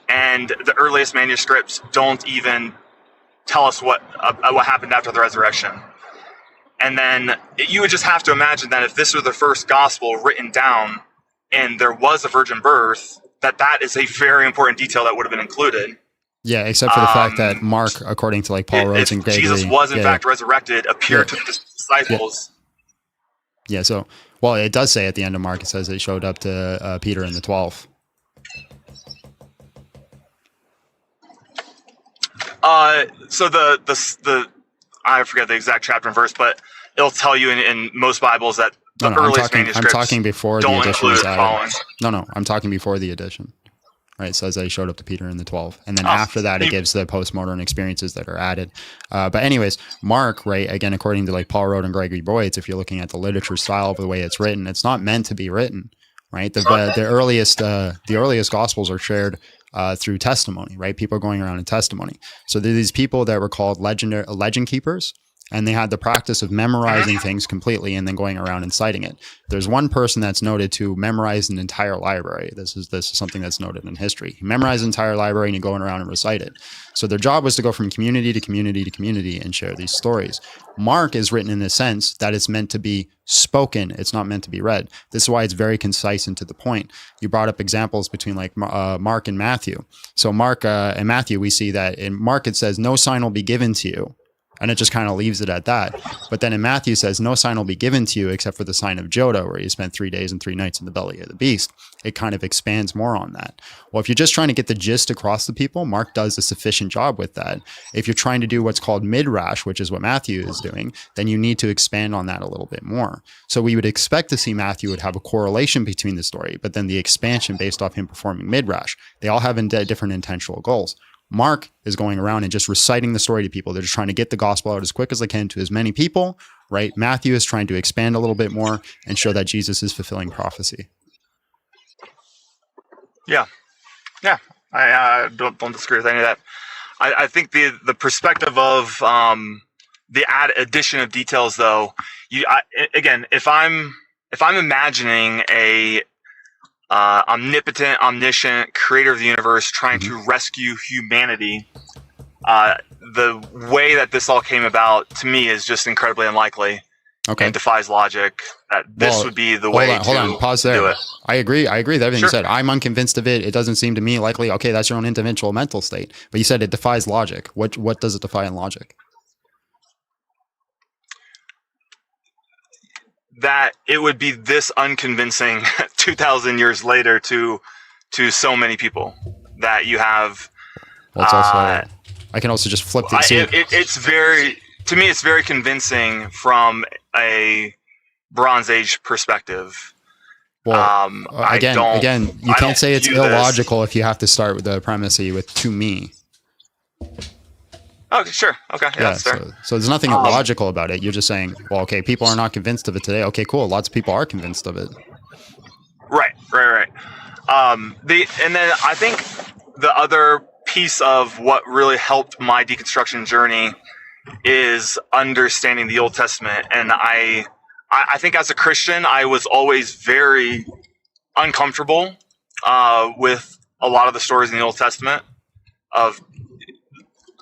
and the earliest manuscripts don't even tell us what happened after the resurrection. And then you would just have to imagine that if this were the first gospel written down and there was a virgin birth, that is a very important detail that would have been included. Yeah, except for the fact that Mark, according to like Paul Rhodes and Gregory, Jesus was in fact resurrected, appeared to the disciples. Yeah, so, well, it does say at the end of Mark, it says it showed up to Peter and the 12. So the I forget the exact chapter and verse, but it'll tell you in most Bibles that the earliest manuscripts I'm talking before don't the edition include was the added. following. No, I'm talking before the edition. Right, it says that he showed up to Peter and the 12. And then after that, it gives the postmodern experiences that are added. But anyways, Mark, right, again, according to like Paul Rhodes and Gregory Boyds, if you're looking at the literature style of the way it's written, it's not meant to be written, right? The earliest gospels are shared through testimony, right? People are going around in testimony. So there are these people that were called legend keepers, and they had the practice of memorizing things completely and then going around and citing it. There's one person that's noted to memorize an entire library. This is something that's noted in history. He memorized an entire library and you're going around and recite it. So their job was to go from community to community to community and share these stories. Mark is written in the sense that it's meant to be spoken. It's not meant to be read. This is why it's very concise and to the point. You brought up examples between like Mark and Matthew. So Mark and Matthew, we see that in Mark, it says, no sign will be given to you. And it just kind of leaves it at that. But then in Matthew says, no sign will be given to you except for the sign of Jonah, where you spent 3 days and 3 nights in the belly of the beast. It kind of expands more on that. Well, if you're just trying to get the gist across to people, Mark does a sufficient job with that. If you're trying to do what's called midrash, which is what Matthew is doing, then you need to expand on that a little bit more. So we would expect to see Matthew would have a correlation between the story, but then the expansion based off him performing midrash. They all have different intentional goals. Mark is going around and just reciting the story to people. They're just trying to get the gospel out as quick as they can to as many people, right? Matthew is trying to expand a little bit more and show that Jesus is fulfilling prophecy. Yeah. I don't disagree with any of that. I think the perspective of the addition of details, though, again, if I'm imagining a omnipotent, omniscient creator of the universe trying to rescue humanity, the way that this all came about to me is just incredibly unlikely. Okay. And defies logic that this would be the way hold on, pause there. do it. I agree with everything Sure. you said. I'm unconvinced of it. It doesn't seem to me likely. Okay, that's your own individual mental state. But you said it defies logic. What does it defy in logic? That it would be this unconvincing 2,000 years later to so many people that you have. Well, it's also, I can also just flip the it's very convincing from a Bronze Age perspective. Well, again, you can't say it's illogical if you have to start with the premise with to me. Okay, sure. Okay, yeah, that's fair. So there's nothing illogical about it. You're just saying, well, okay, people are not convinced of it today. Okay, cool. Lots of people are convinced of it. Right. And then I think the other piece of what really helped my deconstruction journey is understanding the Old Testament. And I think as a Christian, I was always very uncomfortable with a lot of the stories in the Old Testament of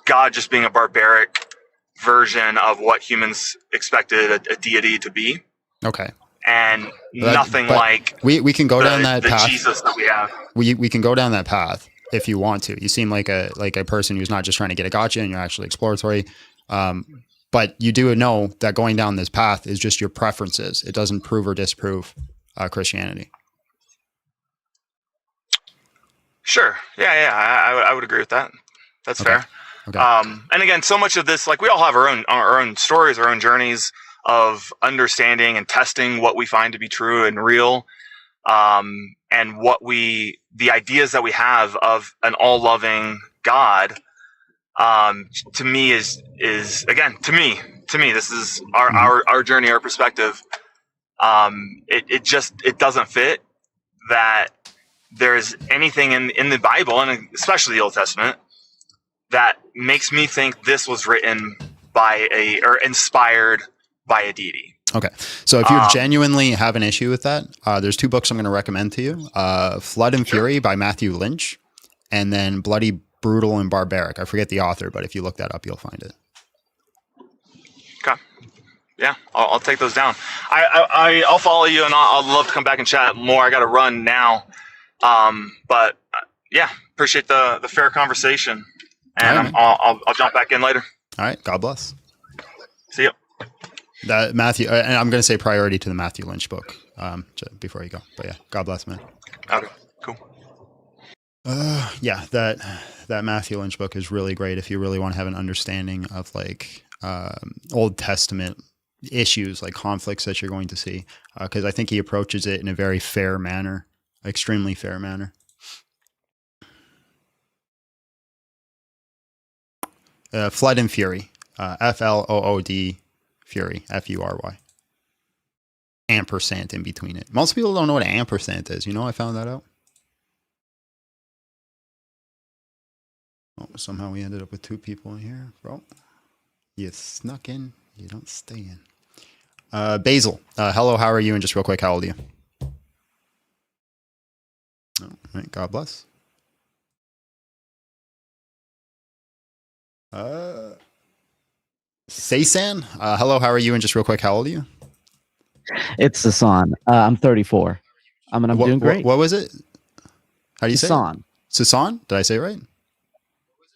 God just being a barbaric version of what humans expected a deity to be. Okay. And nothing like we can go down that the path. Jesus that we have. We can go down that path if you want to. You seem like a person who's not just trying to get a gotcha and you're actually exploratory. But you do know that going down this path is just your preferences. It doesn't prove or disprove Christianity. Sure. Yeah. I would agree with that. That's fair. Okay. And again, so much of this, like we all have our own stories, our own journeys of understanding and testing what we find to be true and real, and the ideas that we have of an all-loving God. To me is again to me this is our journey, our perspective. It doesn't fit that there's anything in the Bible, and especially the Old Testament, that makes me think this was written by or inspired by a deity. Okay. So if you genuinely have an issue with that, there's 2 books I'm going to recommend to you. Flood and Fury by Matthew Lynch, and then Bloody, Brutal, and Barbaric. I forget the author, but if you look that up, you'll find it. Okay. Yeah, I'll take those down. I'll follow you, and I'll love to come back and chat more. I got to run now. But yeah, appreciate the fair conversation, and I'll jump back in later. All right. God bless. See you. That Matthew, and I'm going to say priority to the Matthew Lynch book before you go. But yeah, God bless, man. Okay, cool. Yeah, that Matthew Lynch book is really great if you really want to have an understanding of like Old Testament issues, like conflicts that you're going to see, because I think he approaches it in a very fair manner, extremely fair manner. Flood and Fury, Flood. Fury, Fury, ampersand in between it. Most people don't know what an ampersand is. You know, I found that out. Oh, somehow we ended up with 2 people in here, bro. You snuck in, you don't stay in. Basil, hello, how are you? And just real quick, how old are you? All right, God bless. Saysan, hello, how are you? And just real quick, how old are you? It's Sasan. I'm 34. I'm doing great. What was it? How do you say it? Sasan. Sasan? Did I say it right?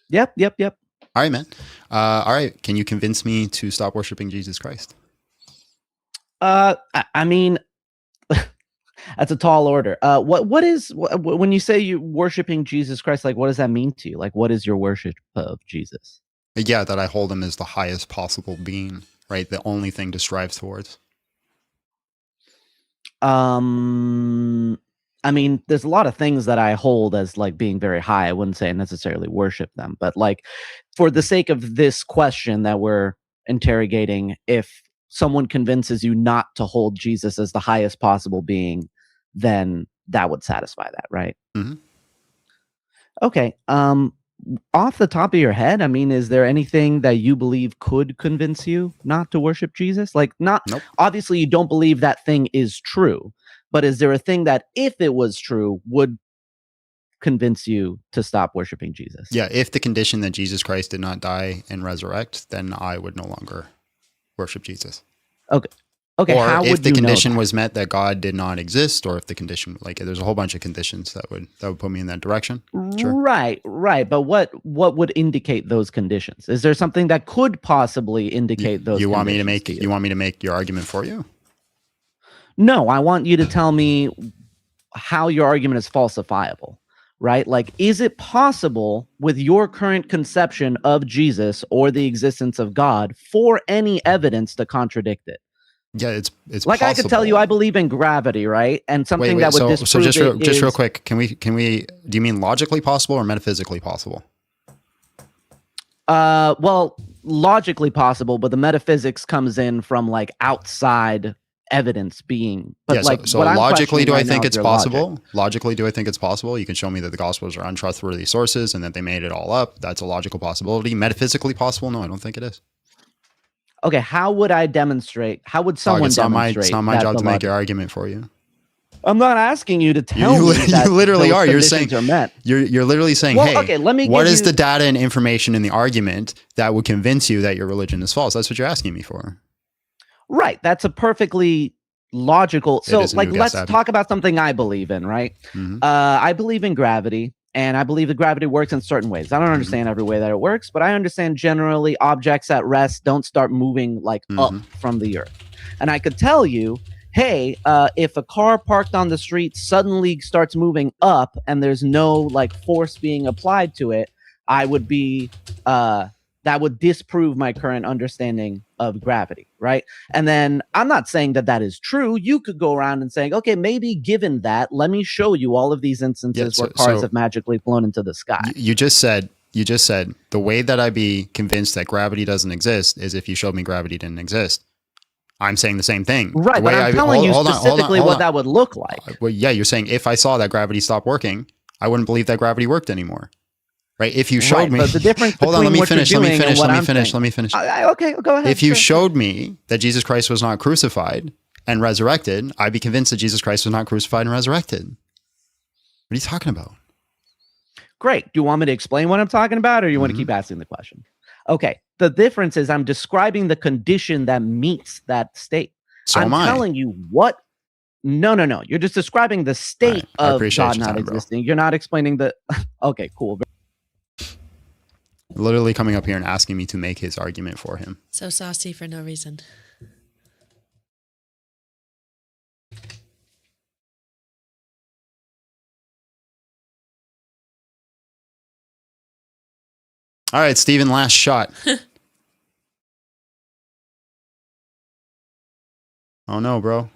Yep. All right, man. All right. Can you convince me to stop worshiping Jesus Christ? I mean, that's a tall order. When you say you're worshiping Jesus Christ, like, what does that mean to you? Like, what is your worship of Jesus? Yeah, that I hold him as the highest possible being, right? The only thing to strive towards. I mean, there's a lot of things that I hold as like being very high. I wouldn't say I necessarily worship them, but like for the sake of this question that we're interrogating, if someone convinces you not to hold Jesus as the highest possible being, then that would satisfy that, right? Mm-hmm. Okay. Off the top of your head, I mean, is there anything that you believe could convince you not to worship Jesus? Like, nope. Obviously you don't believe that thing is true, but is there a thing that if it was true would convince you to stop worshiping Jesus? Yeah, if the condition that Jesus Christ did not die and resurrect, then I would no longer worship Jesus. Okay. Or how if would the you know condition that? was met that God did not exist, or if the condition, like, there's a whole bunch of conditions that would put me in that direction. Sure. Right. But what would indicate those conditions? Is there something that could possibly indicate those? You want me to conditions make you want me to make your argument for you? No, I want you to tell me how your argument is falsifiable, right? Like, is it possible with your current conception of Jesus or the existence of God for any evidence to contradict it? Yeah, it's like possible. I could tell you I believe in gravity, right? And something that would disprove so just real quick, can we do you mean logically possible or metaphysically possible? Well, logically possible, but the metaphysics comes in from like outside evidence being. But yeah, like, so logically, do I think it's possible? Logic. Logically, do I think it's possible? You can show me that the Gospels are untrustworthy sources and that they made it all up. That's a logical possibility. Metaphysically possible? No, I don't think it is. Okay, how would I demonstrate? How would someone demonstrate? It's not my job to make your argument for you. I'm not asking you to tell me that you literally are. You're saying are met. You're literally saying, well, hey, okay, let me what is the data and information in the argument that would convince you that your religion is false? That's what you're asking me for. Right. That's a perfectly logical. So, like, let's talk about something I believe in. Right. Mm-hmm. I believe in gravity. And I believe that gravity works in certain ways. I don't understand every way that it works, but I understand generally objects at rest don't start moving like up from the earth. And I could tell you, hey, if a car parked on the street suddenly starts moving up and there's no like force being applied to it, I would be that would disprove my current understanding of gravity, right? And then I'm not saying that that is true. You could go around and saying, okay, maybe given that, let me show you all of these instances where cars have magically flown into the sky. You just said the way that I'd be convinced that gravity doesn't exist is if you showed me gravity didn't exist. I'm saying the same thing. Right, but I'm telling you specifically what that would look like. Well, yeah, you're saying if I saw that gravity stop working, I wouldn't believe that gravity worked anymore. Right? If you showed me, but the difference hold on, let between me what you're finish. Let doing me and finish. what Let me I'm finish. saying. Let me finish. Okay, go ahead. If you showed me that Jesus Christ was not crucified and resurrected, I'd be convinced that Jesus Christ was not crucified and resurrected. What are you talking about? Great. Do you want me to explain what I'm talking about, or you want to keep asking the question? Okay. The difference is I'm describing the condition that meets that state. So I'm am I. telling you what. No. You're just describing the state of God not existing. You're not explaining the. Okay, cool. Literally coming up here and asking me to make his argument for him. So saucy for no reason. All right, Steven, last shot. Oh no, bro.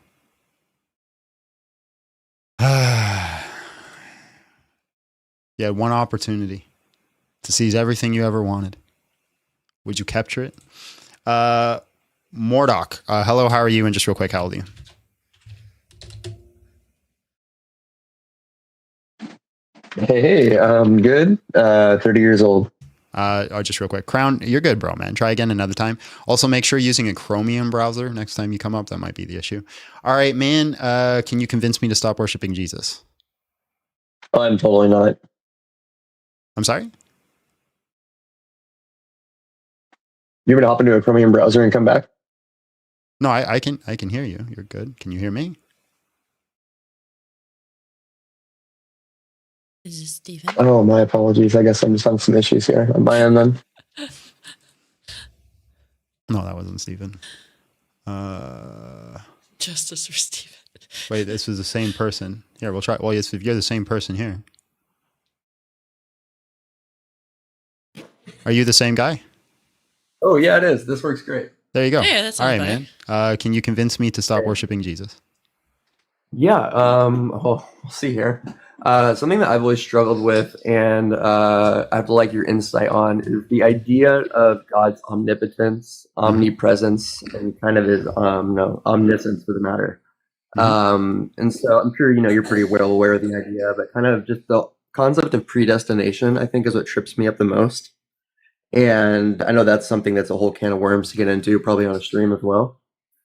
You had one opportunity to seize everything you ever wanted. Would you capture it? Mordock, hello, how are you? And just real quick, how old are you? Hey, I'm good. 30 years old. Just real quick. Crown, you're good, bro, man. Try again another time. Also, make sure you're using a Chromium browser next time you come up. That might be the issue. All right, man. Can you convince me to stop worshiping Jesus? I'm totally not. I'm sorry? You want to hop into a Chromium browser and come back? No, I can hear you. You're good. Can you hear me? Is this Steven? Oh, my apologies. I guess I'm just having some issues here on my end then. No, that wasn't Steven. Justice for Steven. Wait, this was the same person. Here, we'll try. Well, yes, if you're the same person here. Are you the same guy? Oh, yeah, it is. This works great. There you go. Yeah, that's all right, better. man. Can you convince me to stop worshiping Jesus? Yeah, we'll see here. Something that I've always struggled with and I'd like your insight on is the idea of God's omnipotence, omnipresence, and kind of his omniscience for the matter. And so I'm sure you're pretty well aware of the idea, but kind of just the concept of predestination, I think, is what trips me up the most. And I know that's something that's a whole can of worms to get into, probably on a stream as well.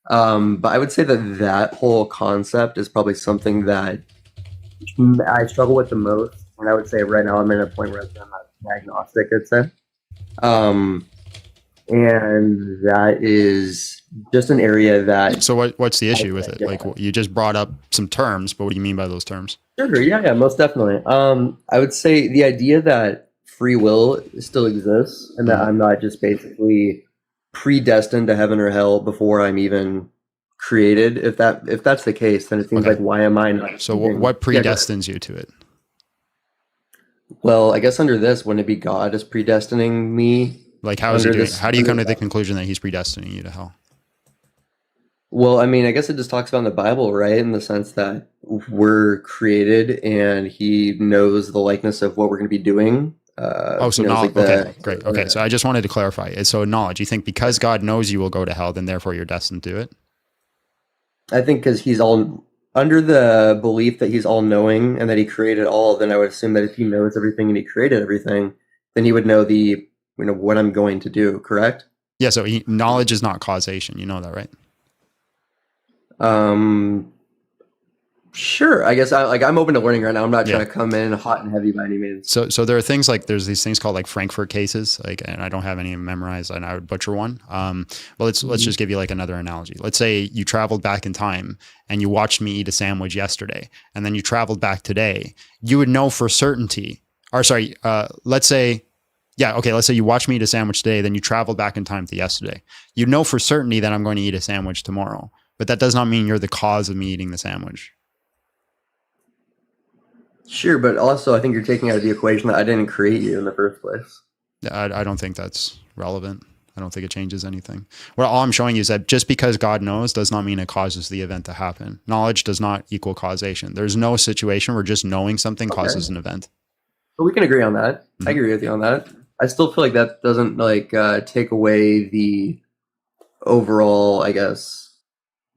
But I would say that whole concept is probably something that I struggle with the most. And I would say right now I'm in a point where I'm agnostic, I'd say. And that is just an area that... So what's the issue with it? Like, you just brought up some terms, but what do you mean by those terms? Sure, yeah, most definitely. I would say the idea that free will still exists and that I'm not just basically predestined to heaven or hell before I'm even created. If that's the case, then it seems like, why am I not? So what predestines you to it? Well, I guess under this, wouldn't it be God is predestining me? Like, how is he doing? How do you come to the conclusion that he's predestining you to hell? Well, I mean, I guess it just talks about in the Bible, right? In the sense that we're created and he knows the likeness of what we're going to be doing. Knowledge. Okay, great. Okay, so I just wanted to clarify. So knowledge, you think because God knows you will go to hell, then therefore you're destined to it? I think because he's all under the belief that he's all knowing and that he created all, then I would assume that if he knows everything and he created everything, then he would know what I'm going to do, correct? Yeah, so knowledge is not causation. You know that, right? Sure. I guess I'm open to learning right now. I'm not trying to come in hot and heavy by any means. So there are things like there's these things called like Frankfurt cases, and I don't have any memorized, and I would butcher one. But let's just give you like another analogy. Let's say you traveled back in time and you watched me eat a sandwich yesterday, and then you traveled back today. You would know for certainty. Let's say you watched me eat a sandwich today, then you traveled back in time to yesterday. You know for certainty that I'm going to eat a sandwich tomorrow, but that does not mean you're the cause of me eating the sandwich. Sure, but also I think you're taking out of the equation that I didn't create you in the first place. I don't think that's relevant. I don't think it changes anything. Well, all I'm showing you is that just because God knows does not mean it causes the event to happen. Knowledge does not equal causation. There's no situation where just knowing something causes an event. But we can agree on that. I agree with you on that. I still feel like that doesn't take away the overall, I guess,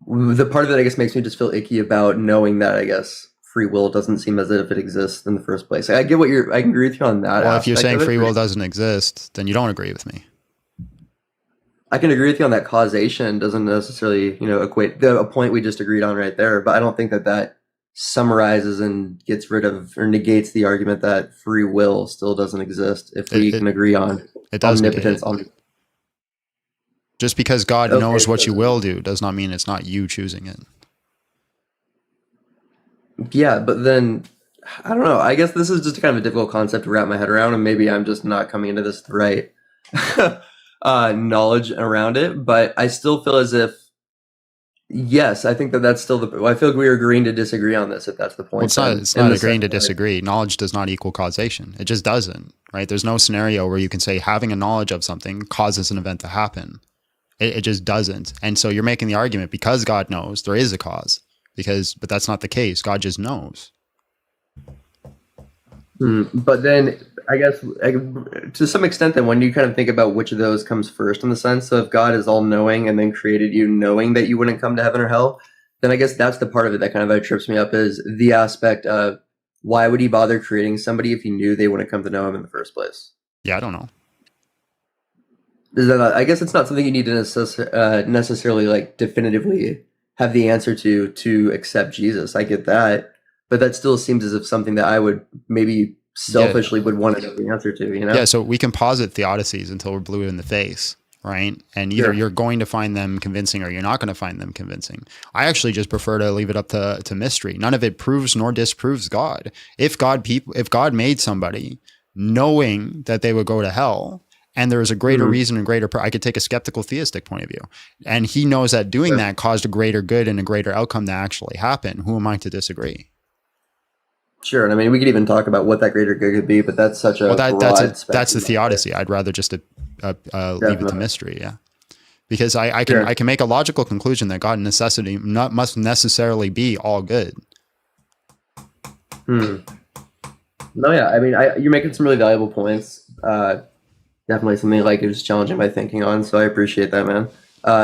the part of it, I guess, makes me just feel icky about knowing that, I guess, free will doesn't seem as if it exists in the first place. I get what I can agree with you on that. Well, if you're saying free will doesn't exist, then you don't agree with me. I can agree with you on that causation doesn't necessarily, equate a point we just agreed on right there. But I don't think that summarizes and gets rid of or negates the argument that free will still doesn't exist if we can agree on omnipotence. Just because God knows what you will do does not mean it's not you choosing it. Yeah, but then, I don't know. I guess this is just kind of a difficult concept to wrap my head around, and maybe I'm just not coming into this with the right knowledge around it. But I still feel as if, yes, I think that's still I feel like we are agreeing to disagree on this, if that's the point. Well, it's not agreeing to disagree. Knowledge does not equal causation. It just doesn't, right? There's no scenario where you can say having a knowledge of something causes an event to happen. It just doesn't. And so you're making the argument because God knows there is a cause, but that's not the case. God just knows. But then I guess to some extent, then when you kind of think about which of those comes first in the sense of God is all knowing and then created you knowing that you wouldn't come to heaven or hell, then I guess that's the part of it that kind of trips me up is the aspect of why would he bother creating somebody if he knew they wouldn't come to know him in the first place? Yeah, I don't know. I guess it's not something you need to necessarily like definitively have the answer to accept Jesus. I get that, but that still seems as if something that I would maybe selfishly would want to know the answer to. Yeah, so we can posit theodicies until we're blue in the face, right? And either you're going to find them convincing or you're not going to find them convincing. I actually just prefer to leave it up to mystery. None of it proves nor disproves God. If God made somebody knowing that they would go to hell, and there is a greater reason and I could take a skeptical theistic point of view. And he knows that doing that caused a greater good and a greater outcome to actually happen. Who am I to disagree? Sure. And I mean, we could even talk about what that greater good could be, but that's such a that's the theodicy. I'd rather just leave it to mystery. Yeah. Because I can make a logical conclusion that God must necessarily be all good. No, yeah. I mean, you're making some really valuable points. Definitely something like it was challenging my thinking on, so I appreciate that, man.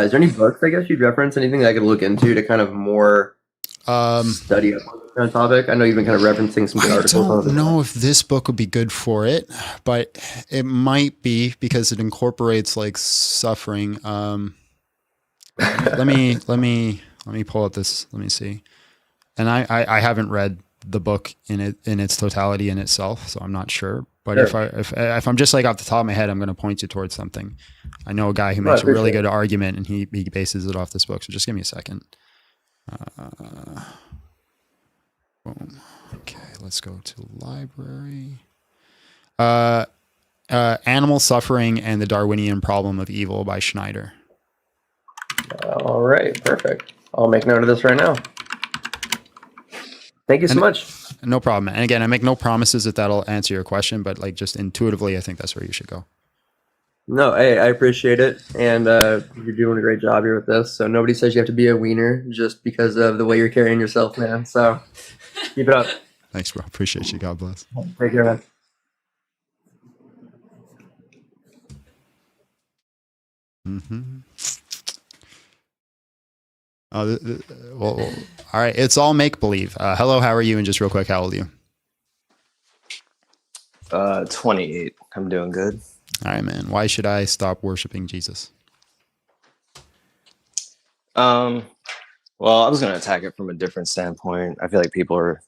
Is there any books, I guess, you'd reference, anything that I could look into to kind of more study up on this kind of topic? I know you've been kind of referencing some good articles. I don't know if this book would be good for it, but it might be because it incorporates like suffering. Let me pull up this. Let me see. And I haven't read the book in its totality in itself, so I'm not sure. But if I'm just like off the top of my head, I'm going to point you towards something. I know a guy who makes a really good argument, and he bases it off this book. So just give me a second. Boom. Okay, let's go to library. Animal Suffering and the Darwinian Problem of Evil by Schneider. All right, perfect. I'll make note of this right now. Thank you so much. No problem. And again, I make no promises that that'll answer your question, but like just intuitively, I think that's where you should go. No, hey, I appreciate it. And you're doing a great job here with this. So nobody says you have to be a wiener just because of the way you're carrying yourself, man. So keep it up. Thanks, bro. Appreciate you. God bless. Take care, man. Well, all right. It's all make believe. Hello, how are you? And just real quick, how old are you? 28. I'm doing good. All right, man. Why should I stop worshiping Jesus? Well, I was going to attack it from a different standpoint. I feel like people are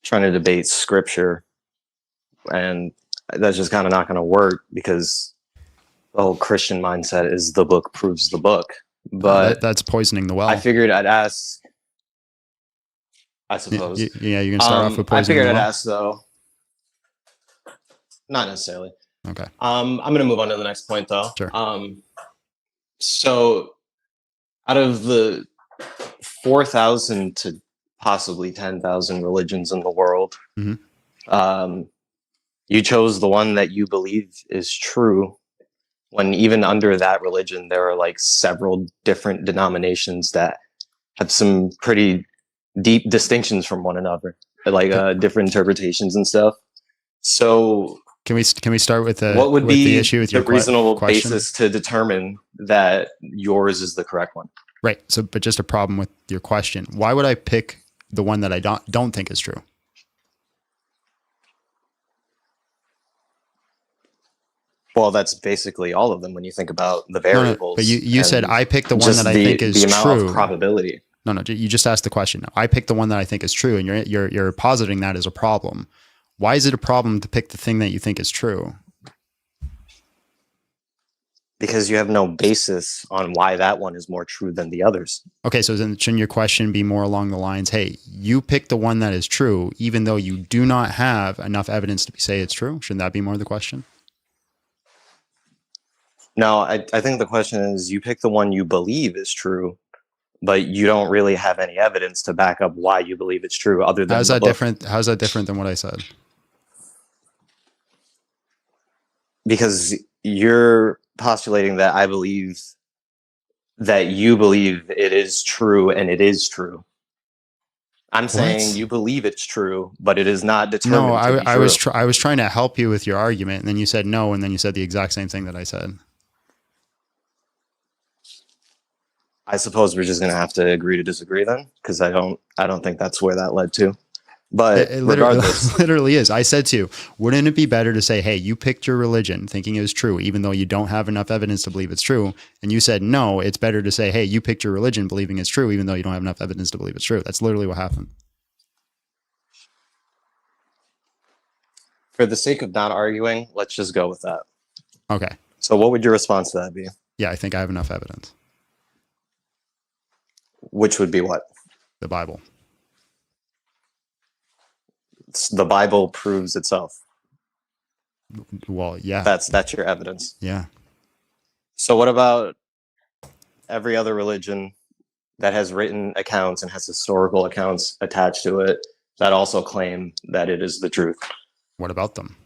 trying to debate scripture, and that's just kind of not going to work because the whole Christian mindset is the book proves the book. But that's poisoning the well. I figured I'd ask, I suppose. Yeah, you can start off with poisoning the well. I figured I'd ask, though. Not necessarily. Okay. I'm going to move on to the next point, though. Sure. So out of the 4,000 to possibly 10,000 religions in the world, you chose the one that you believe is true, when even under that religion, there are like several different denominations that have some pretty deep distinctions from one another, like different interpretations and stuff. So can we start with what would be the issue with your reasonable question? basis to determine that yours is the correct one? Right. So, but just a problem with your question. Why would I pick the one that I don't think is true? Well, that's basically all of them when you think about the variables. But you said I picked the one just that I think is the amount true. of probability. No, you just asked the question. I picked the one that I think is true, and you're positing that as a problem. Why is it a problem to pick the thing that you think is true? Because you have no basis on why that one is more true than the others. Okay, so then shouldn't your question be more along the lines, hey, you picked the one that is true, even though you do not have enough evidence to say it's true? Shouldn't that be more the question? No, I think the question is you pick the one you believe is true, but you don't really have any evidence to back up why you believe it's true other than How's the that book. different? How's that different than what I said? Because you're postulating that I believe that you believe it is true and it is true. I'm saying you believe it's true, but it is not determined No, to be true. I was trying to help you with your argument, and then you said no, and then you said the exact same thing that I said. I suppose we're just going to have to agree to disagree then, because I don't think that's where that led to. But it regardless, literally is. I said to you, wouldn't it be better to say, hey, you picked your religion thinking it was true, even though you don't have enough evidence to believe it's true? And you said, no, it's better to say, hey, you picked your religion believing it's true, even though you don't have enough evidence to believe it's true. That's literally what happened. for the sake of not arguing, let's just go with that. Okay. So what would your response to that be? Yeah, I think I have enough evidence. Which would be what? The Bible. The Bible proves itself. Well, yeah. That's your evidence. Yeah. So what about every other religion that has written accounts and has historical accounts attached to it that also claim that it is the truth? What about them?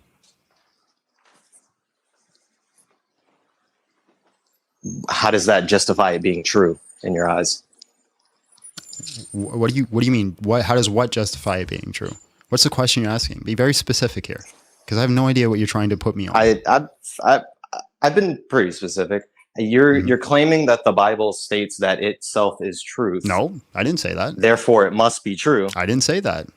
How does that justify it being true in your eyes? What do you mean? How does what justify it being true? What's the question you're asking? Be very specific here, because I have no idea what you're trying to put me on. I've been pretty specific. You're claiming that the Bible states that itself is truth. No, I didn't say that. Therefore, it must be true. I didn't say that.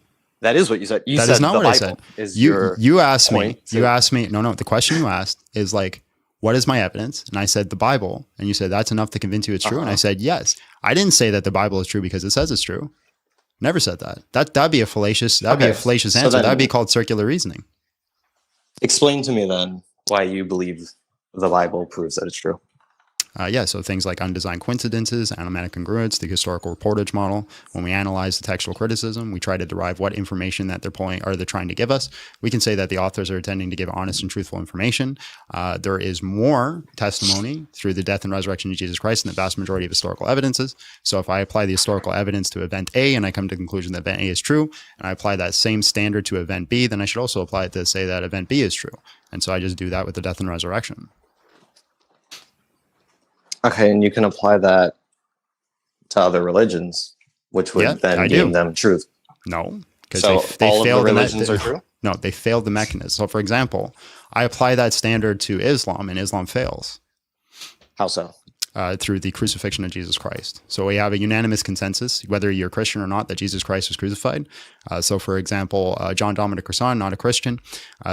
That is what you said. That is not what I said. You asked me. You asked me. No. The question you asked is like, what is my evidence? And I said the Bible, and you said that's enough to convince you it's true. And I said yes. I didn't say that the Bible is true because it says it's true. Never said that. That'd be a fallacious. That'd be a fallacious answer. That'd be called circular reasoning. Explain to me then why you believe the Bible proves that it's true. Yeah, so things like undesigned coincidences, animatic congruence, the historical reportage model. When we analyze the textual criticism, we try to derive what information that they're trying to give us. We can say that the authors are intending to give honest and truthful information. There is more testimony through the death and resurrection of Jesus Christ than the vast majority of historical evidences. So if I apply the historical evidence to event A and I come to the conclusion that event A is true, and I apply that same standard to event B, then I should also apply it to say that event B is true. And so I just do that with the death and resurrection. Okay, and you can apply that to other religions, which would then deem them truth. No, because so they all failed of the religions are true? No, they failed the mechanism. So for example, I apply that standard to Islam and Islam fails. How so? Through the crucifixion of Jesus Christ. So we have a unanimous consensus, whether you're a Christian or not, that Jesus Christ was crucified. So for example, John Dominic Crossan, not a Christian,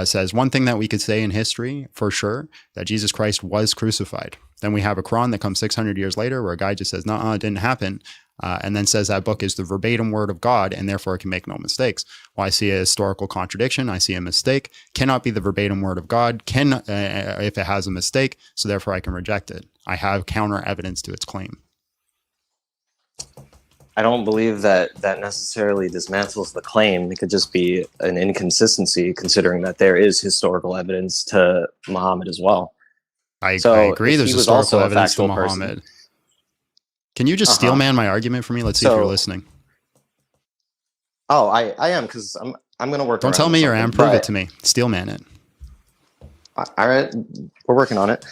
says one thing that we could say in history for sure, that Jesus Christ was crucified. Then we have a Quran that comes 600 years later where a guy just says, no, it didn't happen. And then says that book is the verbatim word of God and therefore it can make no mistakes. Well, I see a historical contradiction. I see a mistake. Cannot be the verbatim word of God. Can if it has a mistake, so therefore I can reject it. I have counter evidence to its claim. I don't believe that necessarily dismantles the claim. It could just be an inconsistency considering that there is historical evidence to Muhammad as well. I agree. There's historical evidence to Muhammad. Can you just steel man my argument for me? Let's see if you're listening. Oh, I am, because I'm going to work. Don't tell me you're am. Prove it to me. Steel man it. All right, we're working on it.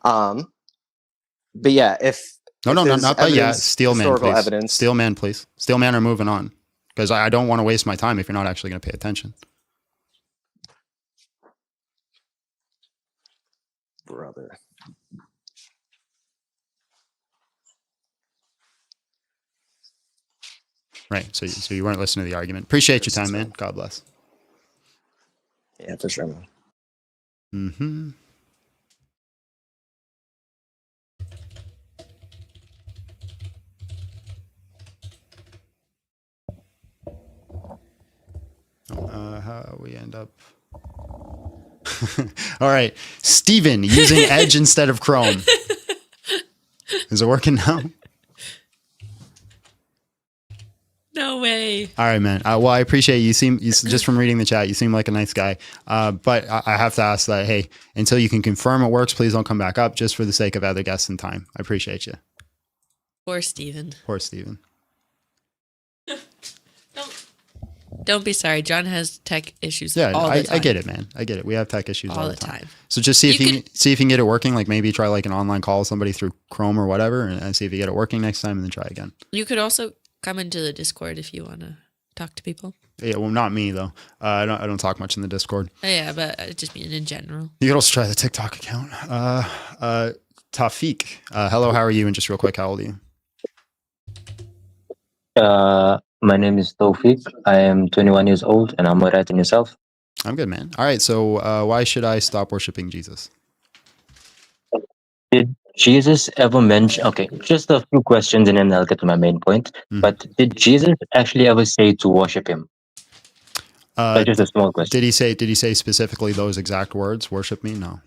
But yeah, if not but yeah, steel man, please. Evidence. Steel man, please. Steel man, are moving on because I don't want to waste my time if you're not actually going to pay attention. Brother. Right. So you weren't listening to the argument. Appreciate your time, man. God bless. Yeah, for sure, man. Mm-hmm. How we end up. All right. Steven, using Edge instead of Chrome. Is it working now? No way. All right, man. Well, I appreciate you. Just from reading the chat, you seem like a nice guy. But I have to ask that, hey, until you can confirm it works, please don't come back up just for the sake of other guests and time. I appreciate you. Poor Steven. Poor Steven. Don't be sorry. John has tech issues. Yeah, all the time. I get it, man. I get it. We have tech issues all the time. So just see if you can get it working. Like maybe try like an online call with somebody through Chrome or whatever, and see if you get it working next time, and then try again. You could also come into the Discord if you want to talk to people. Yeah, well, not me though. I don't talk much in the Discord. Yeah, but I just mean in general. You could also try the TikTok account. Tafik, hello. How are you? And just real quick, how old are you? My name is Tawfiq. I am 21 years old, and I'm alright in yourself. I'm good, man. All right, so why should I stop worshiping Jesus? Did Jesus ever mention... Okay, just a few questions, and then I'll get to my main point. But did Jesus actually ever say to worship him? Just a small question. Did he say specifically those exact words, worship me? No.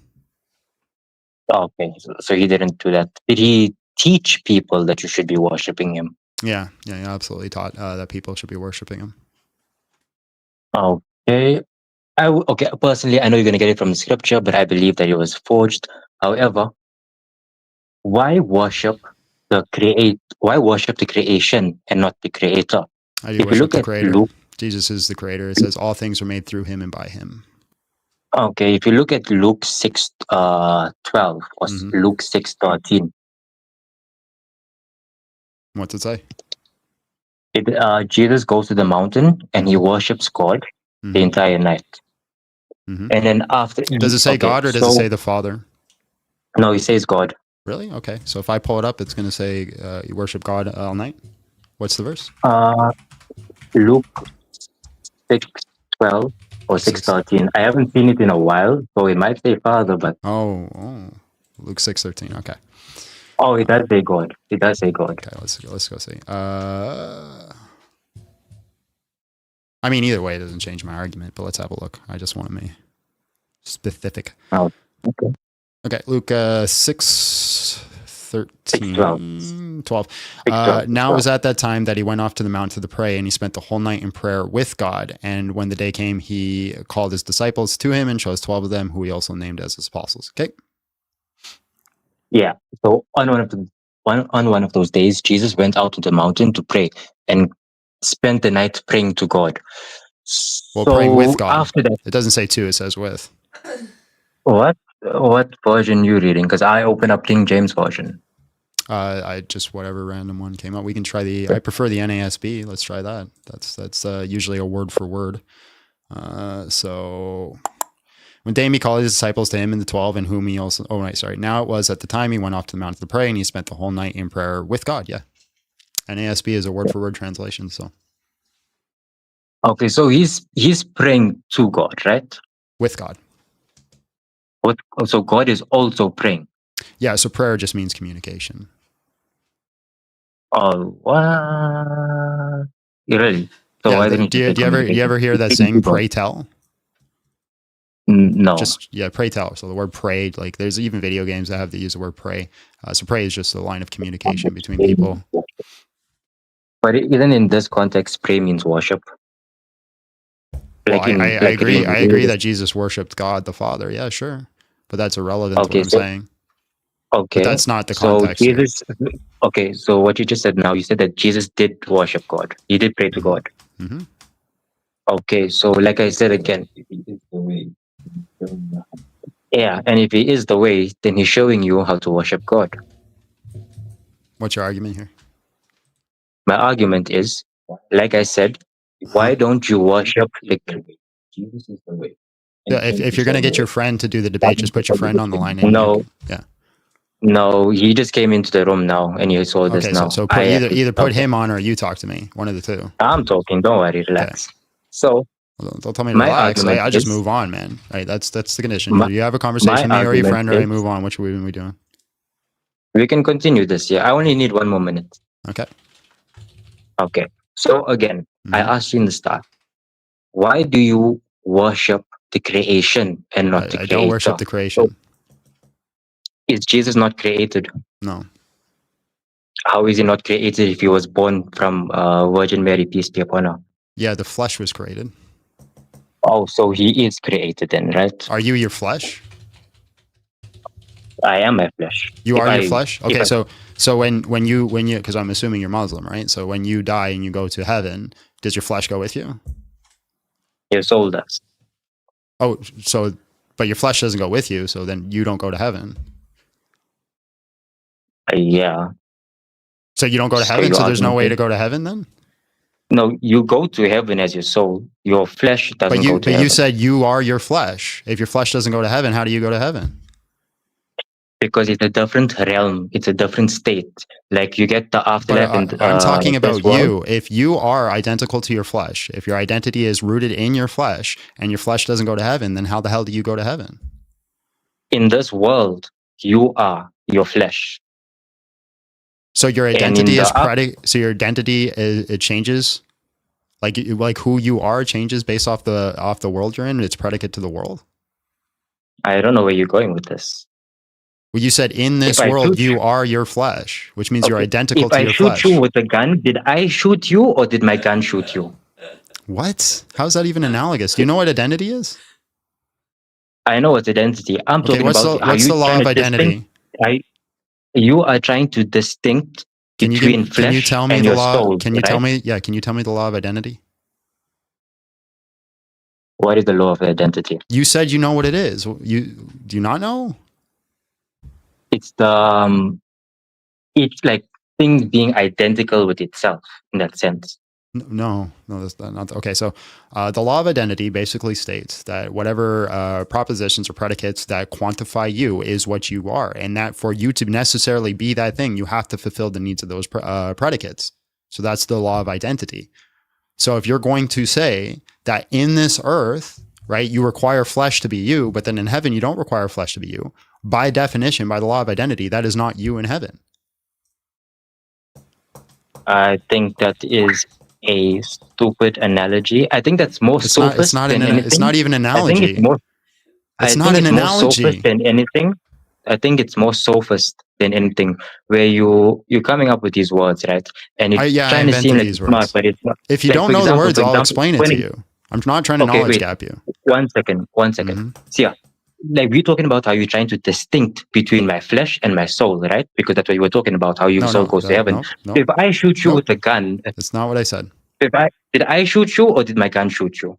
Okay, so he didn't do that. Did he teach people that you should be worshiping him? Yeah, he absolutely taught that people should be worshiping him. Okay. Okay, personally, I know you're going to get it from the scripture, but I believe that it was forged. However, why worship the creation and not the creator? I do worship the creator. Jesus is the creator. It says all things are made through him and by him. Okay, if you look at Luke 6:12 or Luke 6:13. What's it say? Jesus goes to the mountain and he worships God the entire night. And then after... Does it say God or does it say the Father? No, it says God. Really? Okay. So if I pull it up, it's going to say you worship God all night? What's the verse? Luke 6:12 or 6:13. I haven't seen it in a while, so it might say Father, but... Oh. Luke 6:13. Okay. Oh, it does say God. It does say God. Okay, let's go see. I mean, either way, it doesn't change my argument, but let's have a look. I just want to be specific. Oh, okay. Okay, Luke 6:13, 12. Now it was at that time that he went off to the mountain to pray, and he spent the whole night in prayer with God. And when the day came, he called his disciples to him and chose 12 of them, who he also named as his apostles. Okay. Yeah. So on one of those days, Jesus went out to the mountain to pray and spent the night praying to God. Well, praying with God. After that, it doesn't say to; it says with. What version you reading? Because I open up King James version. I just whatever random one came up. We can try I prefer the NASB. Let's try that. That's usually a word for word. So. When he called his disciples to him and the 12, and whom he also... Oh, right, sorry. Now it was at the time he went off to the mountain to pray, and he spent the whole night in prayer with God, yeah. NASB is a word-for-word translation, so... Okay, so he's praying to God, right? With God. So God is also praying? Yeah, so prayer just means communication. Oh, what? Really? So yeah, why didn't you ever hear that saying, pray tell? No. Pray tell. So the word pray, like there's even video games that have to use the word pray. So pray is just a line of communication between people. But even in this context, pray means worship. Well, I agree that Jesus worshipped God the Father. Yeah, sure. But that's irrelevant to what I'm saying. Okay. But that's not the context. Okay, so what you just said now, you said that Jesus did worship God. He did pray to God. Mm-hmm. Okay, so like I said again, yeah, and if he is the way, then he's showing you how to worship God. What's your argument here? My argument is, like I said, why don't you worship the Jesus is the way? Yeah, if you're going to get your friend to do the debate, just put your friend on the line. No. Yeah. No, he just came into the room now, and he saw this Okay, now. so put either put him on or you talk to me. One of the two. I'm talking. Don't worry. Relax. So don't tell me to my relax. argument I just is- move on, man. Right? That's the condition. My- Either you have a conversation my with me or your argument friend, or I is- move on. What should we be doing? We can continue this. Yeah, I only need 1 more minute. Okay. Okay. So again, I Mm-hmm. asked you in the start, why do you worship the creation and not the I creator? don't worship the creation. Is Jesus not created? No. How is he not created if he was born from Virgin Mary, peace be upon her? Yeah, the flesh was created. Oh, so he is created then, right? Are you your flesh? I am my flesh. You If are I- your flesh? Okay, so when you because I'm assuming you're Muslim, right? So when you die and you go to heaven, does your flesh go with you? Your soul does. Oh, so but your flesh doesn't go with you, so then you don't go to heaven. Yeah. So you don't go to So heaven, your so there's no way argument to go to heaven then? No, you go to heaven as your soul. Your flesh doesn't go to But heaven. you said you are your flesh. If your flesh doesn't go to heaven, how do you go to heaven? Because it's a different realm. It's a different state. Like you get the afterlife. I'm talking about this world. you. If you are identical to your flesh, if your identity is rooted in your flesh and your flesh doesn't go to heaven, then how the hell do you go to heaven? In this world, you are your flesh. So your And in identity the is so your identity it changes, like who you are changes based off the world you're in. It's predicate to the world. I don't know where you're going with this. Well, you said in this If I world shoot you are your flesh, which means you're Okay, identical if to I your shoot flesh. you with a gun, did I shoot you or did my gun shoot you? What? How's that even analogous? Do you know what identity is? I know it's identity. I'm Okay, talking what's about. the law trying of to identity? You are trying to distinct between flesh Can you tell me and the your law? soul. Can you right? tell me? Yeah, can you tell me the law of identity? What is the law of identity? You said you know what it is. Do you not know? It's it's like things being identical with itself in that sense. No, that's not. Okay, so the law of identity basically states that whatever propositions or predicates that quantify you is what you are, and that for you to necessarily be that thing, you have to fulfill the needs of those predicates. So that's the law of identity. So if you're going to say that in this earth, right, you require flesh to be you, but then in heaven you don't require flesh to be you, by definition, by the law of identity, that is not you in heaven. I think that is a stupid analogy. I think that's more sophist It's not than anything. It's not even an I think analogy. it's more. It's I not think an it's more analogy. sophist than anything. I think it's more sophist than anything, where you're coming up with these words, right? And you're I trying to seem invented like these it's smart, words. but it's not. If you Like, don't for know example, the words, for I'll example, explain it when to you. I'm not trying to Okay, knowledge wait. gap you. 1 second. So yeah, like we're talking about how you're trying to distinct between my flesh and my soul, right? Because that's what you were talking about, how your soul goes to heaven. No. If I shoot you with a gun, that's not what I said. Did I shoot you or did my gun shoot you?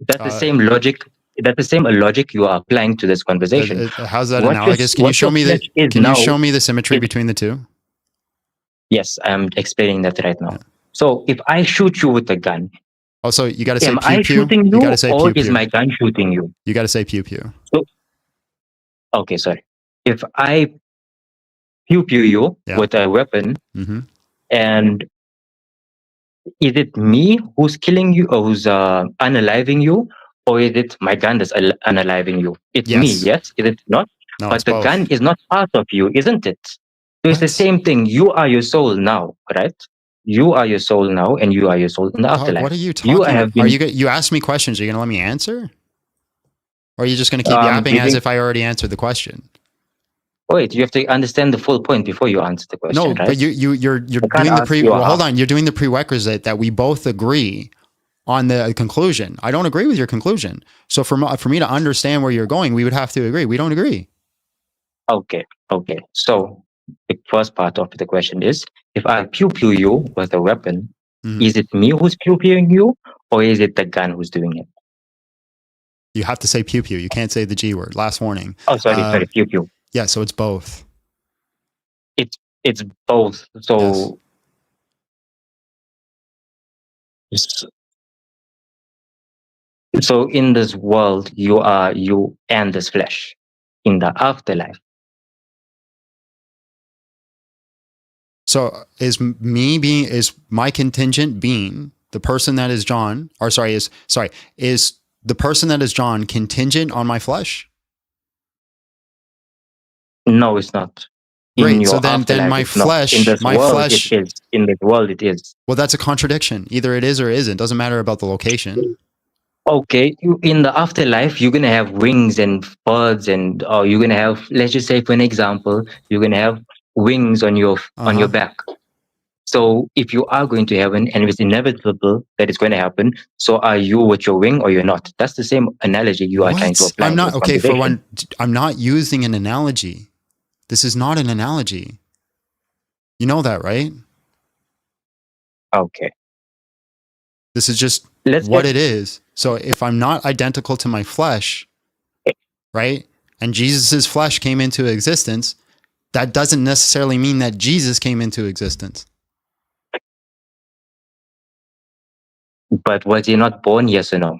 That's the same logic. That's the same logic you are applying to this conversation. How's that analogous? Can you show me the symmetry between the two? Yes, I'm explaining that right now. So if I shoot you with a gun, also you got to say am pew I pew. shooting you, You got to say or pew is pew. my gun shooting you? You got to say pew pew. So, okay, sorry. If I pew pew you with a weapon, and is it me who's killing you or who's unaliving you, or is it my gun that's unaliving you? It's me, yes? Is it not? No, but it's the both. gun is not part of you, isn't it? So it's the same thing. You are your soul now, right? You are your soul now, and you are your soul in the afterlife. What are you talking about? You ask me questions. Are you going to let me answer? Or are you just going to keep yapping as if I already answered the question? Wait, you have to understand the full point before you answer the question. No, right? but you're doing the hold on. You're doing the prerequisite that we both agree on the conclusion. I don't agree with your conclusion. So for me to understand where you're going, we would have to agree. We don't agree. Okay. So the first part of the question is: if I pew pew you with a weapon, is it me who's pew pewing you, or is it the gun who's doing it? You have to say pew pew. You can't say the G word. Last warning. Oh, sorry, pew pew. Yeah, so it's both. It's both. So so in this world, you are you and this flesh. In the afterlife, So is my contingent being the person that is John, is the person that is John contingent on my flesh? No, it's not. Great. So then my flesh, it is. In this world, it is. Well, that's a contradiction. Either it is or it isn't. Doesn't matter about the location. Okay, in the afterlife, you're gonna have wings and birds, and you're gonna have, let's just say, for an example, you're gonna have wings on your back. So if you are going to heaven and it's inevitable that it's going to happen, so are you with your wing or you're not? That's the same analogy you are trying to apply. I'm not okay. For one, I'm not using an analogy. This is not an analogy. You know that, right? Okay. This is just what it is. So if I'm not identical to my flesh, right, and Jesus's flesh came into existence, that doesn't necessarily mean that Jesus came into existence. But was he not born, yes or no?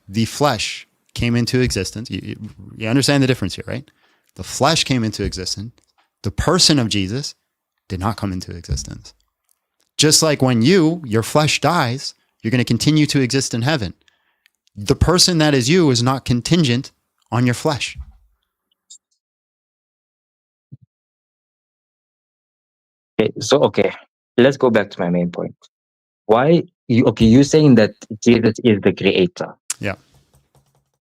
The flesh came into existence. You understand the difference here, right? The flesh came into existence. The person of Jesus did not come into existence. Just like when your flesh dies, you're going to continue to exist in heaven. The person that is you is not contingent on your flesh. Okay, let's go back to my main point. You're saying that Jesus is the creator. Yeah.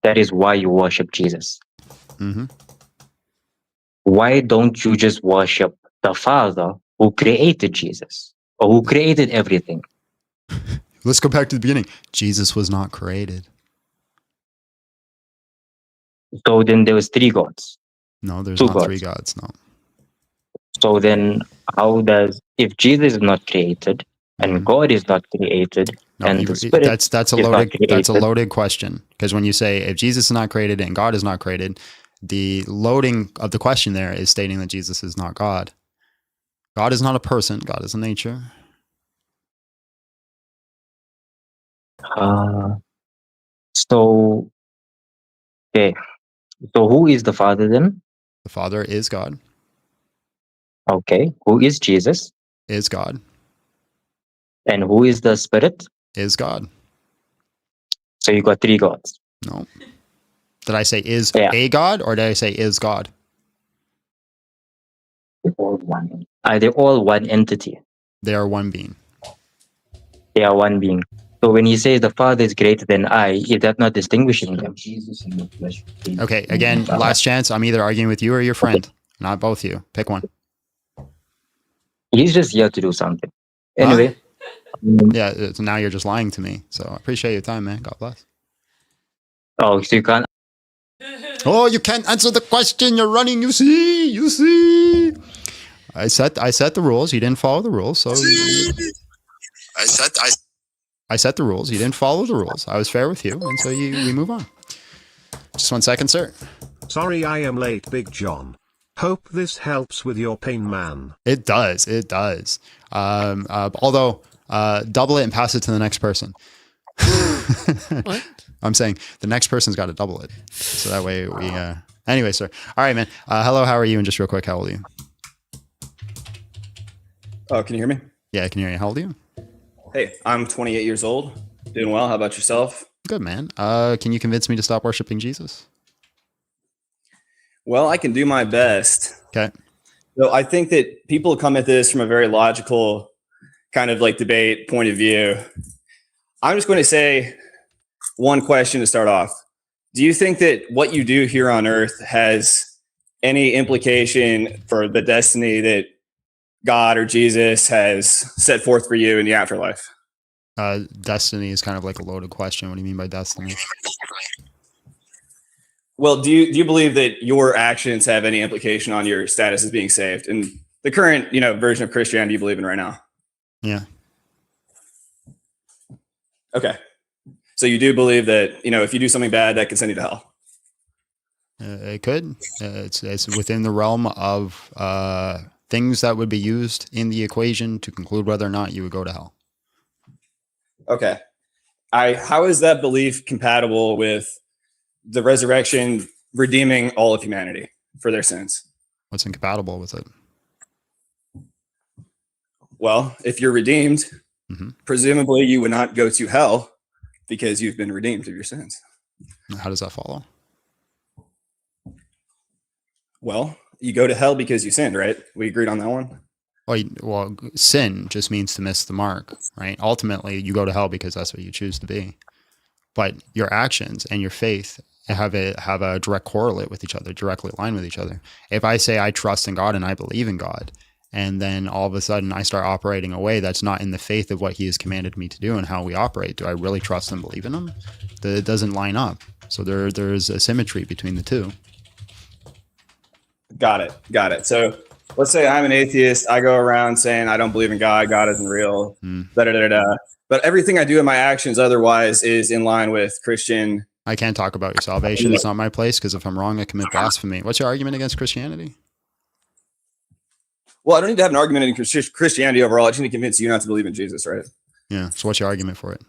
That is why you worship Jesus. Mm-hmm. Why don't you just worship the Father who created Jesus or who created everything? Let's go back to the beginning. Jesus was not created. So then there was three gods. No, there's not three gods. No. So then if Jesus is not created and God is not created, no, and the Spirit that's a loaded question, because when you say if Jesus is not created and God is not created, the loading of the question there is stating that Jesus is not God. God is not a person. God is a nature. So who is the Father then? The Father is God. Okay. Who is Jesus? Is God. And who is the Spirit? Is God. So you got three gods. No. Did I say is a God or did I say is God? All one. Are they all one entity? They are one being. They are one being. So when he says the Father is greater than I, is that not distinguishing them? Okay, again, last chance. I'm either arguing with you or your friend. Not both of you. Pick one. He's just here to do something. Anyway. Yeah, so now you're just lying to me. So I appreciate your time, man. God bless. Oh, so you can't... Oh, you can't answer the question. You're running. You see. I set the rules. You didn't follow the rules. So I set the rules. You didn't follow the rules. I was fair with you. And so we move on. Just 1 second, sir. Sorry I am late, Big John. Hope this helps with your pain, man. It does. Although, double it and pass it to the next person. What? I'm saying the next person's got to double it. So that way we... Anyway, sir. All right, man. Hello, how are you? And just real quick, how old are you? Oh, can you hear me? Yeah, I can hear you. How old are you? Hey, I'm 28 years old. Doing well. How about yourself? Good, man. Can you convince me to stop worshiping Jesus? Well, I can do my best. Okay. So I think that people come at this from a very logical kind of like debate point of view. I'm just going to say one question to start off. Do you think that what you do here on earth has any implication for the destiny that God or Jesus has set forth for you in the afterlife? Destiny is kind of like a loaded question. What do you mean by destiny? Well, do you believe that your actions have any implication on your status as being saved in the current, version of Christianity you believe in right now? Yeah. Okay. So you do believe that, if you do something bad, that could send you to hell? It could. It's within the realm of things that would be used in the equation to conclude whether or not you would go to hell. Okay. How is that belief compatible with the resurrection redeeming all of humanity for their sins? What's incompatible with it? Well, if you're redeemed, presumably you would not go to hell because you've been redeemed of your sins. How does that follow? Well, you go to hell because you sinned, right? We agreed on that one? Well, sin just means to miss the mark, right? Ultimately, you go to hell because that's what you choose to be. But your actions and your faith have a direct correlate with each other, directly aligned with each other. If I say I trust in God and I believe in God, and then all of a sudden I start operating a way that's not in the faith of what he has commanded me to do and how we operate, do I really trust and believe in him? It doesn't line up. So there's a symmetry between the two. Got it. So let's say I'm an atheist. I go around saying I don't believe in God. God isn't real. But everything I do in my actions otherwise is in line with Christian. I can't talk about your salvation. It's not my place, because if I'm wrong, I commit blasphemy. What's your argument against Christianity? Well, I don't need to have an argument in Christianity overall. I just need to convince you not to believe in Jesus, right? Yeah. So what's your argument for it?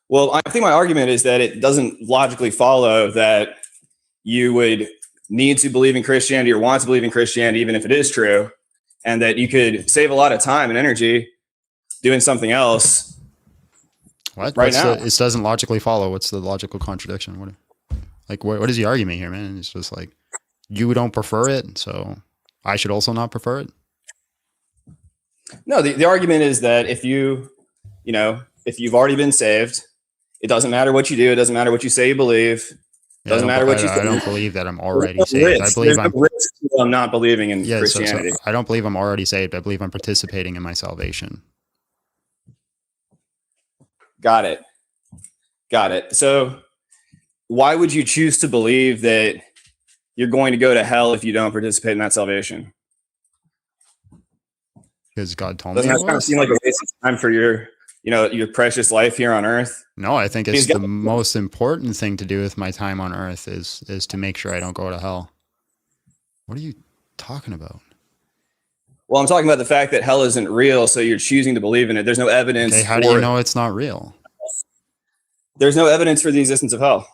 Well, I think my argument is that it doesn't logically follow that you would need to believe in Christianity or want to believe in Christianity, even if it is true, and that you could save a lot of time and energy doing something else. What? Right now? It doesn't logically follow. What's the logical contradiction? What is the argument here, man? It's just like, you don't prefer it, so I should also not prefer it. No, the argument is that if you've already been saved, it doesn't matter what you do. It doesn't matter what you say you believe. It doesn't matter what you say. I don't believe that I'm already saved. I believe I'm not believing in Christianity. So I don't believe I'm already saved. I believe I'm participating in my salvation. Got it. So why would you choose to believe that you're going to go to hell if you don't participate in that salvation? Because God told me. Doesn't that kind of seem like a waste of time for your precious life here on earth? No, I think it's the most important thing to do with my time on earth is to make sure I don't go to hell. What are you talking about? Well, I'm talking about the fact that hell isn't real, so you're choosing to believe in it. There's no evidence. Okay, how do you know it's not real? There's no evidence for the existence of hell.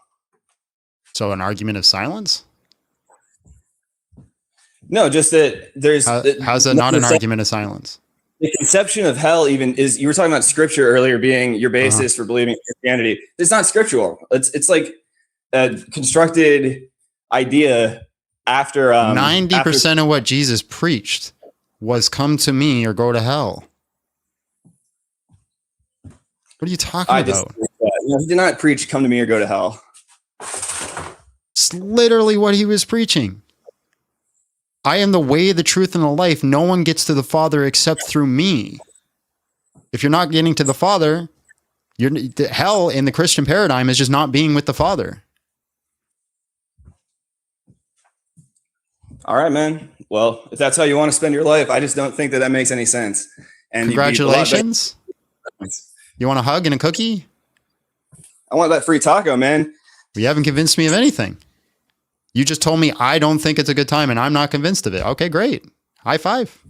So an argument of silence? No, just that there's... how's that not an argument of silence? The conception of hell even is... You were talking about scripture earlier being your basis for believing in Christianity. It's not scriptural. It's like a constructed idea after... 90% of what Jesus preached was come to me or go to hell. What are you talking about? He did not preach come to me or go to hell. It's literally what he was preaching. I am the way, the truth, and the life. No one gets to the Father except through me. If you're not getting to the Father, hell in the Christian paradigm is just not being with the Father. All right, man. Well, if that's how you want to spend your life, I just don't think that makes any sense. And congratulations. You want a hug and a cookie? I want that free taco, man. You haven't convinced me of anything. You just told me I don't think it's a good time and I'm not convinced of it. Okay, great. High five.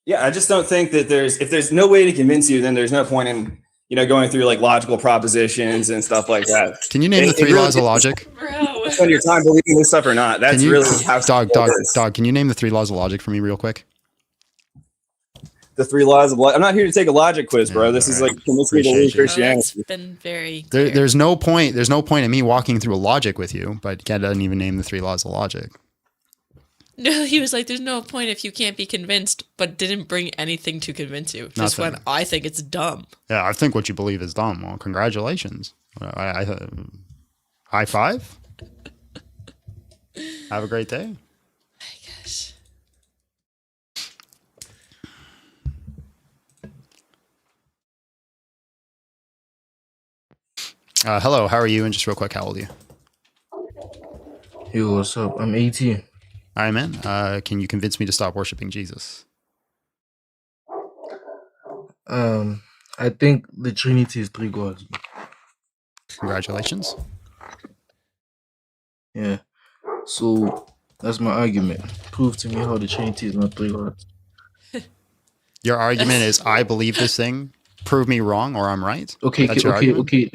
Yeah, I just don't think that if there's no way to convince you, then there's no point in, going through like logical propositions and stuff like that. Can you name the three laws of logic? Spend your time believing this stuff or not. That's really how Dog, can you name the three laws of logic for me real quick? The three laws of logic. I'm not here to take a logic quiz, bro. This is like convince me to believe Christianity. That's been very there's no point in me walking through a logic with you, but Ken doesn't even name the three laws of logic. No, he was like, there's no point if you can't be convinced, but didn't bring anything to convince you. Just when I think it's dumb. Yeah, I think what you believe is dumb. Well, congratulations. High five. Have a great day. I guess. Hello, how are you? And just real quick, how old are you? Yo, what's up? I'm 18. All right, man. Can you convince me to stop worshiping Jesus? I think the Trinity is three gods. Congratulations. Yeah. So that's my argument. Prove to me how the Trinity is not three gods. Your argument is I believe this thing. Prove me wrong or I'm right. Okay. Let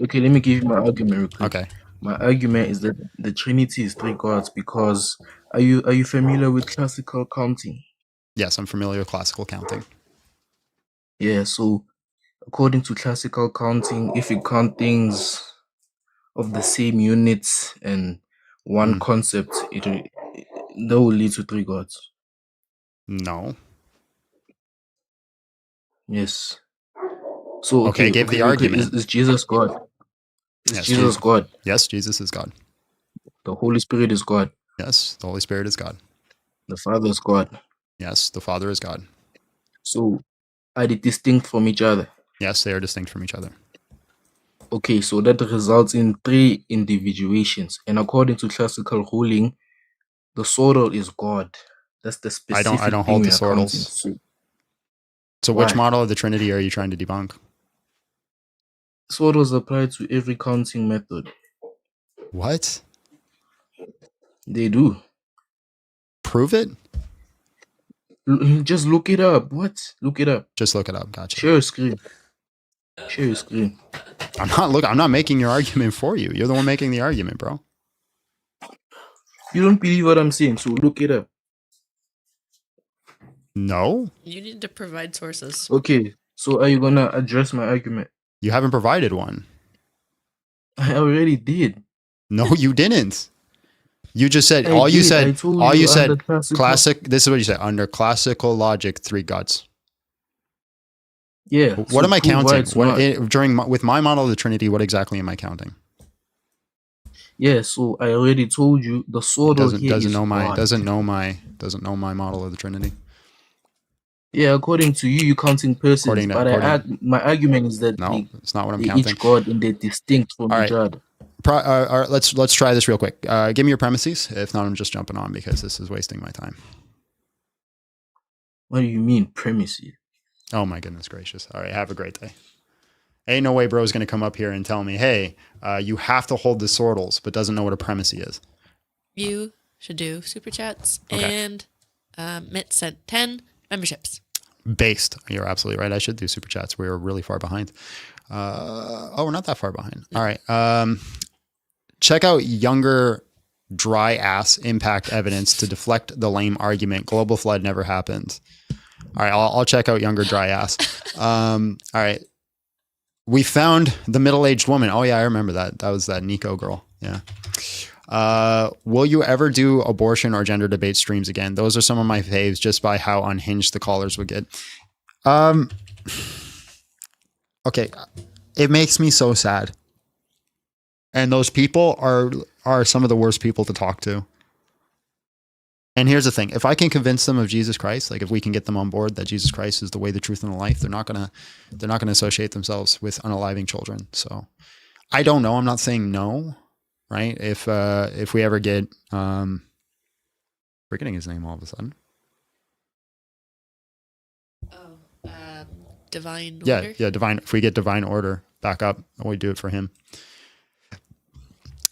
me give you my argument real quick. Okay. My argument is that the Trinity is three gods because are you familiar with classical counting? Yes, I'm familiar with classical counting. Yeah, so according to classical counting, if you count things of the same units and one concept, that will lead to three gods. No. Yes. So okay, give the argument. Is Jesus God? Is Jesus God? Yes, Jesus is God. The Holy Spirit is God. Yes, the Holy Spirit is God. The Father is God. Yes, the Father is God. So are they distinct from each other? Yes, they are distinct from each other. Okay, so that results in three individuations. And according to classical ruling, the sorrel is God. That's the specific I don't thing hold we the are counting. sortals. So which model of the Trinity are you trying to debunk? Sortals apply to every counting method. What? They do. Prove it? Just look it up. What? Look it up. Just look it up. Gotcha. Share your screen. Share your screen. I'm not making your argument for you. You're the one making the argument, bro. You don't believe what I'm saying, so look it up. No. You need to provide sources. Okay, so are you gonna address my argument? You haven't provided one. I already did. No, you didn't. You just said I you did. said I told all you you said under classical- classic. This is what you said under classical logic, three gods. Yeah. What so am I prove why counting? it's not. With my model of the Trinity, what exactly am I counting? Yeah, so I already told you the sword Doesn't here is know my God. doesn't know my model of the Trinity. Yeah, according to you, you're counting persons, my argument is that it's not what I'm they counting. each God and they're distinct from each other. All right, let's try this real quick. Give me your premises. If not, I'm just jumping on because this is wasting my time. What do you mean premises? Oh my goodness gracious! All right, have a great day. Ain't no way bro's gonna come up here and tell me, hey, you have to hold the sortals, but doesn't know what a premise is. You should do super chats and Mitt sent 10 memberships. Based. You're absolutely right. I should do super chats. We are really far behind. We're not that far behind. All right. Check out Younger Dry Ass Impact Evidence to deflect the lame argument. Global flood never happened. All right. I'll check out Younger Dry Ass. All right. We found the middle-aged woman. Oh yeah, I remember that. That was that Nico girl. Yeah. Will you ever do abortion or gender debate streams again? Those are some of my faves just by how unhinged the callers would get. Okay. It makes me so sad. And those people are some of the worst people to talk to. And here's the thing. If I can convince them of Jesus Christ, like if we can get them on board that Jesus Christ is the way, the truth, and the life, they're not gonna associate themselves with unaliving children. So I don't know. I'm not saying no. Right? If we ever get forgetting his name all of a sudden. Divine Order. Yeah, Divine. If we get Divine Order back up, we do it for him.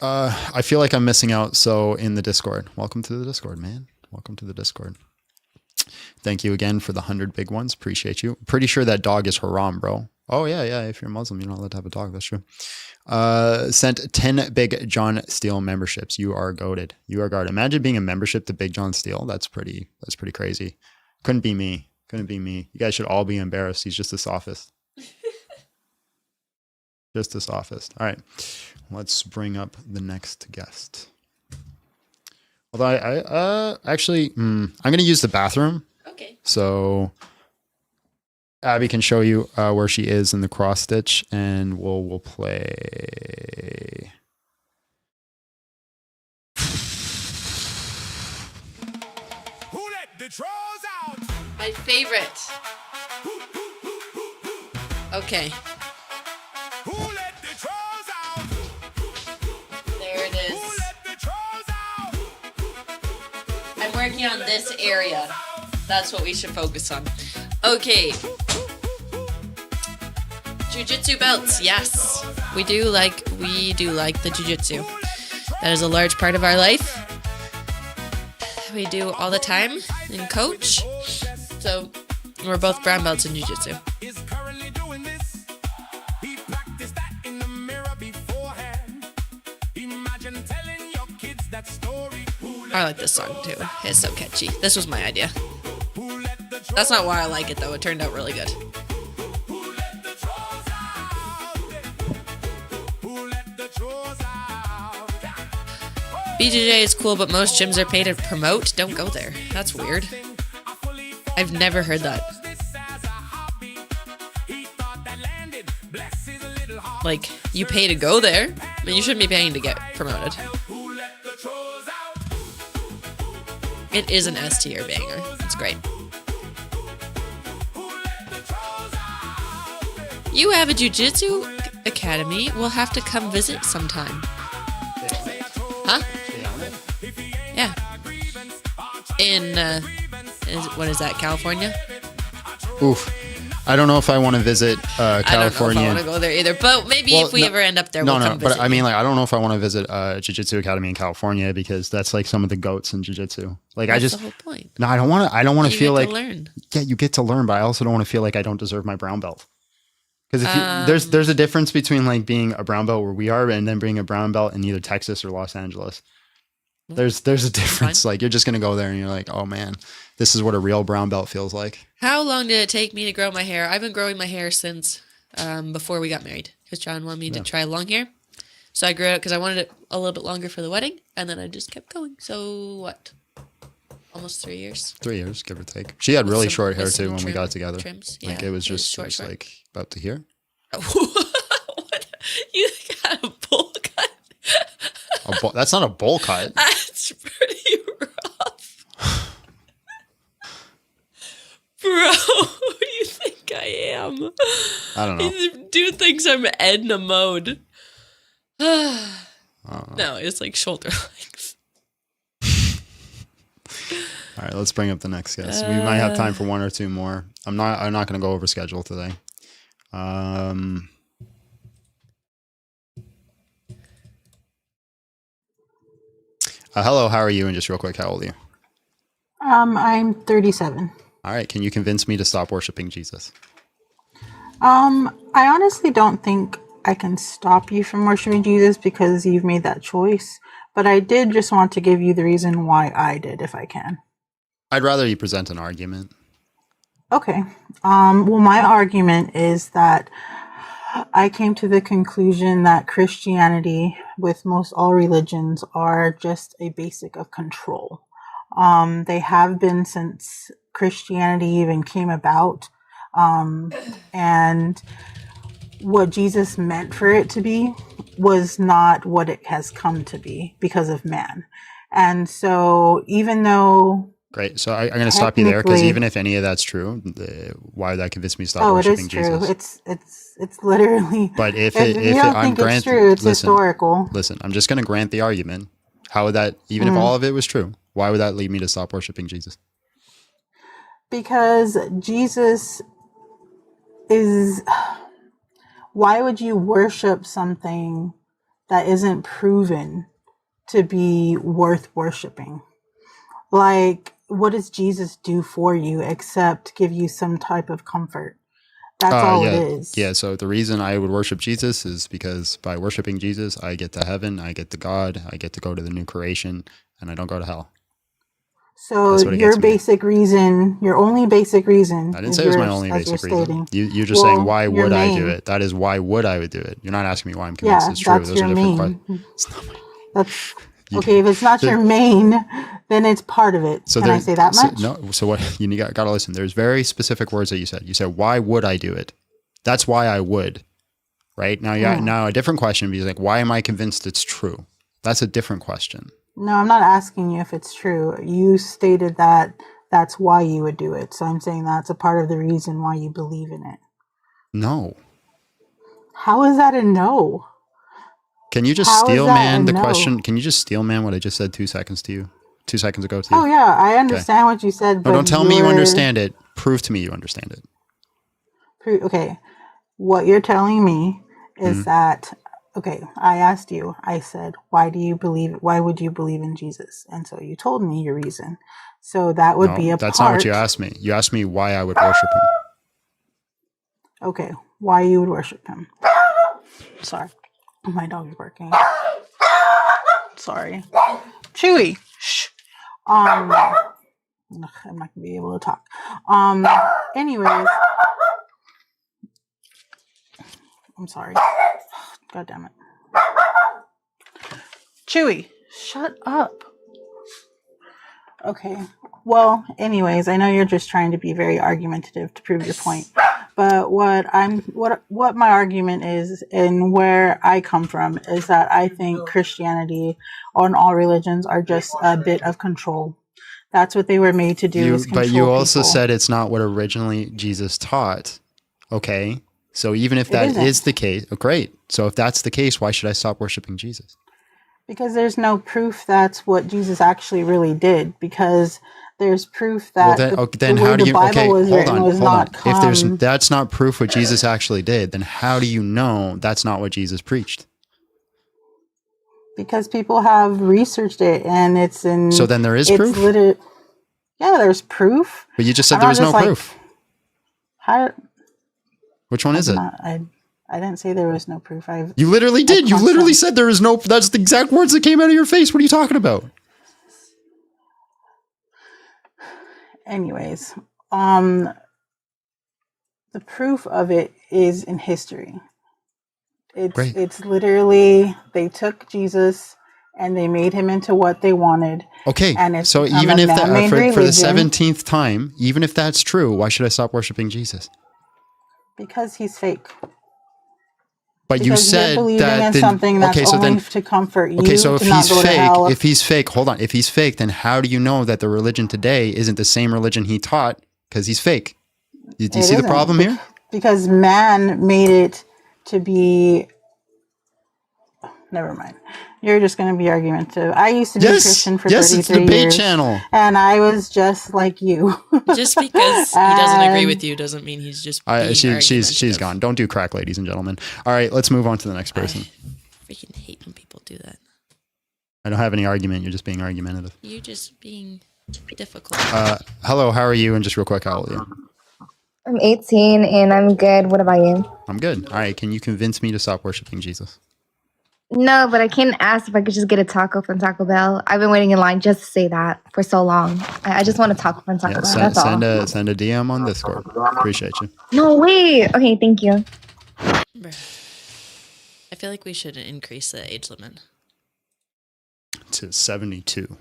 I feel like I'm missing out. So in the Discord, welcome to the Discord, man. Welcome to the Discord. Thank you again for the 100 big ones. Appreciate you. Pretty sure that dog is haram, bro. Oh yeah. If you're Muslim, you're not allowed to have a dog. That's true. Sent 10 Big John Steele memberships. You are goated. You are guarded. Imagine being a membership to Big John Steele. That's pretty crazy. Couldn't be me. You guys should all be embarrassed. He's just the sophist. Just the sophist. All right. Let's bring up the next guest. Although I actually, I'm going to use the bathroom. Okay. So Abby can show you where she is in the cross stitch, and we'll play. Who let the trolls out? My favorite. Okay. Who let the trolls out? There it is. Who let the trolls out? I'm working on this area. That's what we should focus on. Okay. Jiu-jitsu belts. Yes. We do like the jiu-jitsu. That is a large part of our life. We do all the time and coach. So we're both brown belts in jiu-jitsu. I like this song too. It's so catchy. This was my idea. That's not why I like it though. It turned out really good. BJJ is cool, but most gyms are paid to promote. Don't go there. That's weird. I've never heard that. Like, you pay to go there, but you shouldn't be paying to get promoted. It is an S tier banger. It's great. You have a jiu-jitsu academy. We'll have to come visit sometime. Huh? Yeah. In, what is that, California? Oof. I don't know if I want to visit California. I don't know if I want to go there either, but maybe if we ever end up there, we'll come visit. But I mean, like, I don't know if I want to visit Jiu-Jitsu Academy in California because that's like some of the goats in Jiu-Jitsu. Like, that's the whole point. No, I don't want to feel like. Learn. Yeah, you get to learn, but I also don't want to feel like I don't deserve my brown belt. Because there's a difference between like being a brown belt where we are and then being a brown belt in either Texas or Los Angeles. There's a difference. Like, you're just gonna go there and you're like, oh man, this is what a real brown belt feels like. How long did it take me to grow my hair? I've been growing my hair since before we got married because John wanted me to try long hair. So I grew it because I wanted it a little bit longer for the wedding, and then I just kept going. So what? Almost 3 years. 3 years, give or take. She had really short hair too when we got together. Trims. Like, it was just short. Like about to here. What? You got a bowl cut? That's not a bowl cut. That's pretty rough. Bro, who do you think I am? I don't know. Dude thinks I'm Edna Mode. No, it's like shoulder length. All right, let's bring up the next guest. We might have time for one or two more. I'm not going to go over schedule today. Hello, how are you? And just real quick, how old are you? I'm 37. All right, can you convince me to stop worshiping Jesus? I honestly don't think I can stop you from worshiping Jesus because you've made that choice. But I did just want to give you the reason why I did, if I can. I'd rather you present an argument. Okay. Well, my argument is that I came to the conclusion that Christianity, with most all religions, are just a basic of control. They have been since Christianity even came about. And what Jesus meant for it to be was not what it has come to be because of man. And so even though... Great. So I'm going to stop you there because even if any of that's true, why would that convince me to stop worshiping Jesus? Oh, it is true. It's literally... But if you don't think it's true, it's historical. Listen, I'm just going to grant the argument. How would that, even if all of it was true, why would that lead me to stop worshiping Jesus? Because Jesus is... Why would you worship something that isn't proven to be worth worshiping? Like, what does Jesus do for you except give you some type of comfort? That's all it is. Yeah, so the reason I would worship Jesus is because by worshiping Jesus, I get to heaven, I get to God, I get to go to the new creation, and I don't go to hell. So your basic reason, your only basic reason. I didn't say it was my only basic reason. You're just saying, why would I do it? That is why would I would do it. You're not asking me why I'm convinced it's true. Those are different questions. It's not my That's okay. If it's not your main, then it's part of it. So can I say that much? No. So what you got to listen. There's very specific words that you said. You said, why would I do it? That's why I would. Right now, now a different question is like, why am I convinced it's true? That's a different question. No, I'm not asking you if it's true. You stated that that's why you would do it. So I'm saying that's a part of the reason why you believe in it. No. How is that a no? Can you just steel man the question? Can you just steel man what I just said 2 seconds to you? 2 seconds ago to you? Oh, yeah. I understand what you said. No, don't tell me you understand it. Prove to me you understand it. Okay. What you're telling me is that... Okay, I asked you, I said, why would you believe in Jesus? And so you told me your reason. So that would be that's not what you asked me. You asked me why I would worship him. Okay, why you would worship him. Sorry, my dog is barking. Sorry. Chewy, shh, I'm not gonna be able to talk. Anyways, I'm sorry. God damn it. Chewy, shut up. Okay. Well, anyways, I know you're just trying to be very argumentative to prove your point. But what my argument is, and where I come from, is that I think Christianity and all religions are just a bit of control. That's what they were made to do. But you also said it's not what originally Jesus taught. Okay. So even if that is the case, great. So if that's the case, why should I stop worshiping Jesus? Because there's no proof that's what Jesus actually really did. Because there's proof that then how do you? Okay, hold on. If that's not proof what Jesus actually did, then how do you know that's not what Jesus preached? Because people have researched it, and it's in. So then there is proof. Yeah, there's proof. But you just said there was no proof. Which one is it? I didn't say there was no proof. You literally did. You literally said there is no. That's the exact words that came out of your face. What are you talking about? Anyways, the proof of it is in history. It's literally they took Jesus and they made him into what they wanted. Okay, and so even if that for the 17th time, even if that's true, why should I stop worshiping Jesus? Because he's fake. But you said that something that's only to comfort you. Okay, so if he's fake, if he's fake, then how do you know that the religion today isn't the same religion he taught? Because he's fake. Do you see the problem here? Because man made it to be. Never mind. You're just going to be argumentative. I used to be Christian for 33 years. It's a debate channel. And I was just like you. Just because he doesn't agree with you doesn't mean he's just being she's gone. Don't do crack, ladies and gentlemen. All right, let's move on to the next person. I freaking hate when people do that. I don't have any argument. You're just being argumentative. You're just being difficult. Hello, how are you? And just real quick, how old are you? I'm 18 and I'm good. What about you? I'm good. All right, can you convince me to stop worshiping Jesus? No, but I can ask if I could just get a taco from Taco Bell. I've been waiting in line just to say that for so long. I just want a taco from Taco Bell. That's all. Send a DM on Discord. Appreciate you. No, wait. Okay, thank you. I feel like we should increase the age limit to 72.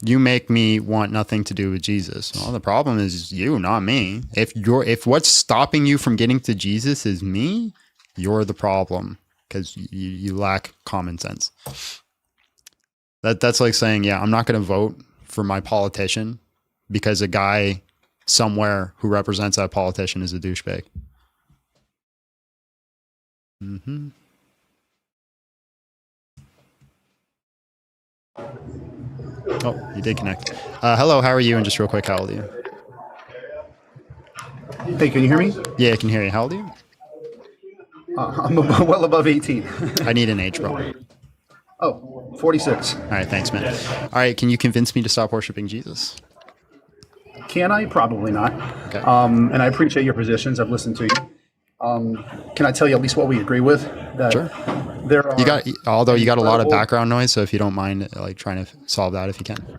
You make me want nothing to do with Jesus. Well, the problem is you, not me. If what's stopping you from getting to Jesus is me, you're the problem because you lack common sense. That's like saying, yeah, I'm not going to vote for my politician because a guy somewhere who represents that politician is a douchebag. Mm-hmm. Oh, you did connect. Hello, how are you? And just real quick, how old are you? Hey, can you hear me? Yeah, I can hear you. How old are you? I'm well above 18. I need an age, bro. Oh, 46. All right, thanks, man. All right, can you convince me to stop worshiping Jesus? Can I? Probably not. Okay. And I appreciate your positions. I've listened to you. Can I tell you at least what we agree with? That sure. There are you got a lot of background noise, so if you don't mind, like trying to solve that if you can.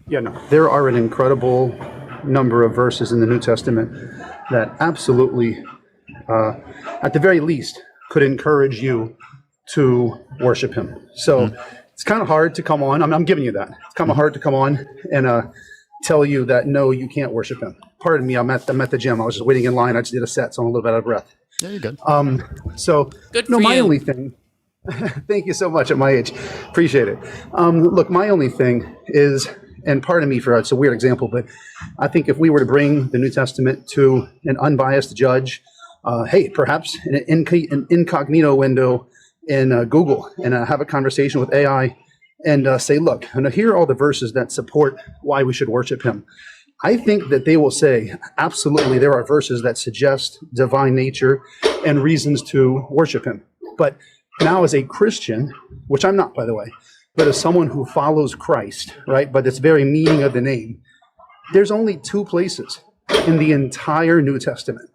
Yeah, no. There are an incredible number of verses in the New Testament that absolutely, at the very least, could encourage you to worship Him. So it's kind of hard to come on. I'm giving you that. It's kind of hard to come on and tell you that no, you can't worship Him. Pardon me. I'm at the gym. I was just waiting in line. I just did a set, so I'm a little bit out of breath. Yeah, you're good. So good no, for my you. only thing. Thank you so much at my age. Appreciate it. Look, my only thing is, and pardon me for it's a weird example, but I think if we were to bring the New Testament to an unbiased judge, hey, perhaps an incognito window in Google and have a conversation with AI and say, look, here are all the verses that support why we should worship Him. I think that they will say, absolutely, there are verses that suggest divine nature and reasons to worship Him. But now as a Christian, which I'm not, by the way, but as someone who follows Christ, right, by this very meaning of the name, there's only two places in the entire New Testament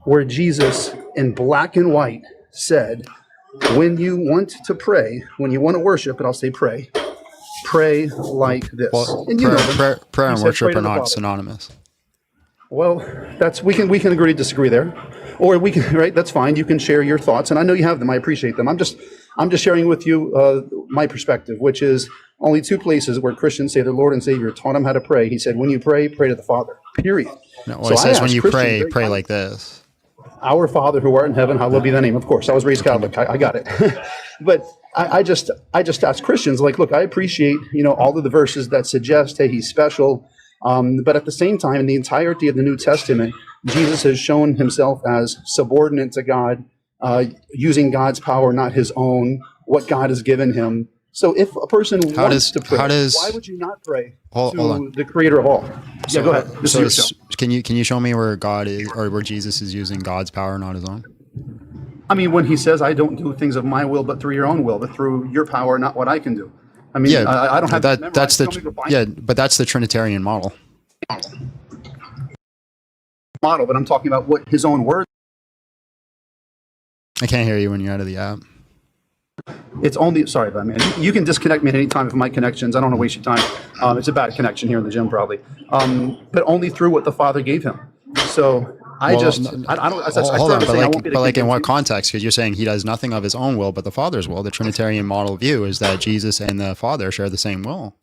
where Jesus, in black and white, said, when you want to pray, when you want to worship, and I'll say pray like this. Well, and prayer and said, worship "Pray to are the not Father." synonymous. Well, we can agree to disagree there, or we can, right? That's fine. You can share your thoughts, and I know you have them. I appreciate them. I'm just sharing with you my perspective, which is only two places where Christians say their Lord and Savior taught them how to pray. He said, "When you pray, pray to the Father." Period. No, well, it says when you pray, pray like this. Our Father who art in heaven, hallowed be thy name. Of course, I was raised Catholic. I got it. But I just ask Christians, like, look, I appreciate, all of the verses that suggest, hey, he's special. But at the same time, in the entirety of the New Testament, Jesus has shown himself as subordinate to God, using God's power, not his own, what God has given him. So if a person wants to pray, why would you not pray to the creator of all? Yeah, go ahead. This is your show. Can you show me where God is, or where Jesus is using God's power, not his own? I mean, when he says, I don't do things of my will, but through your own will, but through your power, not what I can do. I mean, yeah, I don't have that. That's but that's the Trinitarian model. But I'm talking about what his own word. I can't hear you when you're out of the app. It's only, sorry, but man, you can disconnect me at any time if my connections. I don't want to waste your time. It's a bad connection here in the gym, probably. But only through what the Father gave him. So I don't. Hold on, but like in what context? Because you're saying he does nothing of his own will, but the Father's will. The Trinitarian model view is that Jesus and the Father share the same will,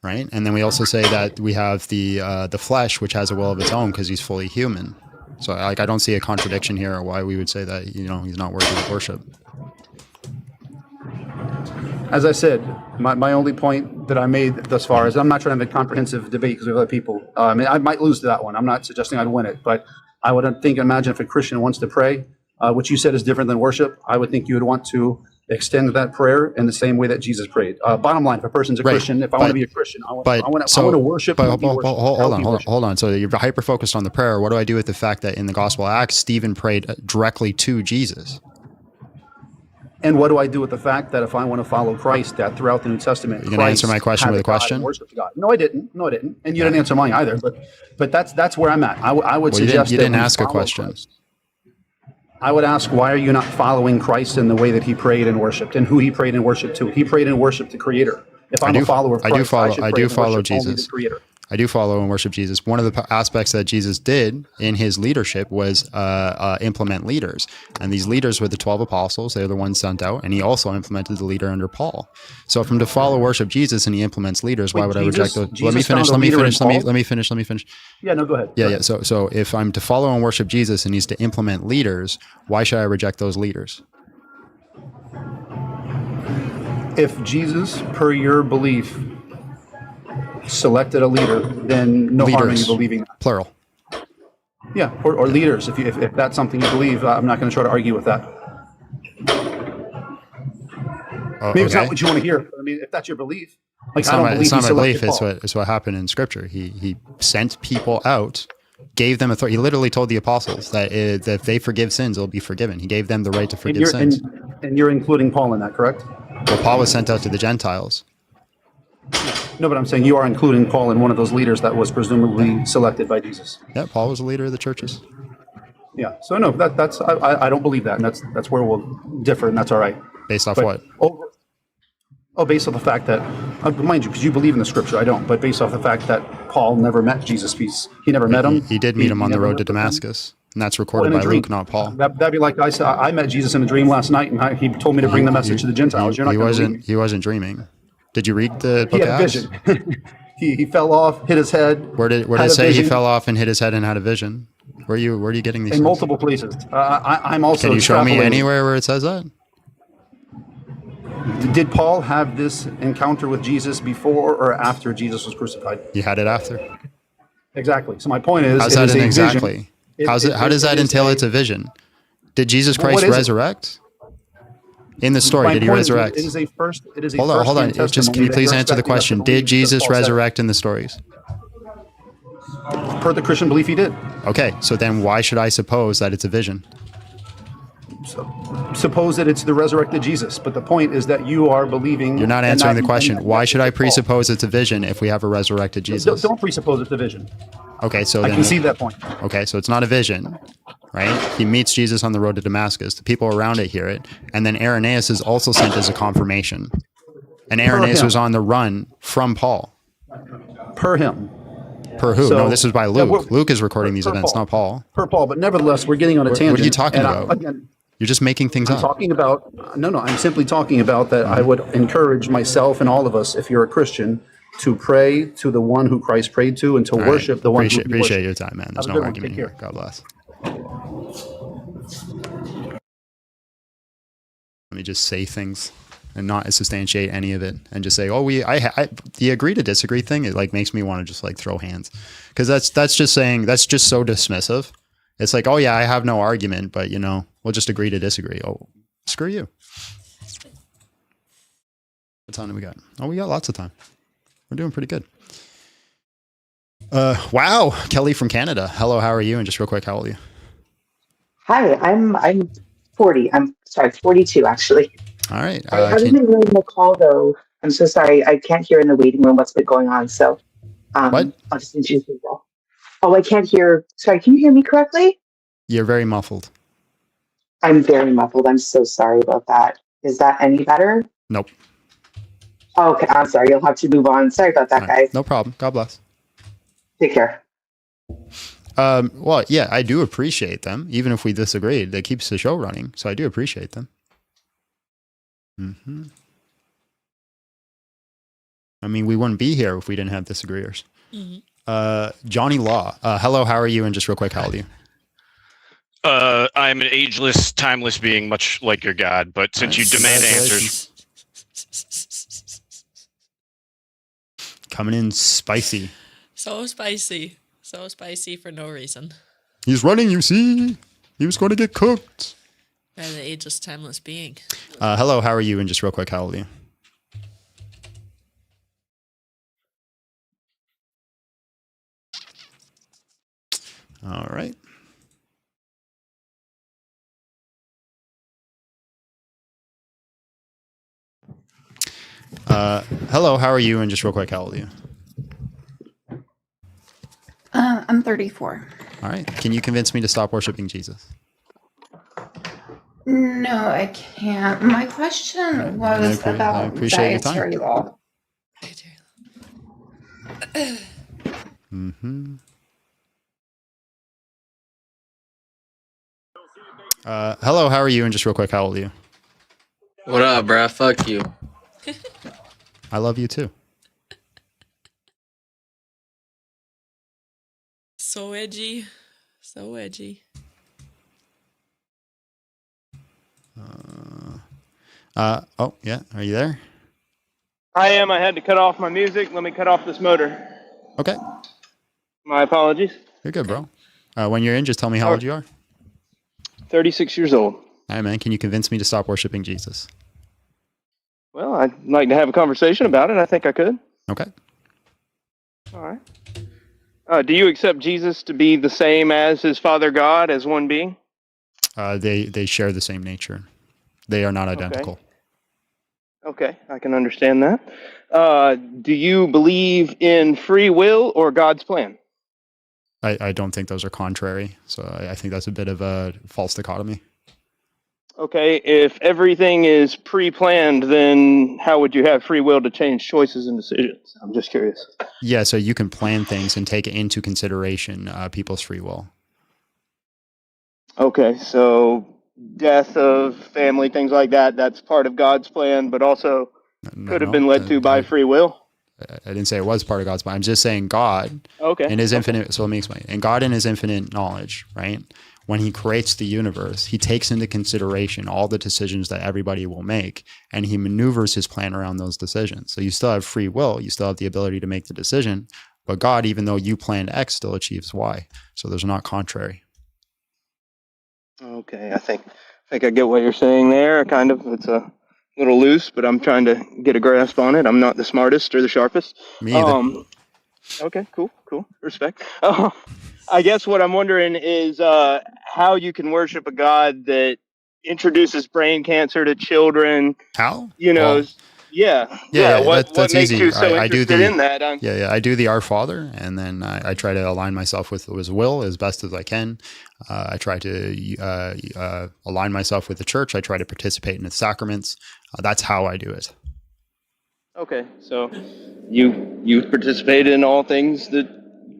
right? And then we also say that we have the flesh, which has a will of its own because he's fully human. So I don't see a contradiction here, or why we would say that he's not worthy of worship. As I said, my only point that I made thus far is I'm not trying to have a comprehensive debate because we have other people. I might lose to that one. I'm not suggesting I'd win it, but I would imagine if a Christian wants to pray, which you said is different than worship, I would think you would want to extend that prayer in the same way that Jesus prayed. Bottom line, if a person's a Christian, if I want to be a Christian, I want to worship. Hold on. So you're hyper focused on the prayer. What do I do with the fact that in the Gospel of Acts, Stephen prayed directly to Jesus? And what do I do with the fact that if I want to follow Christ, that throughout the New Testament, you're going to answer my question with a question? God? No, I didn't. And you didn't answer mine either. But that's where I'm at. I would suggest you didn't ask a question. Christ. I would ask, why are you not following Christ in the way that he prayed and worshipped, and who he prayed and worshipped to? He prayed and worshipped the Creator. If I'm a follower of Christ, I do follow Jesus. I do follow and worship Jesus. One of the aspects that Jesus did in his leadership was implement leaders. And these leaders were the 12 apostles. They're the ones sent out. And he also implemented the leader under Paul. So if I'm to follow worship Jesus and he implements leaders, why would I reject those? Let me finish. Yeah, no, go ahead. Yeah. So if I'm to follow and worship Jesus and he's to implement leaders, why should I reject those leaders? If Jesus, per your belief, selected a leader, then no harm in you believing that. Plural. Yeah, or leaders. If that's something you believe, I'm not going to try to argue with that. Maybe it's not what you want to hear. But I mean, if that's your belief, it's not my belief. It's what happened in Scripture. He sent people out, gave them authority. He literally told the apostles that if they forgive sins, they'll be forgiven. He gave them the right to forgive sins. And you're including Paul in that, correct? Well, Paul was sent out to the Gentiles. No, but I'm saying you are including Paul in one of those leaders that was presumably selected by Jesus. Yeah, Paul was a leader of the churches. Yeah, so no, that's I don't believe that, and that's where we'll differ, and that's all right. Based off what? Based off the fact that, mind you, because you believe in the Scripture, I don't, but based off the fact that Paul never met Jesus' peace. He never met him. He did meet him on the road to Damascus, and that's recorded by Luke, not Paul. That'd be like I said, I met Jesus in a dream last night, and he told me to bring the message to the Gentiles. You're not going to believe me. He wasn't dreaming. Did you read the book of Acts? He had a vision. he fell off, hit his head. Where did it say he fell off and hit his head and had a vision? Where are you getting these? In multiple places. I'm also. Can you show me anywhere where it says that? Did Paul have this encounter with Jesus before or after Jesus was crucified? He had it after. Exactly. So my point is, how's that an exactly? How does that entail it's a vision? Did Jesus Christ resurrect? In the story, did he resurrect? It is a first. Hold on. Just can you please answer the question? Did Jesus resurrect in the stories? Per the Christian belief, he did. Okay, so then why should I suppose that it's a vision? suppose that it's the resurrected Jesus. But the point is that you are believing. You're not answering the question. Why should I presuppose it's a vision if we have a resurrected Jesus? Don't presuppose it's a vision. Okay, so I then, concede that point. Okay, so it's not a vision, right? He meets Jesus on the road to Damascus. The people around it hear it. And then Irenaeus is also sent as a confirmation. And Irenaeus was on the run from Paul. Per him. Per who? So- no, this is by Yeah, Luke. Luke is recording these per events, Paul. not Paul. Per Paul, but nevertheless, we're getting on a tangent. What are you talking And about? again, You're just making things I'm up. talking about, I'm simply talking about that I would encourage myself and all of us, if you're a Christian, to pray to the one who Christ prayed to and to All right. worship the one Appreciate, who appreciate your time, man. There's Have a no good one. argument Take here. care. God bless. Let me just say things and not substantiate any of it and just say, oh, the agree to disagree thing, it like makes me want to just like throw hands. Because that's just saying, that's just so dismissive. It's like, oh yeah, I have no argument, but we'll just agree to disagree. Oh, screw you. What time do we got? Oh, we got lots of time. We're doing pretty good. Wow, Kelly from Canada. Hello, how are you? And just real quick, how old are you? Hi, I'm 40. I'm sorry, 42 actually. All right. I haven't been hearing the call though. I'm so sorry. I can't hear in the waiting room what's been going on. So what? I'll just introduce people. Oh, I can't hear. Sorry, can you hear me correctly? You're very muffled. I'm very muffled. I'm so sorry about that. Is that any better? Nope. Oh, okay, I'm sorry. You'll have to move on. Sorry about that, guys. No problem. God bless. Take care. Well, yeah, I do appreciate them. Even if we disagreed, that keeps the show running. So I do appreciate them. I mean, we wouldn't be here if we didn't have disagreeers. Johnny Law. Hello, how are you? And just real quick, how old are you? I'm an ageless, timeless being, much like your God. But since you demand answers, coming in spicy. So spicy. So spicy for no reason. He's running, you see. He was going to get cooked. By the ageless, timeless being. Hello, how are you? And just real quick, how old are you? All right. Hello, how are you? And just real quick, how old are you? I'm 34. All right. Can you convince me to stop worshiping Jesus? No, I can't. My question was about appreciate your time. dietary law. Hello, how are you? And just real quick, how old are you? What up, bruh? Fuck you. I love you too. So edgy. So edgy. Oh, yeah. Are you there? I am. I had to cut off my music. Let me cut off this motor. Okay. My apologies. You're good, bro. When you're in, just tell me how old you are. 36 years old. All right, man. Can you convince me to stop worshiping Jesus? Well, I'd like to have a conversation about it. I think I could. Okay. All right. Do you accept Jesus to be the same as his Father God, as one being? They share the same nature. They are not identical. Okay, I can understand that. Do you believe in free will or God's plan? I don't think those are contrary. So I think that's a bit of a false dichotomy. Okay, if everything is pre-planned, then how would you have free will to change choices and decisions? I'm just curious. Yeah, so you can plan things and take into consideration people's free will. Okay, so death of family, things like that, that's part of God's plan, but also could have been led to by free will? I didn't say it was part of God's plan. I'm just saying God in his infinite, so let me explain. And God in his infinite knowledge, right? When he creates the universe, he takes into consideration all the decisions that everybody will make, and he maneuvers his plan around those decisions. So you still have free will, you still have the ability to make the decision, but God, even though you planned X, still achieves Y. So there's not contrary. Okay, I think I get what you're saying there. Kind of, it's a little loose, but I'm trying to get a grasp on it. I'm not the smartest or the sharpest. Me either. Okay, cool, respect. I guess what I'm wondering is how you can worship a God that introduces brain cancer to children. How? You know, Well, what that's makes easy. you so I do interested the in that? I do the Our Father, and then I try to align myself with His will as best as I can. I try to align myself with the church. I try to participate in the sacraments. That's how I do it. Okay, so you participate in all things that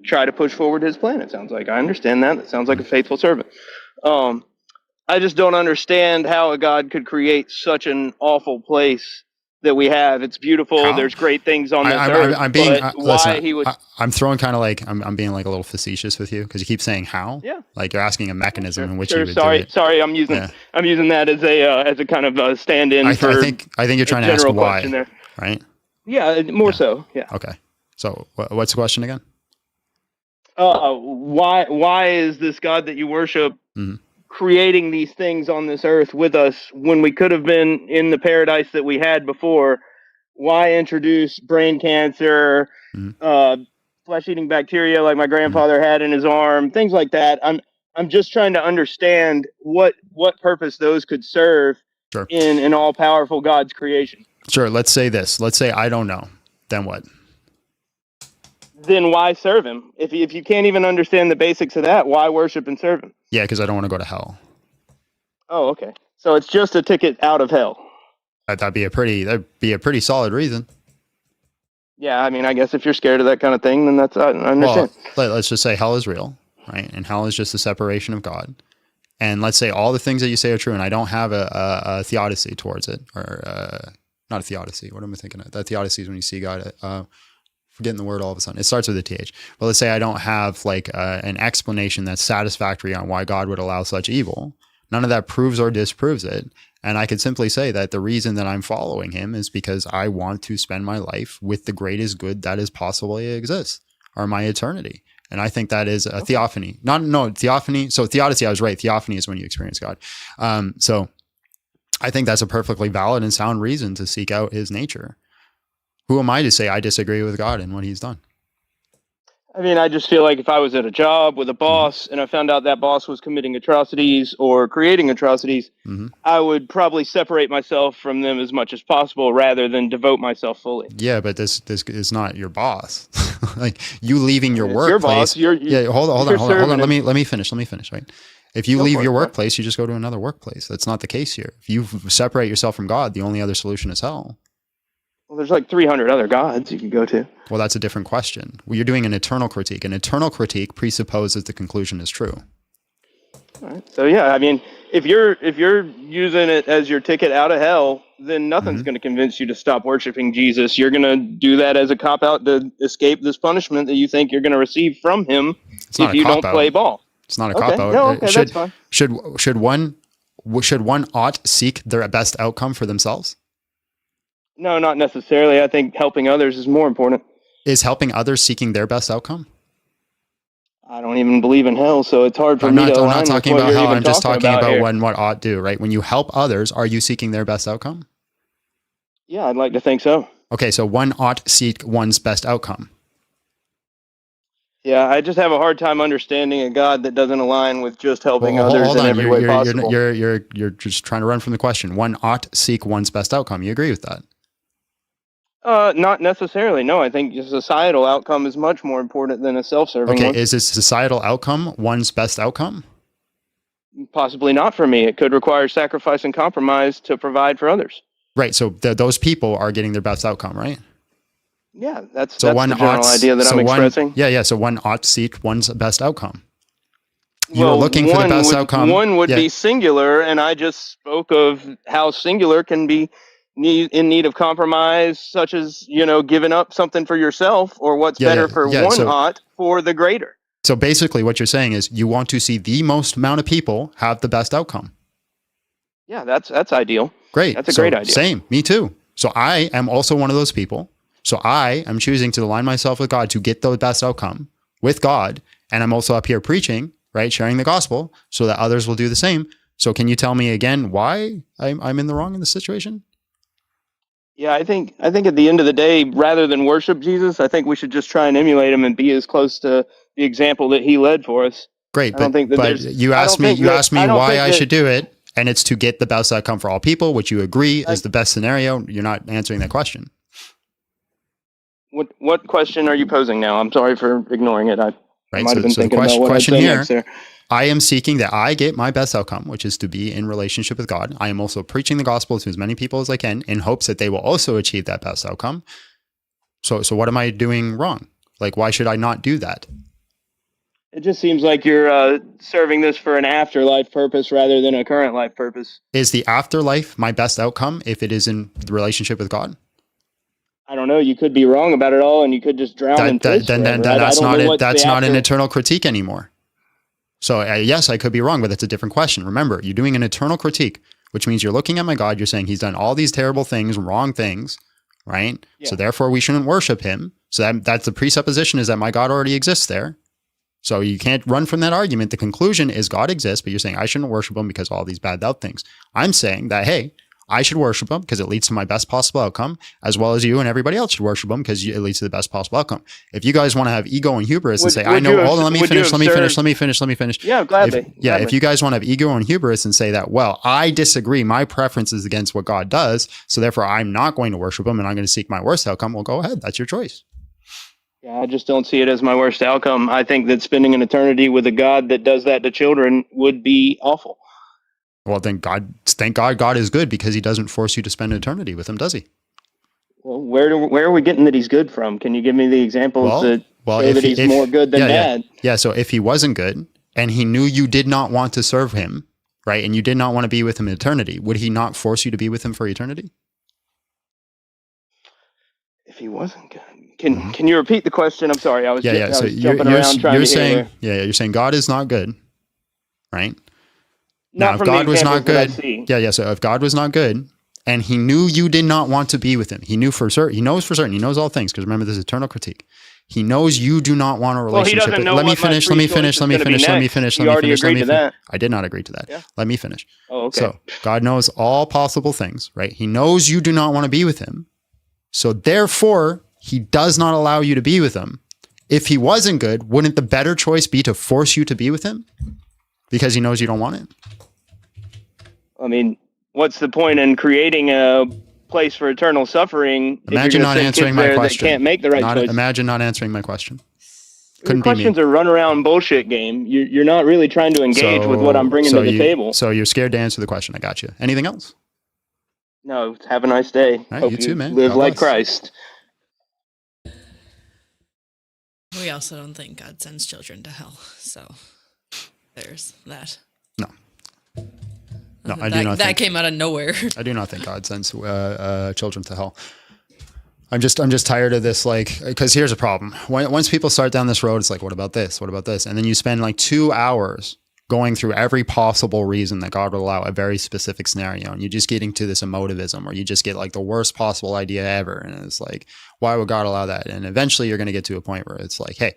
try to push forward His plan. It sounds like I understand that. It sounds like a faithful servant. I just don't understand how a God could create such an awful place that we have. It's beautiful. How? There's great things on this earth. I'm being but why listen, He would? I'm throwing kind of like I'm being like a little facetious with you because you keep saying how. Yeah. Like you're asking a mechanism in which Sure, you would do it. sorry. I'm using that as a kind of stand-in I for. think you're trying to ask why, there. right? Yeah, more so. Yeah. Okay. So what's the question again? Why is this God that you worship Mhm. creating these things on this earth with us when we could have been in the paradise that we had before? Why introduce brain cancer, flesh-eating bacteria like my grandfather had in his arm, things like that? I'm just trying to understand what purpose those could serve Sure. in an all-powerful God's creation. Sure. Let's say this. Let's say I don't know. Then what? Then why serve Him? If you can't even understand the basics of that, why worship and serve Him? Yeah, because I don't want to go to hell. Oh, okay. So it's just a ticket out of hell. That'd be a pretty solid reason. Yeah, I mean, I guess if you're scared of that kind of thing, then that's I understand. Well, let's just say hell is real, right? And hell is just the separation of God. And let's say all the things that you say are true, and I don't have a theodicy towards it, or not a theodicy. What am I thinking of? That theodicy is when you see God. Forgetting the word all of a sudden. It starts with a TH. But let's say I don't have like an explanation that's satisfactory on why God would allow such evil. None of that proves or disproves it. And I could simply say that the reason that I'm following Him is because I want to spend my life with the greatest good that is possibly exists, or my eternity. And I think that is a theophany. Theophany. So theodicy, I was right. Theophany is when you experience God. So I think that's a perfectly valid and sound reason to seek out His nature. Who am I to say I disagree with God and what He's done? I mean, I just feel like if I was at a job with a boss and I found out that boss was committing atrocities or creating atrocities, I would probably separate myself from them as much as possible rather than devote myself fully. Yeah, but this is not your boss. Like you leaving your workplace. Your boss. Hold on. Let me finish. Right. If you leave your workplace, you just go to another workplace. That's not the case here. If you separate yourself from God, the only other solution is hell. Well, there's like 300 other gods you can go to. Well, that's a different question. Well, you're doing an eternal critique. An eternal critique presupposes the conclusion is true. All right. So yeah, I mean, if you're using it as your ticket out of hell, then nothing's going to convince you to stop worshiping Jesus. You're going to do that as a cop out to escape this punishment that you think you're going to receive from Him if you don't play ball. It's not a cop out. No, okay, that's fine. Should one ought seek their best outcome for themselves? No, not necessarily. I think helping others is more important. Is helping others seeking their best outcome? I don't even believe in hell, so it's hard for me to align. I'm not talking with about what hell. you're I'm just talking about here. what ought do, right? When you help others, are you seeking their best outcome? Yeah, I'd like to think so. Okay, so one ought seek one's best outcome. Yeah, I just have a hard time understanding a God that doesn't align with just helping others in every way possible. You're just trying to run from the question. One ought seek one's best outcome. You agree with that? Not necessarily. No, I think a societal outcome is much more important than a self-serving one. Okay, is a societal outcome one's best outcome? Possibly not for me. It could require sacrifice and compromise to provide for others. Right, so those people are getting their best outcome, right? Yeah, that's the general idea that I'm expressing. So one ought seek one's best outcome. You're looking for the best outcome. One would be singular, and I just spoke of how singular can be in need of compromise, such as, giving up something for yourself, or what's better for one ought for the greater. So basically what you're saying is you want to see the most amount of people have the best outcome. Yeah, that's ideal. Great. That's a great idea. Same. Me too. So I am also one of those people. So I am choosing to align myself with God to get the best outcome with God. And I'm also up here preaching, right? Sharing the gospel so that others will do the same. So can you tell me again why I'm in the wrong in this situation? Yeah, I think at the end of the day, rather than worship Jesus, I think we should just try and emulate Him and be as close to the example that He led for us. Great, but you asked me why I should do it, and it's to get the best outcome for all people, which you agree is the best scenario. You're not answering that question. What question are you posing now? I'm sorry for ignoring it. I might have been So the thinking about what I'd question say here, next there. I am seeking that I get my best outcome, which is to be in relationship with God. I am also preaching the gospel to as many people as I can in hopes that they will also achieve that best outcome. So what am I doing wrong? Like, why should I not do that? It just seems like you're serving this for an afterlife purpose rather than a current life purpose. Is the afterlife my best outcome if it is in the relationship with God? I don't know. You could be wrong about it all, and you could just drown in bliss Then forever. that's not an eternal critique anymore. So yes, I could be wrong, but that's a different question. Remember, you're doing an eternal critique, which means you're looking at my God. You're saying he's done all these terrible things, wrong things, right? Yeah. So therefore, we shouldn't worship him. So that's the presupposition, is that my God already exists there. So you can't run from that argument. The conclusion is God exists, but you're saying I shouldn't worship him because of all these bad out things. I'm saying that, hey, I should worship him because it leads to my best possible outcome, as well as you and everybody else should worship him because it leads to the best possible outcome. If you guys want to have ego and hubris and say, I know, hold on, let me finish. Yeah, gladly. If you guys want to have ego and hubris and say that, well, I disagree, my preference is against what God does, so therefore I'm not going to worship him and I'm going to seek my worst outcome, well, go ahead. That's your choice. Yeah, I just don't see it as my worst outcome. I think that spending an eternity with a God that does that to children would be awful. Well, thank God God is good because he doesn't force you to spend eternity with him, does he? Well, where are we getting that he's good from? Can you give me the examples that show that he's more good than bad? Yeah, so if he wasn't good and he knew you did not want to serve him, right, and you did not want to be with him in eternity, would he not force you to be with him for eternity? If he wasn't good. Can you repeat the question? I'm sorry, I was So jumping around trying to saying, you're saying God is not good, right? Not now, from if God the was not good, good. So if God was not good, and he knew you did not want to be with him, he knew for certain, he knows for certain, he knows all things, because remember, this is eternal critique. He knows you do not want a relationship. Well, he doesn't know let me finish. You already agreed to that. I did not agree to that. Yeah. Let me finish. Oh, okay. So God knows all possible things, right? He knows you do not want to be with him. So therefore, he does not allow you to be with him. If he wasn't good, wouldn't the better choice be to force you to be with him? Because he knows you don't want it? I mean, what's the point in creating a place for eternal suffering? Imagine not answering my question. Can't make the right choice. Imagine not answering my question. Your questions are run around bullshit game. You're not really trying to engage with what I'm bringing to the table. So you're scared to answer the question. I got you. Anything else? No. Have a nice day. All right, Hope you too, man. Live God like bless. Christ. We also don't think God sends children to hell. So there's that. No, I do not. That came out of nowhere. I do not think God sends children to hell. I'm just tired of this, because here's a problem. Once people start down this road, it's like, what about this? What about this? And then you spend like 2 hours going through every possible reason that God would allow a very specific scenario, and you just get into this emotivism, or you just get like the worst possible idea ever, and it's like, why would God allow that? And eventually you're going to get to a point where it's like, hey,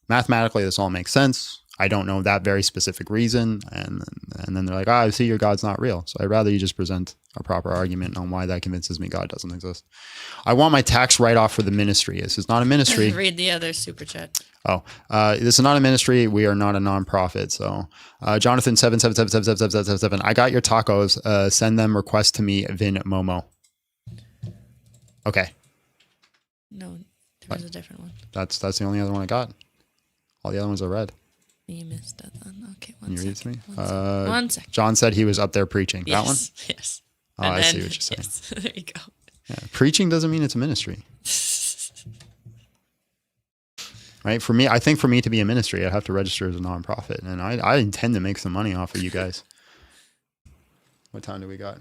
mathematically this all makes sense. I don't know that very specific reason. And then they're like, I see your God's not real. So I'd rather you just present a proper argument on why that convinces me God doesn't exist. I want my tax write-off for the ministry. This is not a ministry. Read the other super chat. Oh, this is not a ministry. We are not a nonprofit. So Jonathan 7777777, I got your tacos. Send them request to me, Vin Momo. Okay. No, there was a different one. That's the only other one I got. All the other ones are red. You missed it then. Okay, Can you read it to me? One second. John said he was up there preaching. Yes, that one? Yes. Oh, I see what you're saying. Yes, there you go. Yeah, preaching doesn't mean it's a ministry. Right? For me, I think for me to be a ministry, I'd have to register as a nonprofit. And I intend to make some money off of you guys. What time do we got?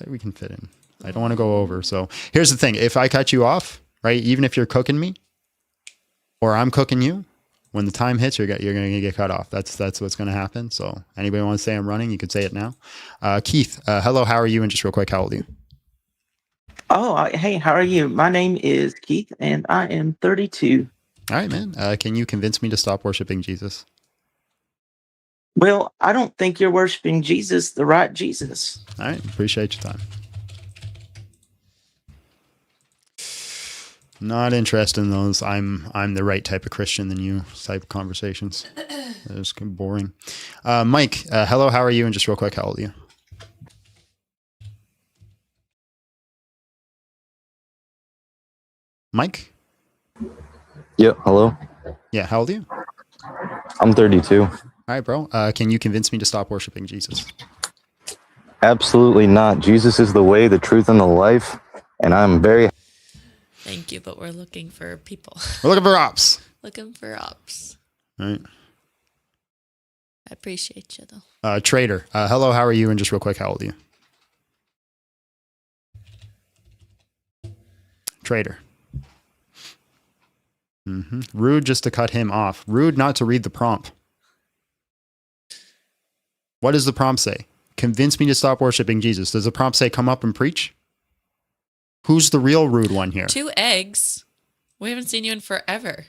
We can fit in. I don't want to go over. So here's the thing. If I cut you off, right, even if you're cooking me or I'm cooking you, when the time hits, you're going to get cut off. That's what's going to happen. So anybody want to say I'm running, you can say it now. Keith, hello, how are you? And just real quick, how old are you? Oh, hey, how are you? My name is Keith, and I am 32. All right, man. Can you convince me to stop worshiping Jesus? Well, I don't think you're worshiping Jesus, the right Jesus. All right, appreciate your time. Not interested in those. I'm the right type of Christian than you type of conversations. It's boring. Mike, hello, how are you? And just real quick, how old are you? Mike? Yep. Hello. Yeah, how old are you? I'm 32. All right, bro. Can you convince me to stop worshiping Jesus? Absolutely not. Jesus is the way, the truth, and the life. And I'm very. Thank you, but we're looking for people. We're looking for ops. Looking for ops. All right. I appreciate you, though. Trader. Hello, how are you? And just real quick, how old are you? Trader. Rude just to cut him off. Rude not to read the prompt. What does the prompt say? Convince me to stop worshiping Jesus. Does the prompt say come up and preach? Who's the real rude one here? 2 eggs. We haven't seen you in forever.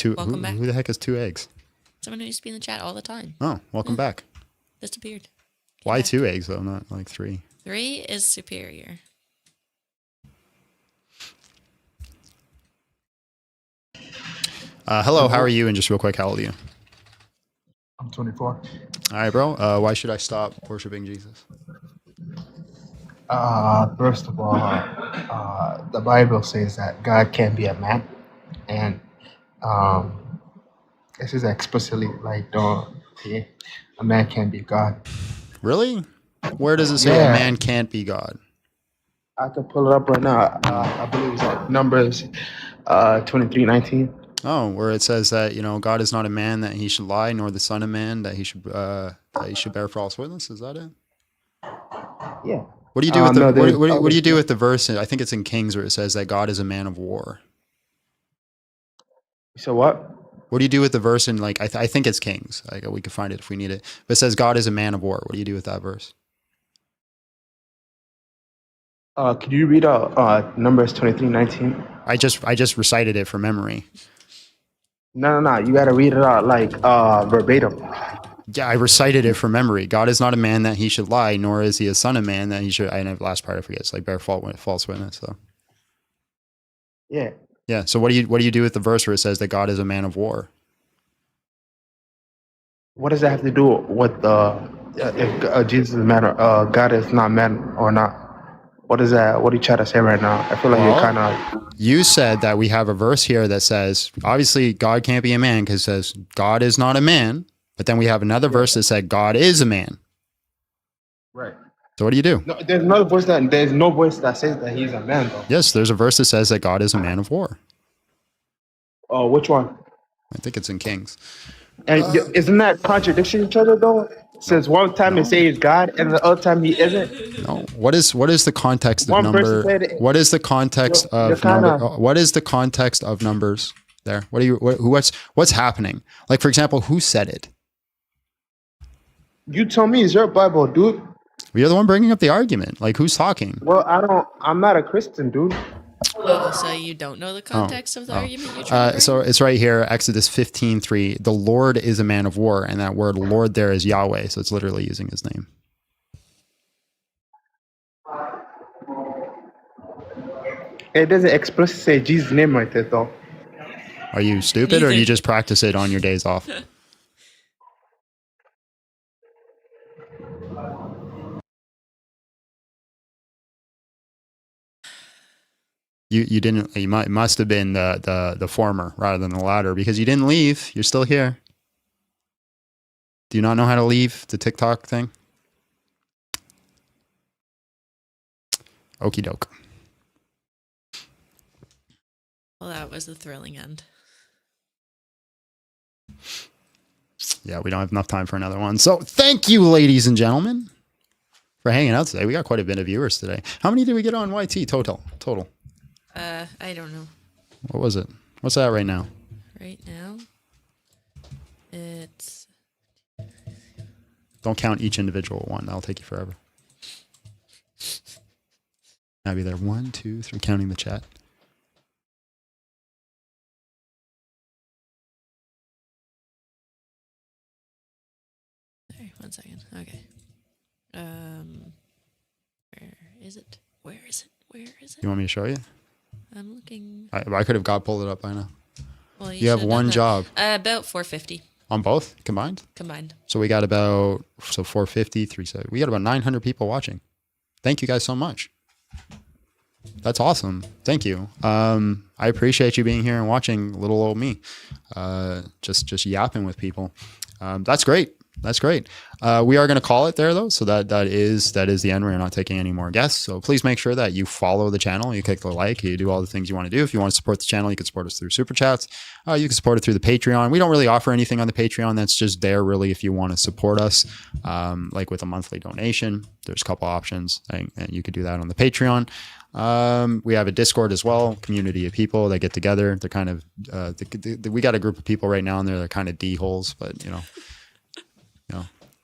Welcome back. Who the heck is 2 eggs? Someone who used to be in the chat all the time. Oh, welcome back. Disappeared. Why 2 eggs though, not like 3? 3 is superior. Hello, how are you? And just real quick, how old are you? I'm 24. All right, bro. Why should I stop worshiping Jesus? First of all, the Bible says that God can be a man, and this is explicitly like don't say a man can be God. Really? Where does it say a man can't be God? I can pull it up right now. I believe it's like Numbers 23:19. Oh, where it says that, God is not a man that he should lie, nor the son of man that he should bear false witness. Is that it? Yeah. What do you do with what do you do with the verse? I think it's in Kings where it says that God is a man of war. So what? What do you do with the verse in I think it's Kings. We could find it if we need it. But it says God is a man of war. What do you do with that verse? Could you read out Numbers 23:19? I just recited it from memory. No. You got to read it out verbatim. Yeah, I recited it from memory. God is not a man that he should lie, nor is he a son of man that he should. I know the last part I forget. It's like bear false witness. So. Yeah. Yeah. So what do you do with the verse where it says that God is a man of war? What does that have to do with if Jesus is a man or God is not man or not? What is that? What are you trying to say right now? I feel like you're kind of. You said that we have a verse here that says, obviously, God can't be a man because it says God is not a man. But then we have another verse that said God is a man. Right. So what do you do? No, there's no voice that says that he's a man, though. Yes, there's a verse that says that God is a man of war. Oh, which one? I think it's in Kings. And isn't that contradiction each other though? It says one time it says God, and the other time he isn't. No. What is the context of number? What is the context of number? What is the context of numbers? There. What's happening? Like, for example, who said it? You tell me, it's your Bible, dude. You're the one bringing up the argument. Like, who's talking? Well, I'm not a Christian, dude. Oh, so you don't know the context of the argument you're trying to bring? So it's right here, Exodus 15:3. The Lord is a man of war, and that word Lord there is Yahweh, so it's literally using his name. It doesn't explicitly say Jesus' name right there, though. Are you stupid, or you just practice it on your days off? You didn't. You must have been the former rather than the latter, because you didn't leave. You're still here. Do you not know how to leave the TikTok thing? Okie doke. Well, that was a thrilling end. Yeah, we don't have enough time for another one. So thank you, ladies and gentlemen, for hanging out today. We got quite a bit of viewers today. How many did we get on YT total? I don't know. What was it? What's that right now? Right now, it's... Don't count each individual one. That'll take you forever. I'll be there. 1, 2, 3, counting the chat. Sorry, 1 second. Okay. Where is it? Where is it? Where is it? You want me to show you? I'm looking. I could have pulled it up by now. Well, you have one job. About 450. On both combined? Combined. So we got about 450, 370. We got about 900 people watching. Thank you guys so much. That's awesome. Thank you. I appreciate you being here and watching little old me, just yapping with people. That's great. That's great. We are going to call it there though. So that is the end. We're not taking any more guests. So please make sure that you follow the channel. You click the like, you do all the things you want to do. If you want to support the channel, you can support us through super chats. You can support it through the Patreon. We don't really offer anything on the Patreon. That's just there really if you want to support us, like with a monthly donation. There's a couple options and you could do that on the Patreon. We have a Discord as well, community of people that get together. They're kind of, we got a group of people right now and they're kind of D-holes, but you know,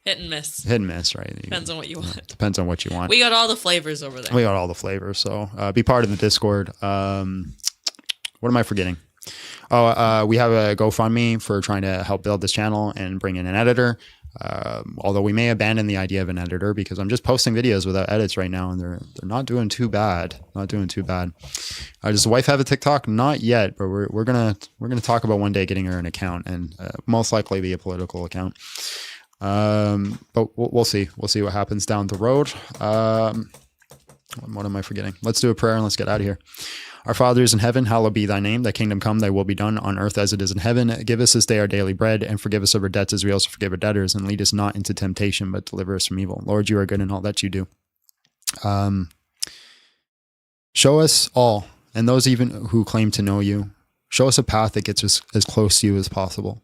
hit and miss. Hit and miss, right? Depends on what you want. Depends on what you want. We got all the flavors over there. We got all the flavors. So be part of the Discord. What am I forgetting? Oh, we have a GoFundMe for trying to help build this channel and bring in an editor. Although we may abandon the idea of an editor because I'm just posting videos without edits right now and they're not doing too bad. Not doing too bad. Does the wife have a TikTok? Not yet, but we're gonna talk about one day getting her an account and most likely be a political account. But we'll see. We'll see what happens down the road. What am I forgetting? Let's do a prayer and let's get out of here. Our Father is in heaven, hallowed be thy name. Thy kingdom come, thy will be done on earth as it is in heaven. Give us this day our daily bread and forgive us of our debts as we also forgive our debtors, and lead us not into temptation, but deliver us from evil. Lord, you are good in all that you do. Show us all, and those even who claim to know you, show us a path that gets us as close to you as possible.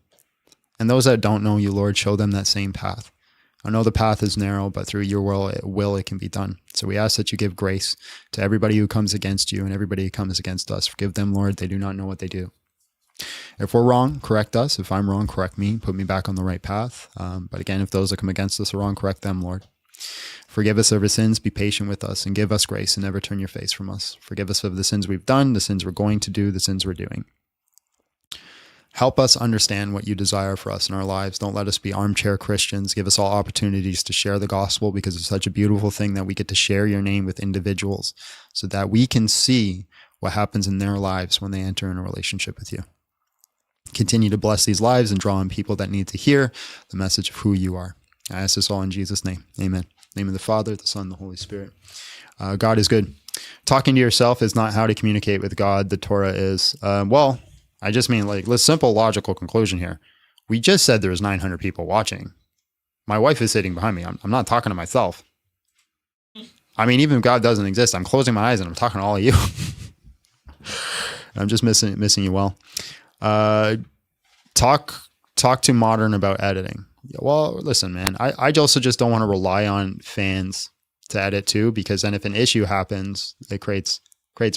And those that don't know you, Lord, show them that same path. I know the path is narrow, but through your will, it can be done. So we ask that you give grace to everybody who comes against you and everybody who comes against us. Forgive them, Lord. They do not know what they do. If we're wrong, correct us. If I'm wrong, correct me. Put me back on the right path. But again, if those that come against us are wrong, correct them, Lord. Forgive us of our sins. Be patient with us and give us grace and never turn your face from us. Forgive us of the sins we've done, the sins we're going to do, the sins we're doing. Help us understand what you desire for us in our lives. Don't let us be armchair Christians. Give us all opportunities to share the gospel because it's such a beautiful thing that we get to share your name with individuals so that we can see what happens in their lives when they enter in a relationship with you. Continue to bless these lives and draw in people that need to hear the message of who you are. I ask this all in Jesus' name. Amen. In the name of the Father, the Son, the Holy Spirit. God is good. Talking to yourself is not how to communicate with God. The Torah is. I just mean like a simple logical conclusion here. We just said there was 900 people watching. My wife is sitting behind me. I'm not talking to myself. I mean, even if God doesn't exist, I'm closing my eyes and I'm talking to all of you. I'm just missing you well. Talk to Modern about editing. Well, listen, man, I also just don't want to rely on fans to edit too, because then if an issue happens, it creates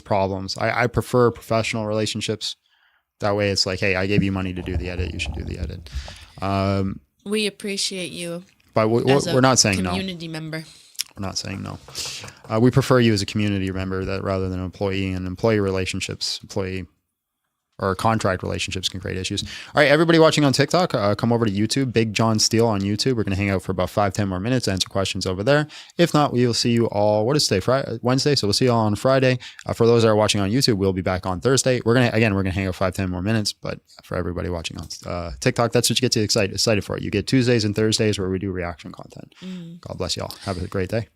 problems. I prefer professional relationships. That way it's like, hey, I gave you money to do the edit. You should do the edit. We appreciate you. But we're not saying no. Community member. We're not saying no. We prefer you as a community member that rather than an employee, and employee relationships, or contract relationships can create issues. All right, everybody watching on TikTok, come over to YouTube, Big John Steele on YouTube. We're going to hang out for about 5-10 more minutes, answer questions over there. If not, we will see you all, what is today? Wednesday. So we'll see you all on Friday. For those that are watching on YouTube, we'll be back on Thursday. We're going to hang out 5-10 more minutes, but for everybody watching on TikTok, that's what you get to excited for. You get Tuesdays and Thursdays where we do reaction content. God bless y'all. Have a great day.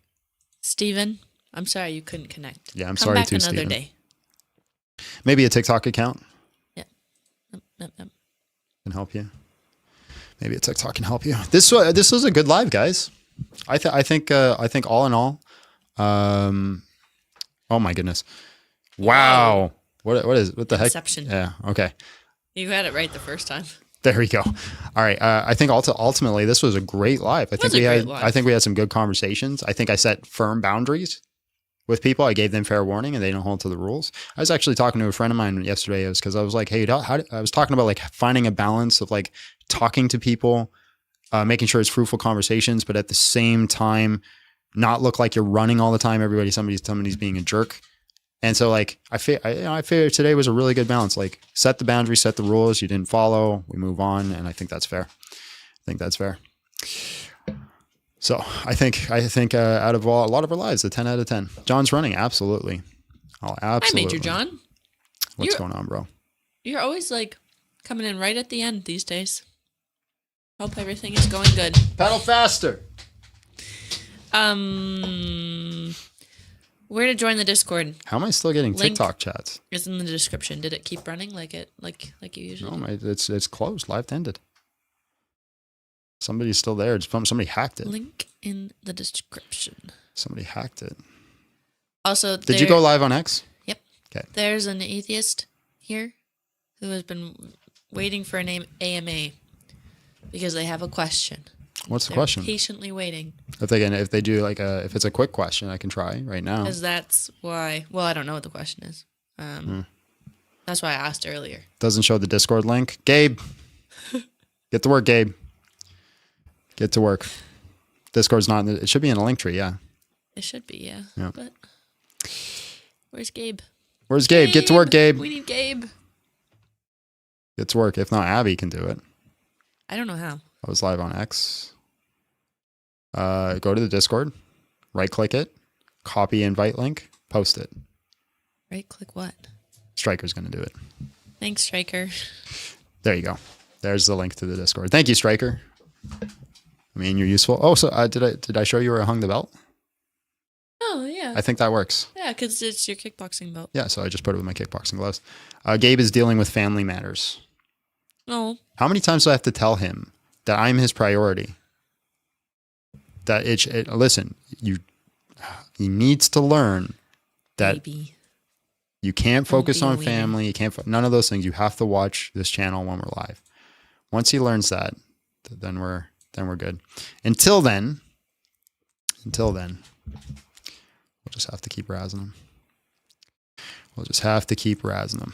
Steven, I'm sorry you couldn't connect. Yeah, I'm Come sorry back too, another Steven. day. Maybe a TikTok account. Yep. Can help you. Maybe a TikTok can help you. This was a good live, guys. I think all in all, oh my goodness, wow. What the heck? Inception. Yeah. Okay. You had it right the first time. There we go. All right. I think ultimately this was a great live. I think we had some good conversations. I think I set firm boundaries with people. I gave them fair warning and they don't hold to the rules. I was actually talking to a friend of mine yesterday. It was because I was like, hey, I was talking about like finding a balance of like talking to people, making sure it's fruitful conversations, but at the same time, not look like you're running all the time. Somebody's being a jerk. And so like, I feel today was a really good balance. Like set the boundaries, set the rules. You didn't follow, we move on. And I think that's fair. So I think out of a lot of our lives, a 10 out of 10. John's running. Absolutely. Oh, absolutely. I made you, John. What's going on, bro? You're always like coming in right at the end these days. Hope everything is going good. Pedal faster. Where to join the Discord? How am I still getting Link TikTok chats? is in the description. Did it keep running like you usually? No, it's closed. Live ended. Somebody's still there. Somebody hacked it. Link in the description. Somebody hacked it. Also, did you go live on X? Yep. Okay. There's an atheist here who has been waiting for a name AMA because they have a question. What's the They're question? Patiently waiting. If they do if it's a quick question, I can try right now. Because that's why. Well, I don't know what the question is. That's why I asked earlier. Doesn't show the Discord link. Gabe, get to work, Gabe. Get to work. Discord's not. It should be in a link tree. Yeah. It should be, yeah. Yeah. But where's Gabe? Where's Gabe? Get to work, Gabe. We need Gabe. Get to work. If not, Abby can do it. I don't know how. I was live on X. Go to the Discord, right click it, copy invite link, post it. Right click what? Striker's going to do it. Thanks, Striker. There you go. There's the link to the Discord. Thank you, Striker. I mean, you're useful. Oh, so did I show you where I hung the belt? Oh, yeah. I think that works. Yeah, because it's your kickboxing belt. Yeah, so I just put it with my kickboxing gloves. Gabe is dealing with family matters. Oh. How many times do I have to tell him that I'm his priority? That listen, he needs to learn that you can't focus on family. You can't, none of those things. You have to watch this channel when we're live. Once he learns that, then we're good. Until then, we'll just have to keep razzing him.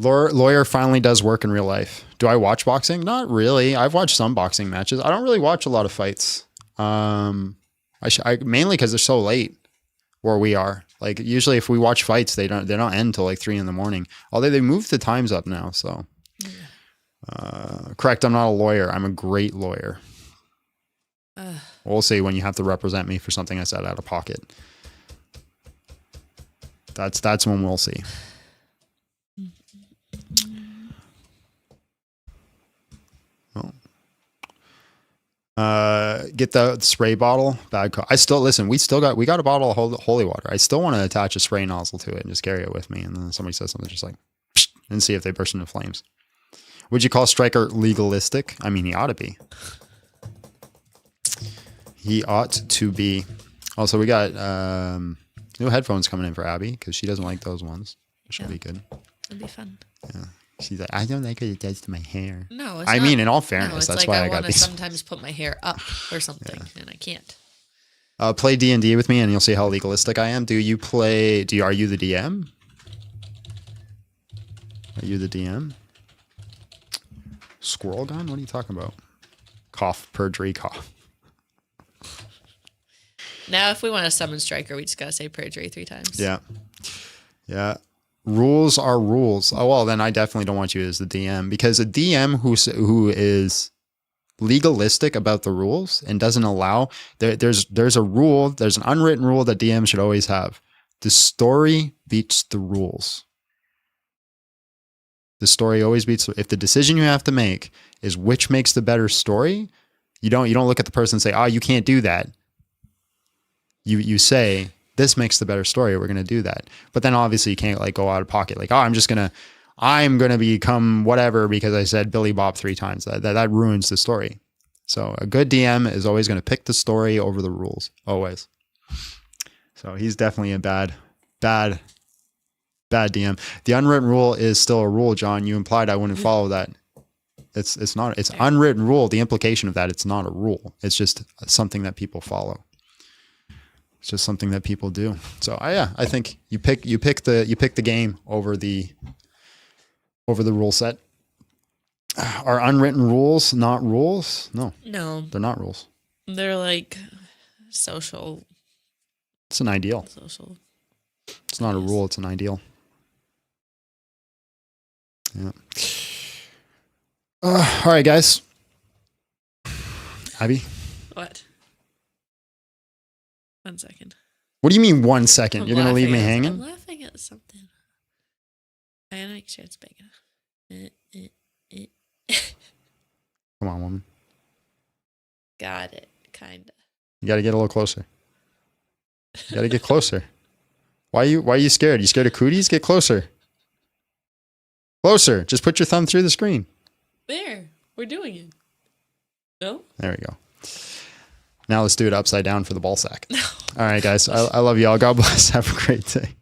Lawyer finally does work in real life. Do I watch boxing? Not really. I've watched some boxing matches. I don't really watch a lot of fights. I mainly because they're so late where we are. Like usually if we watch fights, they don't end till like 3 a.m. Although they moved the times up now. So correct. I'm not a lawyer. I'm a great lawyer. We'll see when you have to represent me for something I said out of pocket. That's when we'll see. Get the spray bottle. I still listen. We got a bottle of holy water. I still want to attach a spray nozzle to it and just carry it with me. And then somebody says something just like, psh, and see if they burst into flames. Would you call Stryker legalistic? I mean, he ought to be. He ought to be. Also, we got new headphones coming in for Abby because she doesn't like those ones. It should be good. It'll be fun. Yeah. She's like, I don't like what it does to my hair. No, I mean, in all fairness, that's like why I got want to these. sometimes put my hair up or something, and I can't. Play D&D with me, and you'll see how legalistic I am. Are you the DM? Are you the DM? Squirrel gun? What are you talking about? Cough, perjury, cough. Now, if we want to summon Stryker, we just gotta say perjury 3 times. Yeah. Yeah. Rules are rules. Oh, well, then I definitely don't want you as the DM, because a DM who is legalistic about the rules and doesn't allow, there's a rule, there's an unwritten rule that DM should always have. The story beats the rules. The story always beats. If the decision you have to make is which makes the better story, you don't look at the person and say, you can't do that. You say, this makes the better story. We're going to do that. But then obviously you can't like go out of pocket. Like, I'm going to become whatever because I said Billy Bob 3 times. That ruins the story. So a good DM is always going to pick the story over the rules. Always. So he's definitely a bad DM. The unwritten rule is still a rule, John. You implied I wouldn't follow that. It's not. It's unwritten rule. The implication of that, it's not a rule. It's just something that people follow. It's just something that people do. So I think you pick the game over the rule set. Are unwritten rules not rules? No, they're not rules. They're like social. It's an ideal. Social. It's not a rule. It's an ideal. Yeah. All right, guys. Abby. What? 1 second. What do you mean 1 second? You're going to leave me hanging? I'm laughing at something. I gotta make sure it's big enough. Come on, woman. Got it, kinda. You got to get a little closer. You got to get closer. Why are you scared? You scared of cooties? Get closer. Closer. Just put your thumb through the screen. There. We're doing it. No? There we go. Now let's do it upside down for the ball sack. All right, guys. I love y'all. God bless. Have a great day.